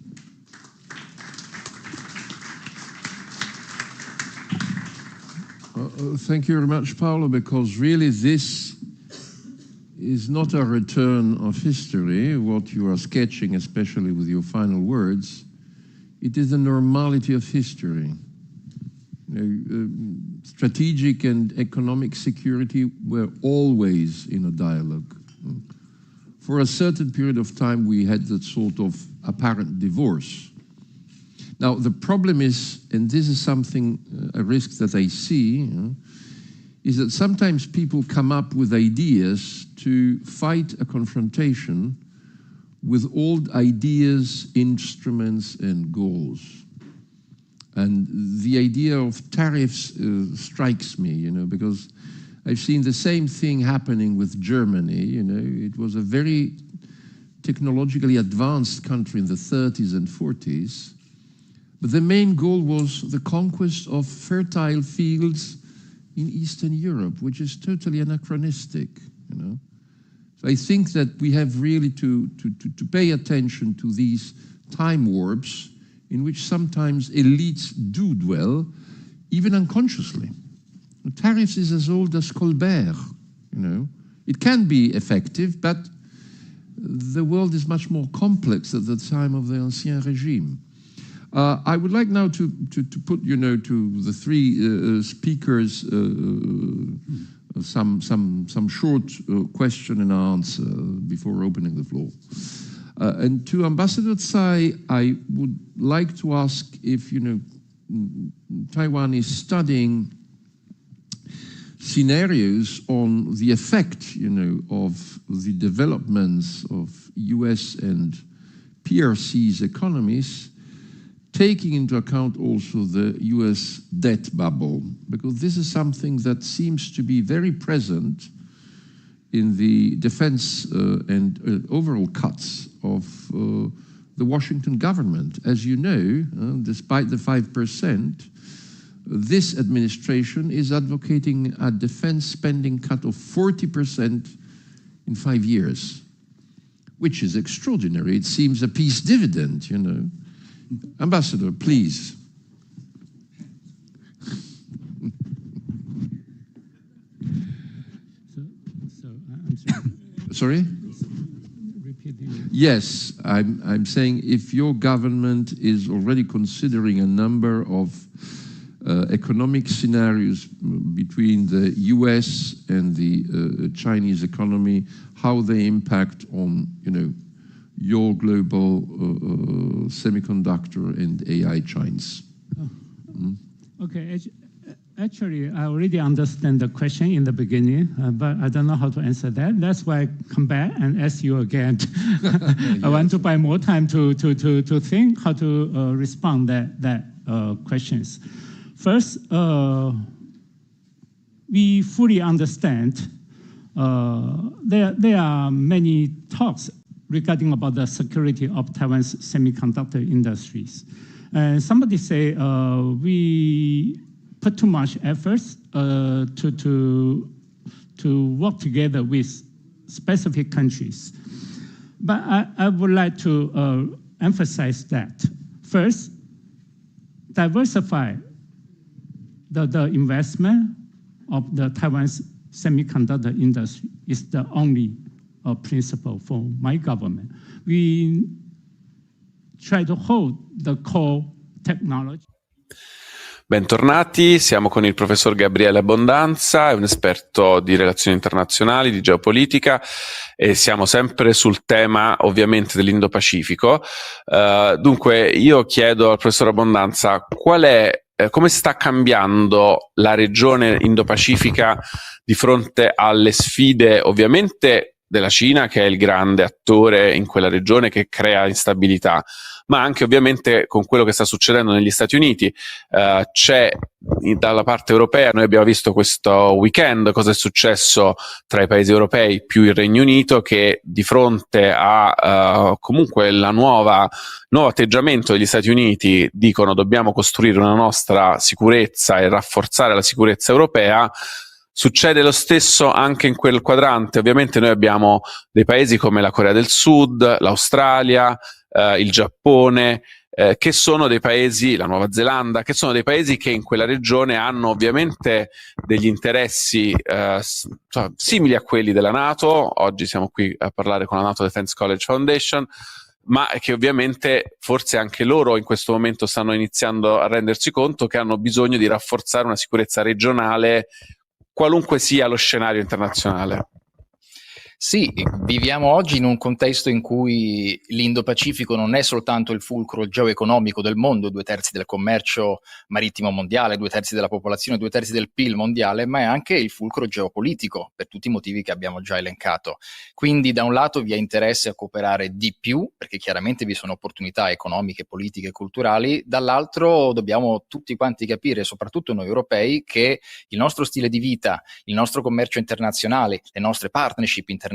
Thank you very much, Paolo, because really this is not a return of history, what you are sketching, especially with your final words. It is the normality of history. Strategic and economic security were always in a dialogue. For a certain period of time, we had that sort of apparent divorce. Now, the problem is, and this is something, a risk that I see, is that sometimes people come up with ideas to fight a confrontation with old ideas, instruments, and goals. And the idea of tariffs strikes me, because I've seen the same thing happening with Germany. It was a very technologically advanced country in the 30s and 40s. But the main goal was the conquest of fertile fields in Eastern Europe, which is totally anachronistic. So I think that we have really to pay attention to these time warps in which sometimes elites do dwell, even unconsciously. Tariffs is as old as Colbert. It can be effective, but the world is much more complex at the time of the Ancien Régime. I would like now to put, to the three speakers some short question and answer before opening the floor. And to Ambassador Tsai, I would like to ask if, Taiwan is studying scenarios on the effect, of the developments of US and PRC's economies, taking into account also the US debt bubble, because this is something that seems to be very present in the defense and overall cuts of the Washington government. As you know, despite the 5%, this administration is advocating a defense spending cut of 40% in 5 years, which is extraordinary. It seems a peace dividend, Ambassador, please. I'm sorry? Repeat the... Yes, I'm saying if your government is already considering a number of economic scenarios between the US and the Chinese economy, how they impact on, your global semiconductor and AI chains. Okay, actually, I already understand the question in the beginning, but I don't know how to answer that. That's why I come back and ask you again. I want to buy more time to think how to respond that questions. First, we fully understand there are many talks regarding about the security of Taiwan's semiconductor industries. And somebody say we put too much efforts to work together with specific countries. But I would like to emphasize that. First, diversify the investment of the Taiwan's semiconductor industry is the only principle for my government. We try to hold the core technology. Bentornati, siamo con il professor Gabriele Abbondanza, è un esperto di relazioni internazionali, di geopolitica, e siamo sempre sul tema ovviamente dell'Indo-Pacifico. Dunque io chiedo al professor Abbondanza come sta cambiando la regione Indo-Pacifica di fronte alle sfide ovviamente della Cina, che è il grande attore in quella regione che crea instabilità, ma anche ovviamente con quello che sta succedendo negli Stati Uniti. C'è dalla parte europea, noi abbiamo visto questo weekend cosa è successo tra i paesi europei più il Regno Unito, che di fronte a comunque il nuovo atteggiamento degli Stati Uniti dicono dobbiamo costruire una nostra sicurezza e rafforzare la sicurezza europea. Succede lo stesso anche in quel quadrante. Ovviamente noi abbiamo dei paesi come la Corea del Sud, l'Australia, il Giappone, che sono dei paesi, la Nuova Zelanda, che sono dei paesi che in quella regione hanno ovviamente degli interessi simili a quelli della Nato. Oggi siamo qui a parlare con la Nato Defense College Foundation, ma che ovviamente forse anche loro in questo momento stanno iniziando a rendersi conto che hanno bisogno di rafforzare una sicurezza regionale, qualunque sia lo scenario internazionale. Sì, viviamo oggi in un contesto in cui l'Indo-Pacifico non è soltanto il fulcro geoeconomico del mondo, 2/3 del commercio marittimo mondiale, 2/3 della popolazione, 2/3 del PIL mondiale, ma è anche il fulcro geopolitico, per tutti i motivi che abbiamo già elencato. Quindi da un lato vi è interesse a cooperare di più, perché chiaramente vi sono opportunità economiche, politiche e culturali, dall'altro dobbiamo tutti quanti capire, soprattutto noi europei, che il nostro stile di vita, il nostro commercio internazionale, le nostre partnership internazionali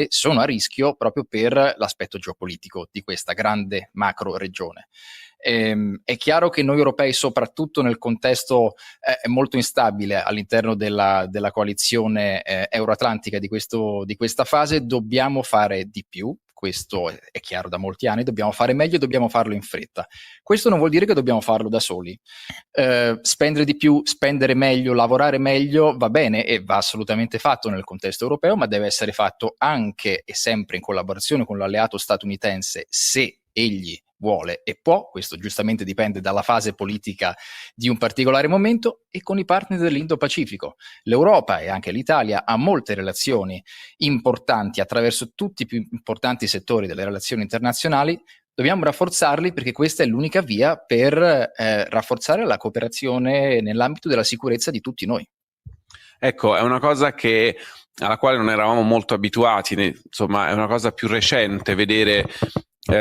sono a rischio proprio per l'aspetto geopolitico di questa grande macro regione. È chiaro che noi europei, soprattutto nel contesto molto instabile all'interno della coalizione euroatlantica di questa fase, dobbiamo fare di più. Questo è chiaro da molti anni, dobbiamo fare meglio e dobbiamo farlo in fretta. Questo non vuol dire che dobbiamo farlo da soli. Spendere di più, spendere meglio, lavorare meglio va bene e va assolutamente fatto nel contesto europeo, ma deve essere fatto anche e sempre in collaborazione con l'alleato statunitense, se egli vuole e può, questo giustamente dipende dalla fase politica di un particolare momento, e con i partner dell'Indo-Pacifico. L'Europa e anche l'Italia ha molte relazioni importanti attraverso tutti i più importanti settori delle relazioni internazionali. Dobbiamo rafforzarli perché questa è l'unica via per rafforzare la cooperazione nell'ambito della sicurezza di tutti noi. Ecco, è una cosa alla quale non eravamo molto abituati, insomma è una cosa più recente vedere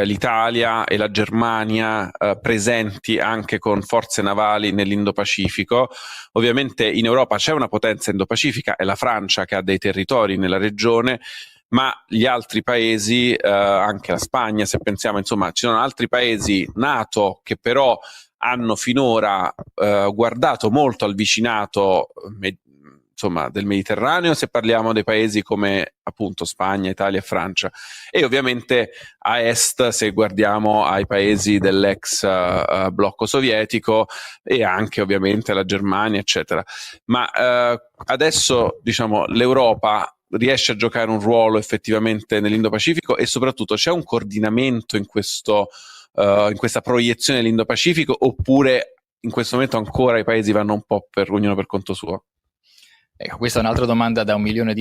l'Italia e la Germania presenti anche con forze navali nell'Indo-Pacifico. Ovviamente in Europa c'è una potenza indo-pacifica, è la Francia che ha dei territori nella regione, ma gli altri paesi, anche la Spagna se pensiamo, insomma ci sono altri paesi NATO che però hanno finora guardato molto al vicinato insomma del Mediterraneo, se parliamo dei paesi come appunto Spagna, Italia e Francia, e ovviamente a est se guardiamo ai paesi dell'ex blocco sovietico e anche ovviamente la Germania eccetera. Ma adesso diciamo l'Europa riesce a giocare un ruolo effettivamente nell'Indo-Pacifico e soprattutto c'è un coordinamento in questa proiezione dell'Indo-Pacifico, oppure in questo momento ancora i paesi vanno un po' ognuno per conto suo? Ecco, questa è un'altra domanda da $1 milione.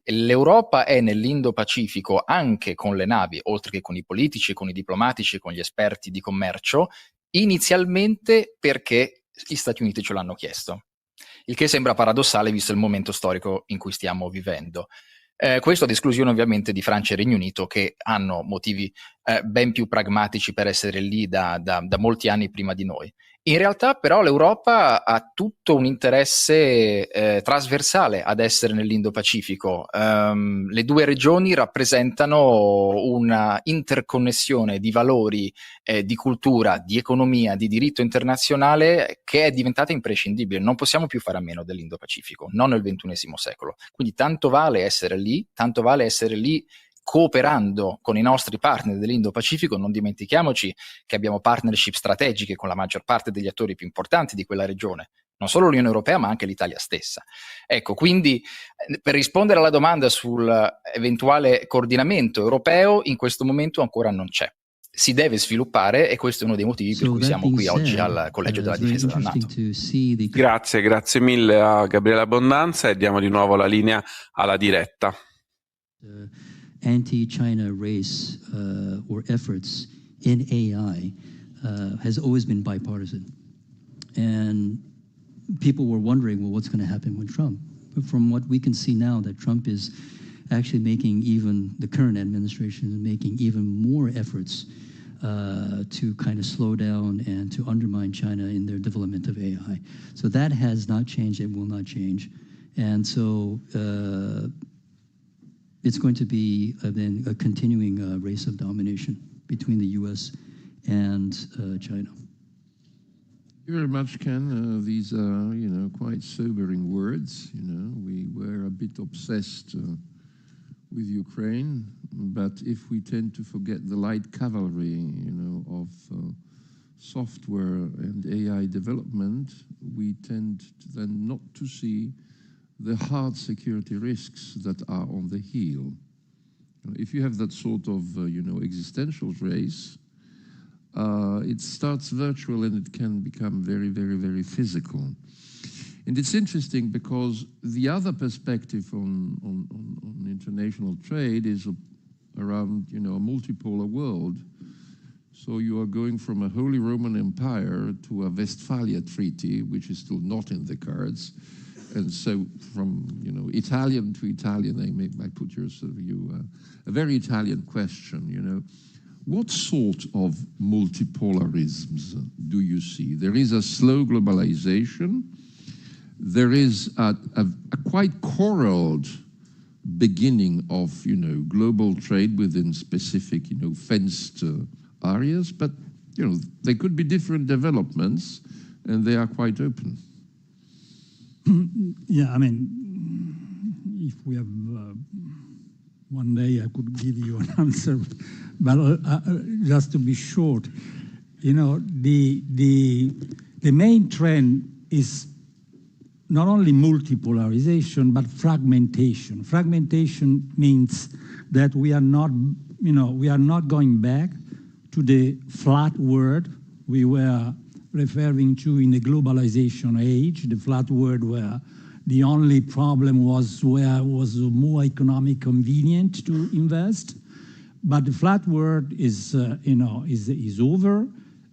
L'Europa è nell'Indo-Pacifico anche con le navi, oltre che con i politici, con i diplomatici, con gli esperti di commercio, inizialmente perché gli Stati Uniti ce l'hanno chiesto. Il che sembra paradossale visto il momento storico in cui stiamo vivendo. Questo ad esclusione ovviamente di Francia e Regno Unito, che hanno motivi ben più pragmatici per essere lì da molti anni prima di noi. In realtà però l'Europa ha tutto un interesse trasversale ad essere nell'Indo-Pacifico. Le due regioni rappresentano una interconnessione di valori, di cultura, di economia, di diritto internazionale che è diventata imprescindibile. Non possiamo più fare a meno dell'Indo-Pacifico, non nel XXI secolo. Quindi tanto vale essere lì cooperando con i nostri partner dell'Indo-Pacifico. Non dimentichiamoci che abbiamo partnership strategiche con la maggior parte degli attori più importanti di quella regione, non solo l'Unione Europea ma anche l'Italia stessa. Ecco, quindi per rispondere alla domanda sull'eventuale coordinamento europeo, in questo momento ancora non c'è. Si deve sviluppare e questo è uno dei motivi per cui siamo qui oggi al Collegio della Difesa della Nato. Grazie mille a Gabriele Abbondanza e diamo di nuovo la linea alla diretta. Anti-China race or efforts in AI has always been bipartisan. And people were wondering, well, what's going to happen with Trump? But from what we can see now, that Trump is actually making even the current administration making even more efforts to kind of slow down and to undermine China in their development of AI. So that has not changed, it will not change. And so it's going to be then a continuing race of domination between the US and China. Thank you very much, Ken. These are, quite sobering words. We were a bit obsessed with Ukraine, but if we tend to forget the light cavalry, of software and AI development, we tend to then not to see the hard security risks that are on the heel. If you have that sort of, existential race, it starts virtual and it can become very, very, very physical. And it's interesting because the other perspective on international trade is around, a multipolar world. So you are going from a Holy Roman Empire to a Westphalia Treaty, which is still not in the cards. And so from, Italian to Italian, I put you a very Italian question, What sort of multipolarisms do you see? There is a slow globalization. There is a quite corralled beginning of, global trade within specific, fenced areas. But, they could be different developments, and they are quite open. Yeah, I mean, if we have one day, I could give you an answer. But just to be short, the main trend is not only multipolarization, but fragmentation. Fragmentation means that we are not going back to the flat world we were referring to in the globalization age, the flat world where the only problem was where it was more economic convenient to invest. But the flat world is over.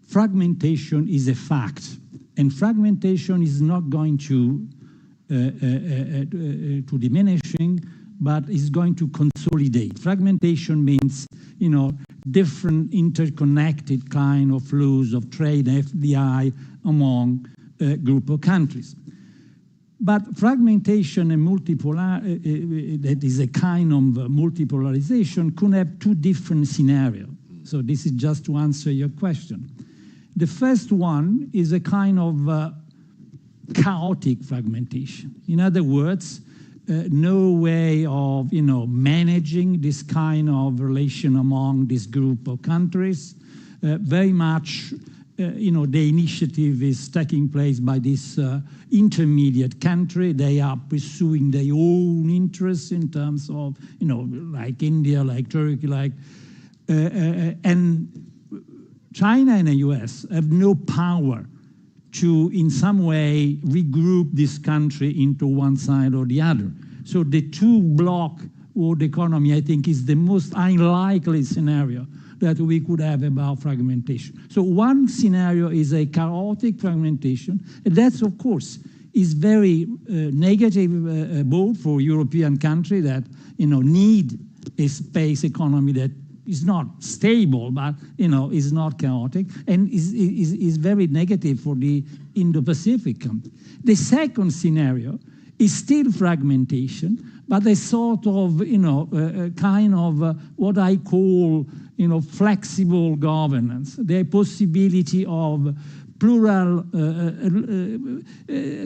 Fragmentation is a fact, and fragmentation is not going to diminishing, but is going to consolidate. Fragmentation means, different interconnected kind of flows of trade, FDI, among a group of countries. But fragmentation and that is a kind of multipolarization, could have two different scenarios. So this is just to answer your question. The first one is a kind of chaotic fragmentation. In other words, no way of managing this kind of relation among this group of countries. Very much, the initiative is taking place by this intermediate country. They are pursuing their own interests in terms of, like India, like Turkey, and China and the US have no power to, in some way, regroup this country into one side or the other. So the two-block world economy, I think, is the most unlikely scenario that we could have about fragmentation. So one scenario is a chaotic fragmentation, and that's, of course, is very negative both for European countries that, need a space economy that is not stable, but is not chaotic, and is very negative for the Indo-Pacific country. The second scenario is still fragmentation, but a sort of kind of what I call flexible governance, the possibility of plural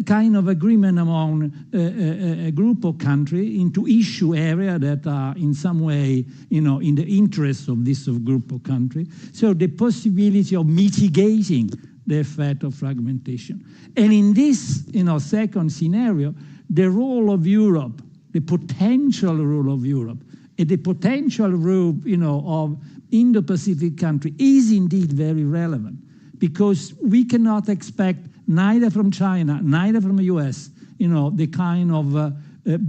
kind of agreement among a group of countries into issue area that are in some way, in the interest of this group of countries. So the possibility of mitigating the effect of fragmentation. And in this, second scenario, the role of Europe, the potential role of Europe, and the potential role, of Indo-Pacific country is indeed very relevant, because we cannot expect neither from China, neither from the US, the kind of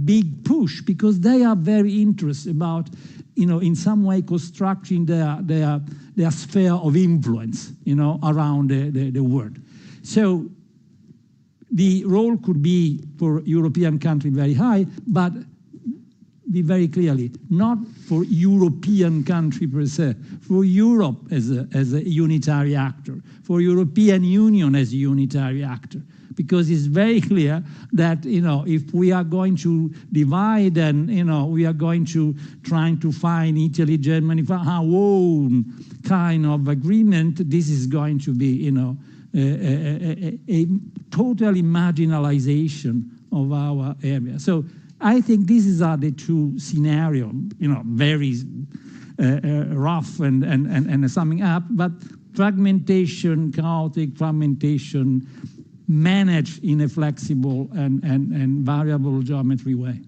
big push, because they are very interested about, in some way constructing their sphere of influence, around the world. So the role could be for European countries very high, but be very clearly, not for European country per se, for Europe as a unitary actor, for European Union as a unitary actor. Because it's very clear that, if we are going to divide and, we are going to try to find Italy, Germany, for our own kind of agreement, this is going to be, a totally marginalization of our area. So I think these are the two scenarios, very rough and summing up, but fragmentation, chaotic fragmentation, managed in a flexible and variable geometry way.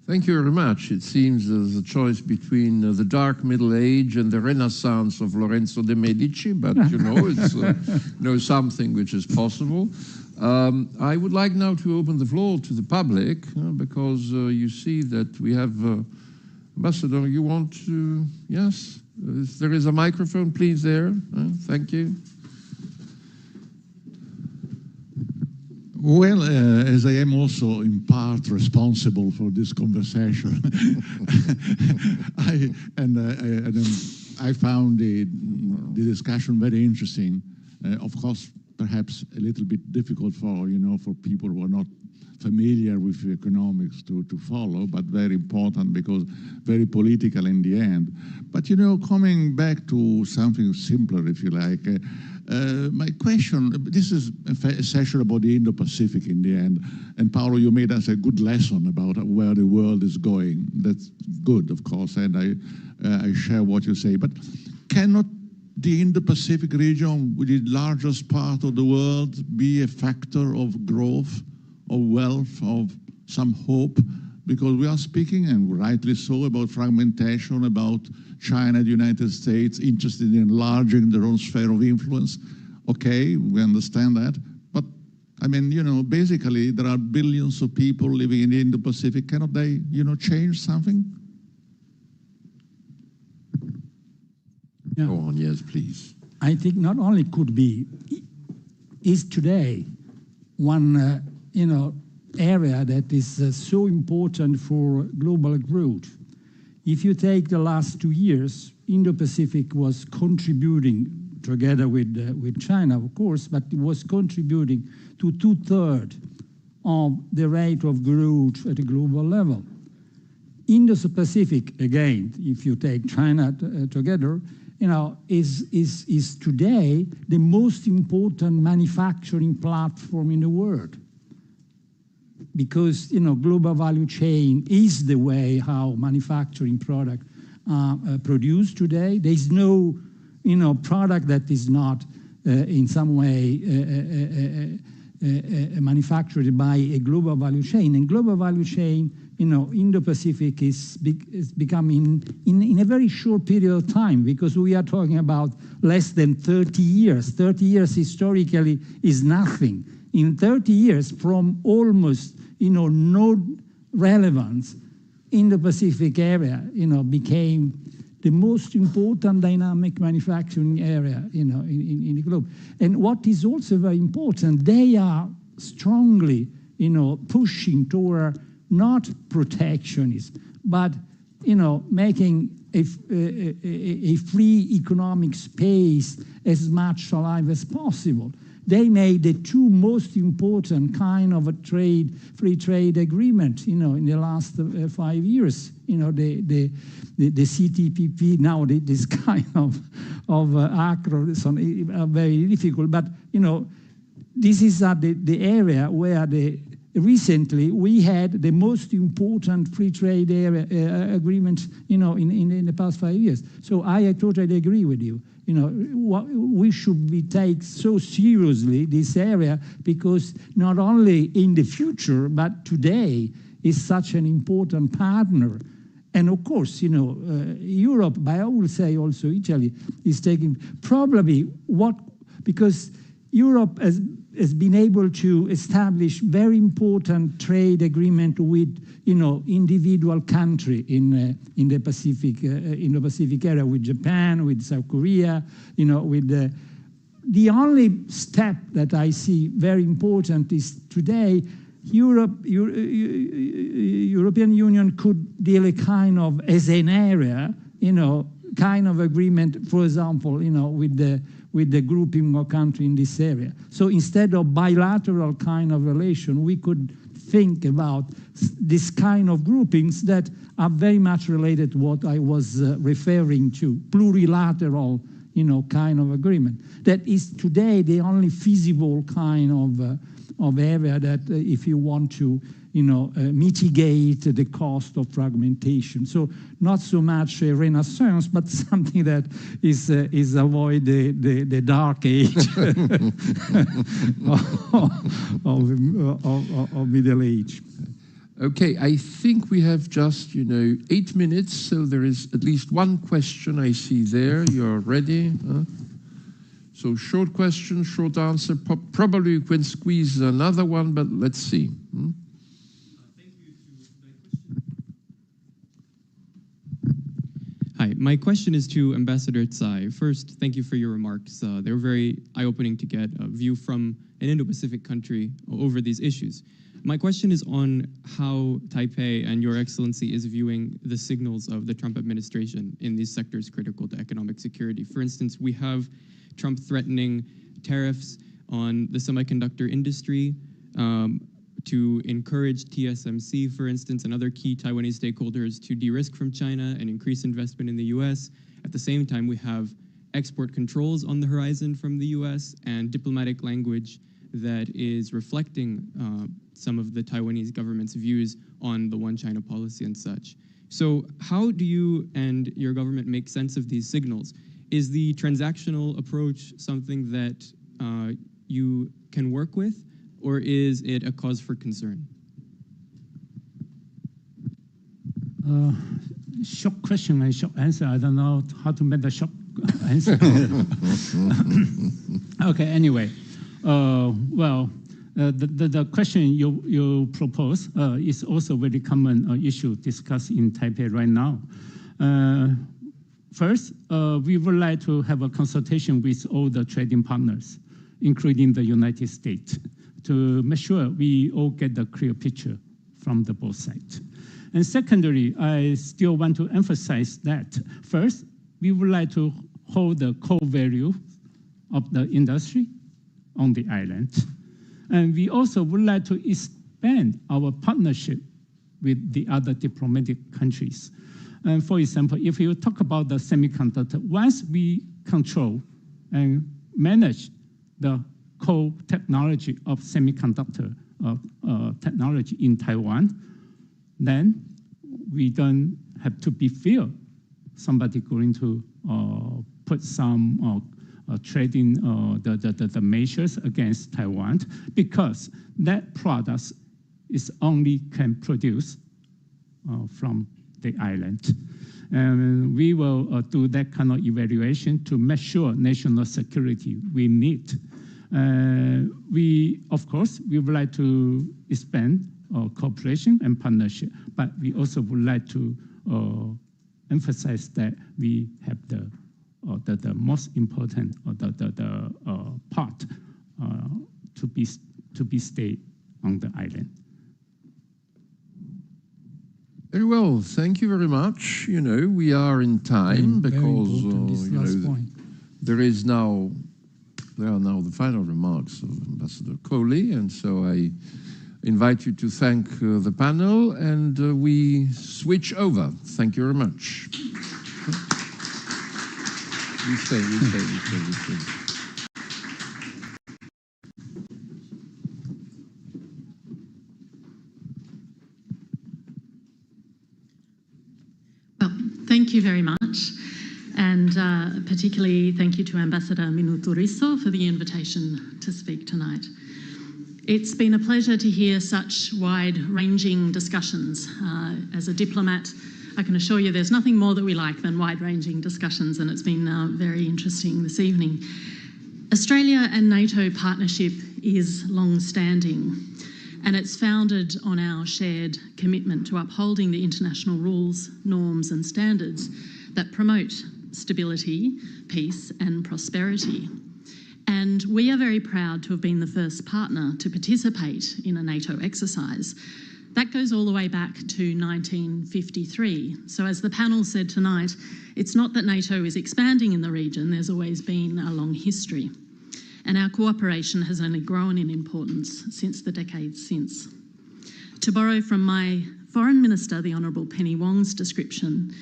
Thank you very much. It seems there's a choice between the dark Middle Age and the Renaissance of Lorenzo de' Medici, but it's something which is possible. I would like now to open the floor to the public, because you see that we have Ambassador, you want to, yes? There is a microphone, please, there. Thank you. Well, as I am also in part responsible for this conversation, I found the discussion very interesting. Of course, perhaps a little bit difficult for people who are not familiar with economics to follow, but very important because very political in the end. But coming back to something simpler, if you like. My question, this is a session about the Indo-Pacific in the end, and Paolo, you made us a good lesson about where the world is going. That's good, of course, and I share what you say, but cannot the Indo-Pacific region, with the largest part of the world, be a factor of growth, of wealth, of some hope? Because we are speaking, and rightly so, about fragmentation, about China, the United States, interested in enlarging their own sphere of influence. Okay, we understand that. But, I mean, basically, there are billions of people living in the Indo-Pacific. Cannot they, change something? Yeah. Go on, yes, please. I think not only could be, is today one, area that is so important for global growth. If you take the last 2 years, Indo-Pacific was contributing, together with China, of course, but it was contributing to 2/3 of the rate of growth at a global level. Indo-Pacific, again, if you take China together, is today the most important manufacturing platform in the world. Because global value chain is the way how manufacturing products are produced today. There is no product that is not in some way manufactured by a global value chain. And global value chain, Indo-Pacific is becoming in a very short period of time, because we are talking about less than 30 years. 30 years historically is nothing. In 30 years, from almost no relevance, Indo-Pacific area, became the most important dynamic manufacturing area, in the globe. And what is also very important, they are strongly, pushing toward not protectionism, but, making a free economic space as much alive as possible. They made the two most important kind of free trade agreement, in the last 5 years. The CTPP, now this kind of Adnkronos are very difficult. But, this is the area where recently we had the most important free trade area agreement, in the past 5 years. So I totally agree with you. We should take so seriously this area, because not only in the future, but today is such an important partner. And of course, Europe, but I will say also Italy, is taking probably because Europe has been able to establish very important trade agreement with, individual country in the Pacific, Indo-Pacific area, with Japan, with South Korea, with the only step that I see very important is today European Union could deal a kind of, as an area, kind of agreement, for example, with the grouping of country in this area. So instead of bilateral kind of relation, we could think about this kind of groupings that are very much related to what I was referring to, plurilateral, kind of agreement. That is today the only feasible kind of area that if you want to, mitigate the cost of fragmentation. So not so much a renaissance, but something that is avoid the dark age of middle age. Okay, I think we have just, 8 minutes, so there is at least one question I see there. You're ready? So short question, short answer. Probably we can squeeze another one, but let's see. Hi, my question is to Ambassador Tsai. First, thank you for your remarks. They were very eye-opening to get a view from an Indo-Pacific country over these issues. My question is on how Taipei and Your Excellency is viewing the signals of the Trump administration in these sectors critical to economic security. For instance, we have Trump threatening tariffs on the semiconductor industry, to encourage TSMC, for instance, and other key Taiwanese stakeholders to de-risk from China and increase investment in the US. At the same time, we have export controls on the horizon from the US and diplomatic language that is reflecting some of the Taiwanese government's views on the One China policy and such. So how do you and your government make sense of these signals? Is the transactional approach something that you can work with, or is it a cause for concern? Short question and short answer. I don't know how to make the short answer. Okay, anyway. The question you propose is also a very common issue discussed in Taipei right now. First, we would like to have a consultation with all the trading partners, including the United States, to make sure we all get the clear picture from the both sides. And secondly, I still want to emphasize that first, we would like to hold the core value of the industry on the island. And we also would like to expand our partnership with the other diplomatic countries. And for example, if you talk about the semiconductor, once we control and manage the core technology of semiconductor technology in Taiwan, then we don't have to be fear somebody going to put some trading the measures against Taiwan, because that product is only can produce from the island. And we will do that kind of evaluation to make sure national security we need. Of course, we would like to expand cooperation and partnership, but we also would like to emphasize that we have the most important part to be stay on the island. Very well, thank you very much. We are in time because there are now the final remarks of Ambassador Cowley, and so I invite you to thank the panel, and we switch over. Thank you very much. We stay. Well, thank you very much. And particularly thank you to Ambassador Minuto-Rizzo for the invitation to speak tonight. It's been a pleasure to hear such wide-ranging discussions. As a diplomat, I can assure you there's nothing more that we like than wide-ranging discussions, and it's been very interesting this evening. Australia and NATO partnership is long-standing, and it's founded on our shared commitment to upholding the international rules, norms and standards that promote stability, peace and prosperity. And we are very proud to have been the first partner to participate in a NATO exercise. That goes all the way back to 1953. So as the panel said tonight, it's not that NATO is expanding in the region, there's always been a long history. And our cooperation has only grown in importance since the decades since. To borrow from my Foreign Minister, the Honourable Penny Wong's description,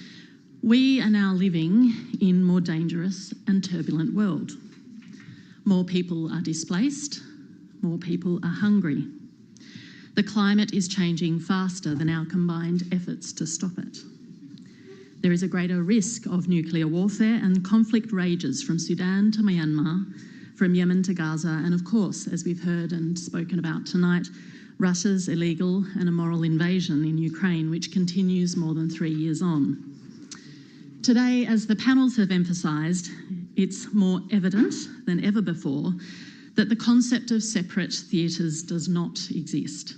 we are now living in a more dangerous and turbulent world. More people are displaced, more people are hungry. The climate is changing faster than our combined efforts to stop it. There is a greater risk of nuclear warfare, and conflict rages from Sudan to Myanmar, from Yemen to Gaza, and of course, as we've heard and spoken about tonight, Russia's illegal and immoral invasion in Ukraine, which continues more than 3 years on. Today, as the panels have emphasised, it's more evident than ever before that the concept of separate theatres does not exist.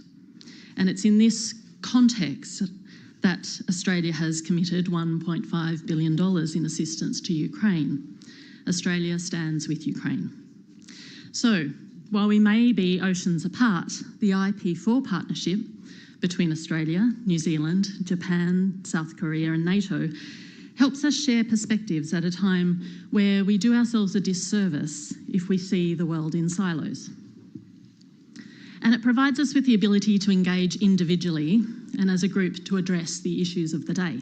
And it's in this context that Australia has committed $1.5 billion in assistance to Ukraine. Australia stands with Ukraine. So, while we may be oceans apart, the IP4 partnership between Australia, New Zealand, Japan, South Korea and NATO helps us share perspectives at a time where we do ourselves a disservice if we see the world in silos. And it provides us with the ability to engage individually and as a group to address the issues of the day.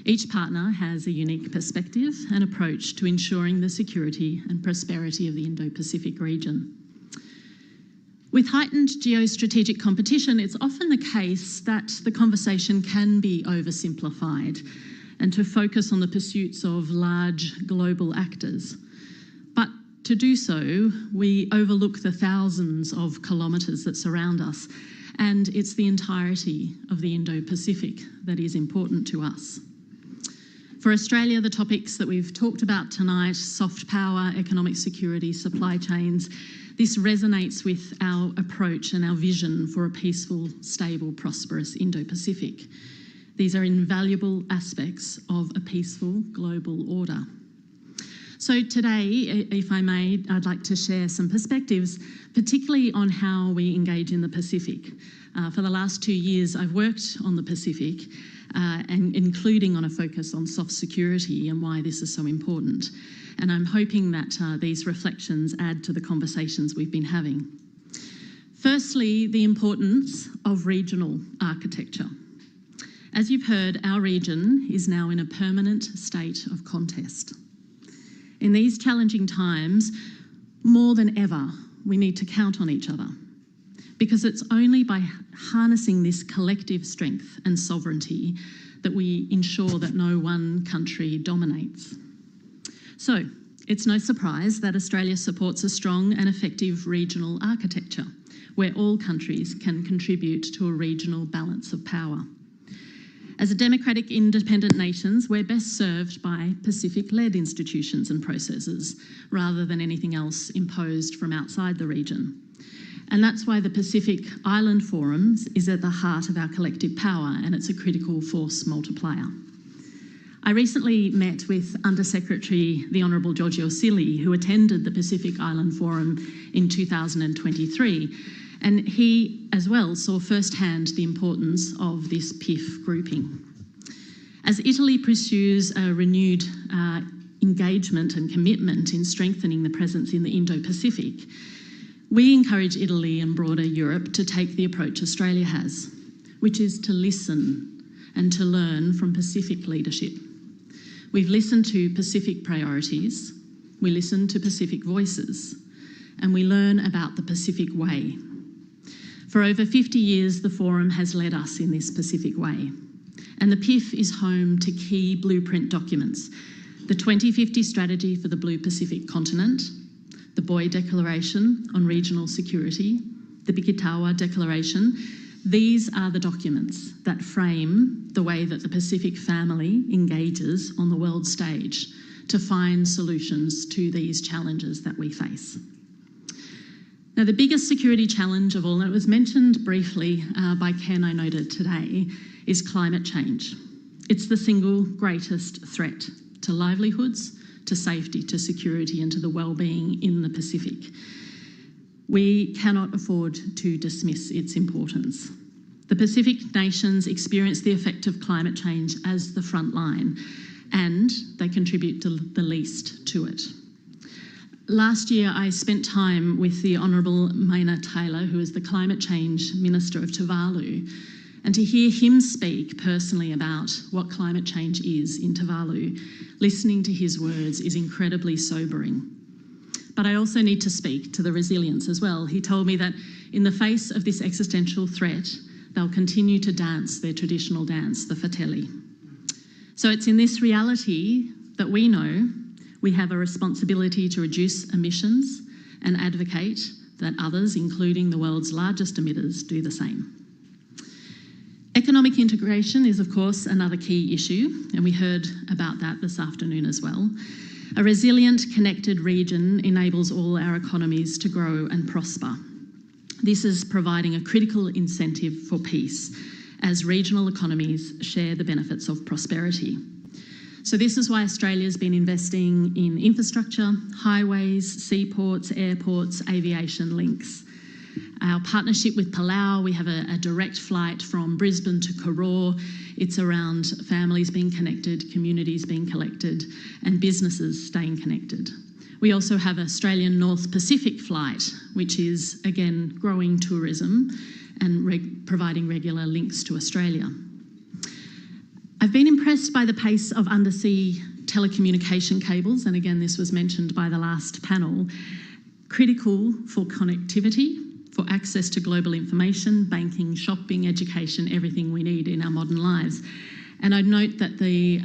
Each partner has a unique perspective and approach to ensuring the security and prosperity of the Indo-Pacific region. With heightened geostrategic competition, it's often the case that the conversation can be oversimplified and to focus on the pursuits of large global actors. But to do so, we overlook the thousands of kilometres that surround us, and it's the entirety of the Indo-Pacific that is important to us. For Australia, the topics that we've talked about tonight, soft power, economic security, supply chains, this resonates with our approach and our vision for a peaceful, stable, prosperous Indo-Pacific. These are invaluable aspects of a peaceful global order. So today, if I may, I'd like to share some perspectives, particularly on how we engage in the Pacific. For the last 2 years, I've worked on the Pacific, and including on a focus on soft security and why this is so important. And I'm hoping that these reflections add to the conversations we've been having. Firstly, the importance of regional architecture. As you've heard, our region is now in a permanent state of contest. In these challenging times, more than ever, we need to count on each other, because it's only by harnessing this collective strength and sovereignty that we ensure that no one country dominates. So, it's no surprise that Australia supports a strong and effective regional architecture, where all countries can contribute to a regional balance of power. As a democratic independent nations, we're best served by Pacific-led institutions and processes, rather than anything else imposed from outside the region. And that's why the Pacific Island Forum is at the heart of our collective power, and it's a critical force multiplier. I recently met with Under-Secretary the Honourable Giorgio Silli, who attended the Pacific Island Forum in 2023, and he as well saw firsthand the importance of this PIF grouping. As Italy pursues a renewed engagement and commitment in strengthening the presence in the Indo-Pacific, we encourage Italy and broader Europe to take the approach Australia has, which is to listen and to learn from Pacific leadership. We've listened to Pacific priorities, we listen to Pacific voices, and we learn about the Pacific way. For over 50 years, the Forum has led us in this Pacific way, and the PIF is home to key blueprint documents: the 2050 Strategy for the Blue Pacific Continent, the Boy Declaration on Regional Security, the Bikitawa Declaration. These are the documents that frame the way that the Pacific family engages on the world stage to find solutions to these challenges that we face. Now, the biggest security challenge of all, and it was mentioned briefly by Ken, I noted today, is climate change. It's the single greatest threat to livelihoods, to safety, to security, and to the well-being in the Pacific. We cannot afford to dismiss its importance. The Pacific nations experience the effect of climate change as the front line, and they contribute the least to it. Last year, I spent time with the Honourable Maina Taylor, who is the Climate Change Minister of Tuvalu, and to hear him speak personally about what climate change is in Tuvalu, listening to his words is incredibly sobering. But I also need to speak to the resilience as well. He told me that in the face of this existential threat, they'll continue to dance their traditional dance, the Fratelli. So it's in this reality that we know we have a responsibility to reduce emissions and advocate that others, including the world's largest emitters, do the same. Economic integration is, of course, another key issue, and we heard about that this afternoon as well. A resilient, connected region enables all our economies to grow and prosper. This is providing a critical incentive for peace as regional economies share the benefits of prosperity. So this is why Australia's been investing in infrastructure, highways, seaports, airports, aviation links. Our partnership with Palau, we have a direct flight from Brisbane to Koror. It's around families being connected, communities being collected, and businesses staying connected. We also have Australian North Pacific flight, which is, again, growing tourism and providing regular links to Australia. I've been impressed by the pace of undersea telecommunication cables, and again, this was mentioned by the last panel, critical for connectivity, for access to global information, banking, shopping, education, everything we need in our modern lives. And I'd note that the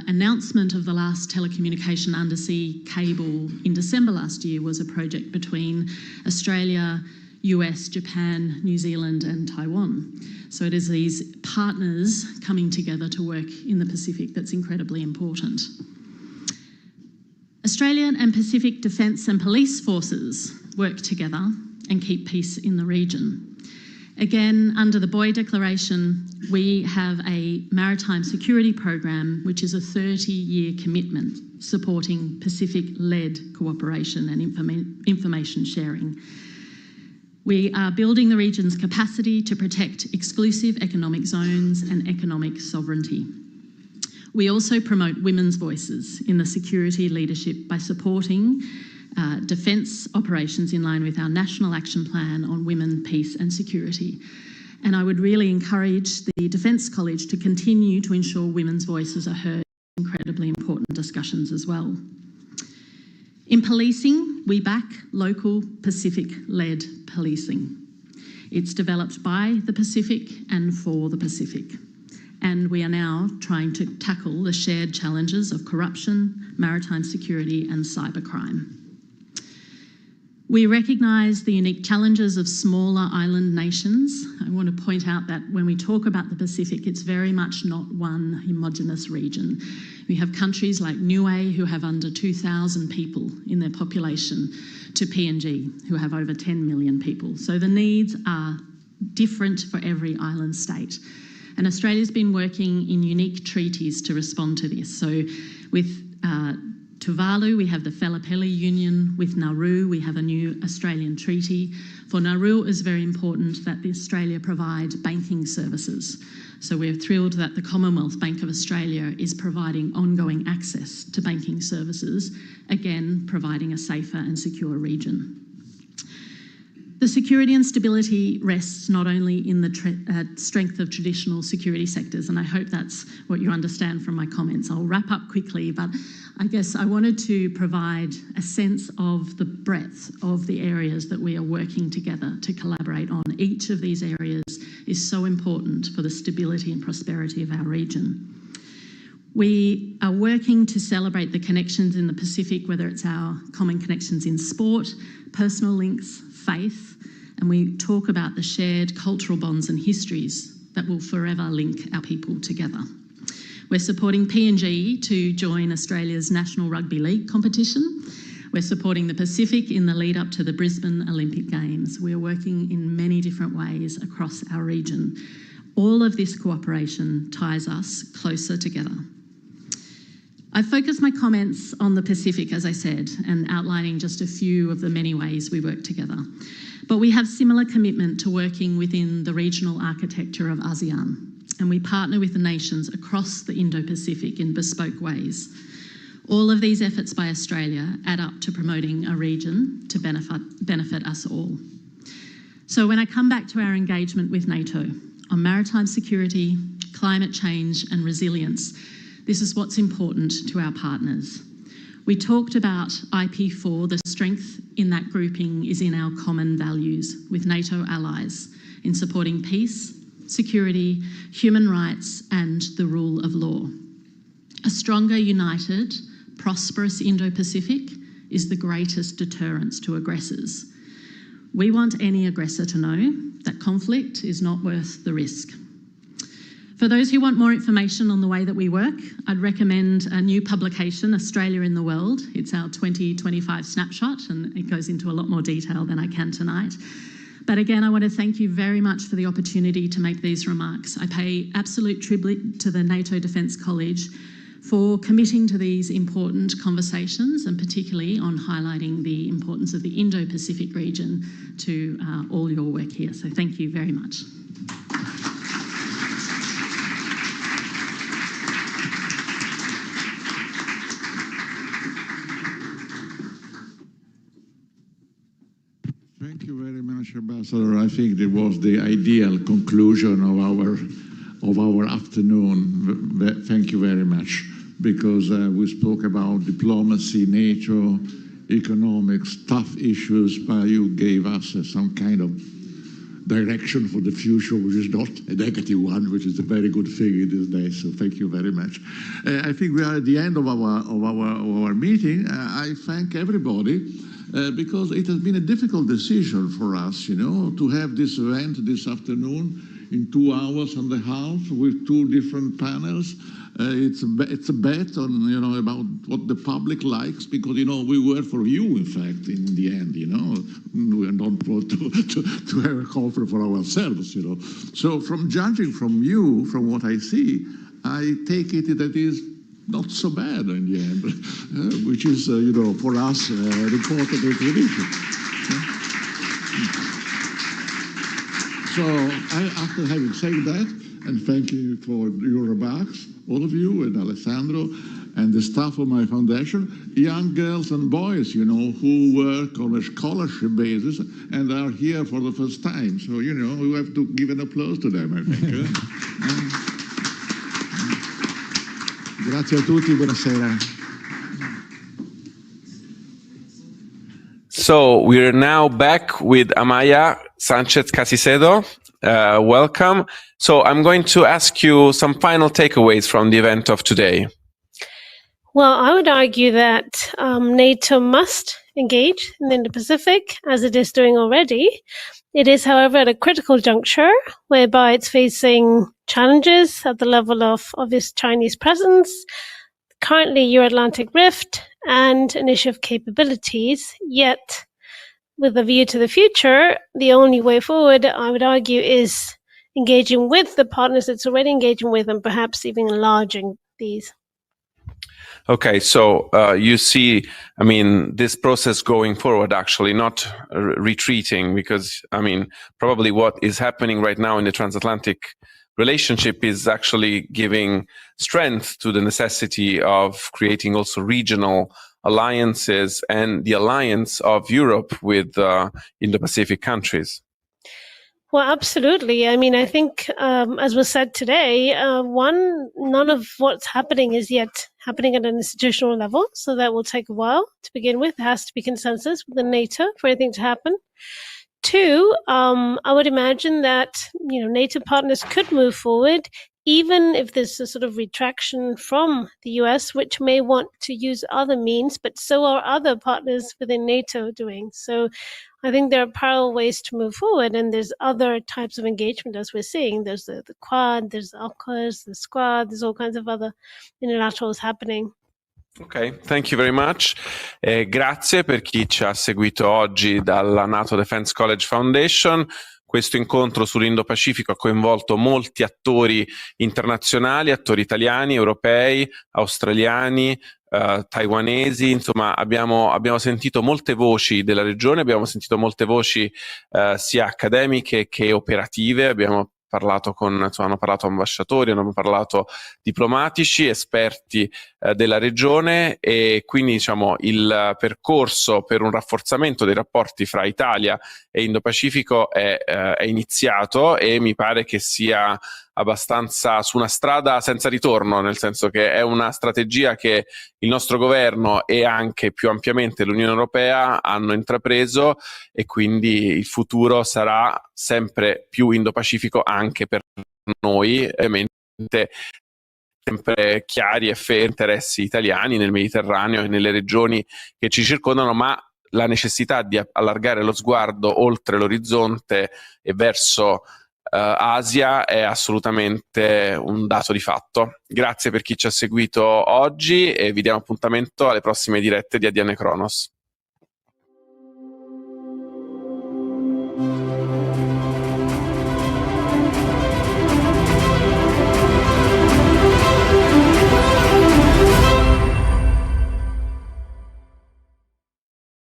announcement of the last telecommunication undersea cable in December last year was a project between Australia, US, Japan, New Zealand and Taiwan. So it is these partners coming together to work in the Pacific that's incredibly important. Australian and Pacific Defence and Police Forces work together and keep peace in the region. Again, under the Boy Declaration, we have a maritime security program, which is a 30-year commitment supporting Pacific-led cooperation and information sharing. We are building the region's capacity to protect exclusive economic zones and economic sovereignty. We also promote women's voices in the security leadership by supporting defence operations in line with our National Action Plan on Women, Peace and Security. And I would really encourage the Defence College to continue to ensure women's voices are heard in incredibly important discussions as well. In policing, we back local Pacific-led policing. It's developed by the Pacific and for the Pacific. And we are now trying to tackle the shared challenges of corruption, maritime security and cybercrime. We recognise the unique challenges of smaller island nations. I want to point out that when we talk about the Pacific, it's very much not one homogenous region. We have countries like Niue, who have under 2,000 people in their population, to PNG, who have over 10 million people. So the needs are different for every island state. And Australia's been working in unique treaties to respond to this. So with Tuvalu, we have the Felapelli Union. With Nauru, we have a new Australian treaty. For Nauru, it's very important that Australia provide banking services. So we're thrilled that the Commonwealth Bank of Australia is providing ongoing access to banking services, again, providing a safer and secure region. The security and stability rests not only in the strength of traditional security sectors, and I hope that's what you understand from my comments. I'll wrap up quickly, but I guess I wanted to provide a sense of the breadth of the areas that we are working together to collaborate on. Each of these areas is so important for the stability and prosperity of our region. We are working to celebrate the connections in the Pacific, whether it's our common connections in sport, personal links, faith, and we talk about the shared cultural bonds and histories that will forever link our people together. We're supporting PNG to join Australia's National Rugby League competition. We're supporting the Pacific in the lead up to the Brisbane Olympic Games. We're working in many different ways across our region. All of this cooperation ties us closer together. I focused my comments on the Pacific, as I said, and outlining just a few of the many ways we work together. But we have similar commitment to working within the regional architecture of ASEAN, and we partner with the nations across the Indo-Pacific in bespoke ways. All of these efforts by Australia add up to promoting a region to benefit us all. So when I come back to our engagement with NATO on maritime security, climate change and resilience, this is what's important to our partners. We talked about IP4, the strength in that grouping is in our common values with NATO allies in supporting peace, security, human rights and the rule of law. A stronger, united, prosperous Indo-Pacific is the greatest deterrence to aggressors. We want any aggressor to know that conflict is not worth the risk. For those who want more information on the way that we work, I'd recommend a new publication, Australia in the World. It's our 2025 snapshot, and it goes into a lot more detail than I can tonight. But again, I want to thank you very much for the opportunity to make these remarks. I pay absolute tribute to the Nato Defense College for committing to these important conversations, and particularly on highlighting the importance of the Indo-Pacific region to all your work here. So thank you very much. Thank you very much, Ambassador. I think it was the ideal conclusion of our afternoon. Thank you very much, because we spoke about diplomacy, NATO, economics, tough issues, but you gave us some kind of direction for the future, which is not a negative one, which is a very good thing in these days. So thank you very much. I think we are at the end of our meeting. I thank everybody. Because it has been a difficult decision for us, to have this event this afternoon in 2 hours and a half with 2 different panels. It's a bet on, about what the public likes, because, we work for you, in fact, in the end, we are not brought to have a conference for ourselves, So from judging from you, from what I see, I take it that is not so bad in the end, which is, for us, an important recognition. So, after having said that, and thank you for your remarks, all of you, and Alessandro, and the staff of my foundation, young girls and boys, who work on a scholarship basis and are here for the first time. So, we have to give an applause to them, I think. Grazie a tutti, buonasera. So we're now back with Amaya Sanchez-Casicedo. Welcome. So I'm going to ask you some final takeaways from the event of today. Well, I would argue that NATO must engage in the Indo-Pacific, as it is doing already. It is, however, at a critical juncture whereby it's facing challenges at the level of obvious Chinese presence, currently Euro-Atlantic rift, and an issue of capabilities. Yet, with a view to the future, the only way forward, I would argue, is engaging with the partners it's already engaging with, and perhaps even enlarging these. Okay, so you see, this process going forward, actually, not retreating, because, probably what is happening right now in the transatlantic relationship is actually giving strength to the necessity of creating also regional alliances and the alliance of Europe with Indo-Pacific countries. Well, absolutely. I think, as was said today, none of what's happening is yet happening at an institutional level, so that will take a while to begin with. There has to be consensus within NATO for anything to happen. 2, I would imagine that, NATO partners could move forward, even if there's a sort of retraction from the US, which may want to use other means, but so are other partners within NATO doing. So I think there are parallel ways to move forward, and there's other types of engagement as we're seeing. There's the Quad, there's the AUKUS, the Squad, there's all kinds of other unilaterals happening. Ok, thank you very much. Grazie per chi ci ha seguito oggi dalla Nato Defense College Foundation. Questo incontro sull'Indo-Pacifico ha coinvolto molti attori internazionali, attori italiani, europei, australiani, taiwanesi, insomma abbiamo sentito molte voci della regione, abbiamo sentito molte voci sia accademiche che operative, hanno parlato ambasciatori, hanno parlato diplomatici, esperti della regione, e quindi diciamo il percorso per un rafforzamento dei rapporti fra Italia e Indo-Pacifico è iniziato, e mi pare che sia abbastanza su una strada senza ritorno, nel senso che è una strategia che il nostro governo e anche più ampiamente l'Unione Europea hanno intrapreso, e quindi il futuro sarà sempre più Indo-Pacifico anche per noi, ovviamente sempre chiari e interessi italiani nel Mediterraneo e nelle regioni che ci circondano, ma la necessità di allargare lo sguardo oltre l'orizzonte e verso Asia è assolutamente un dato di fatto. Grazie per chi ci ha seguito oggi e vi diamo appuntamento alle prossime dirette di Adnkronos.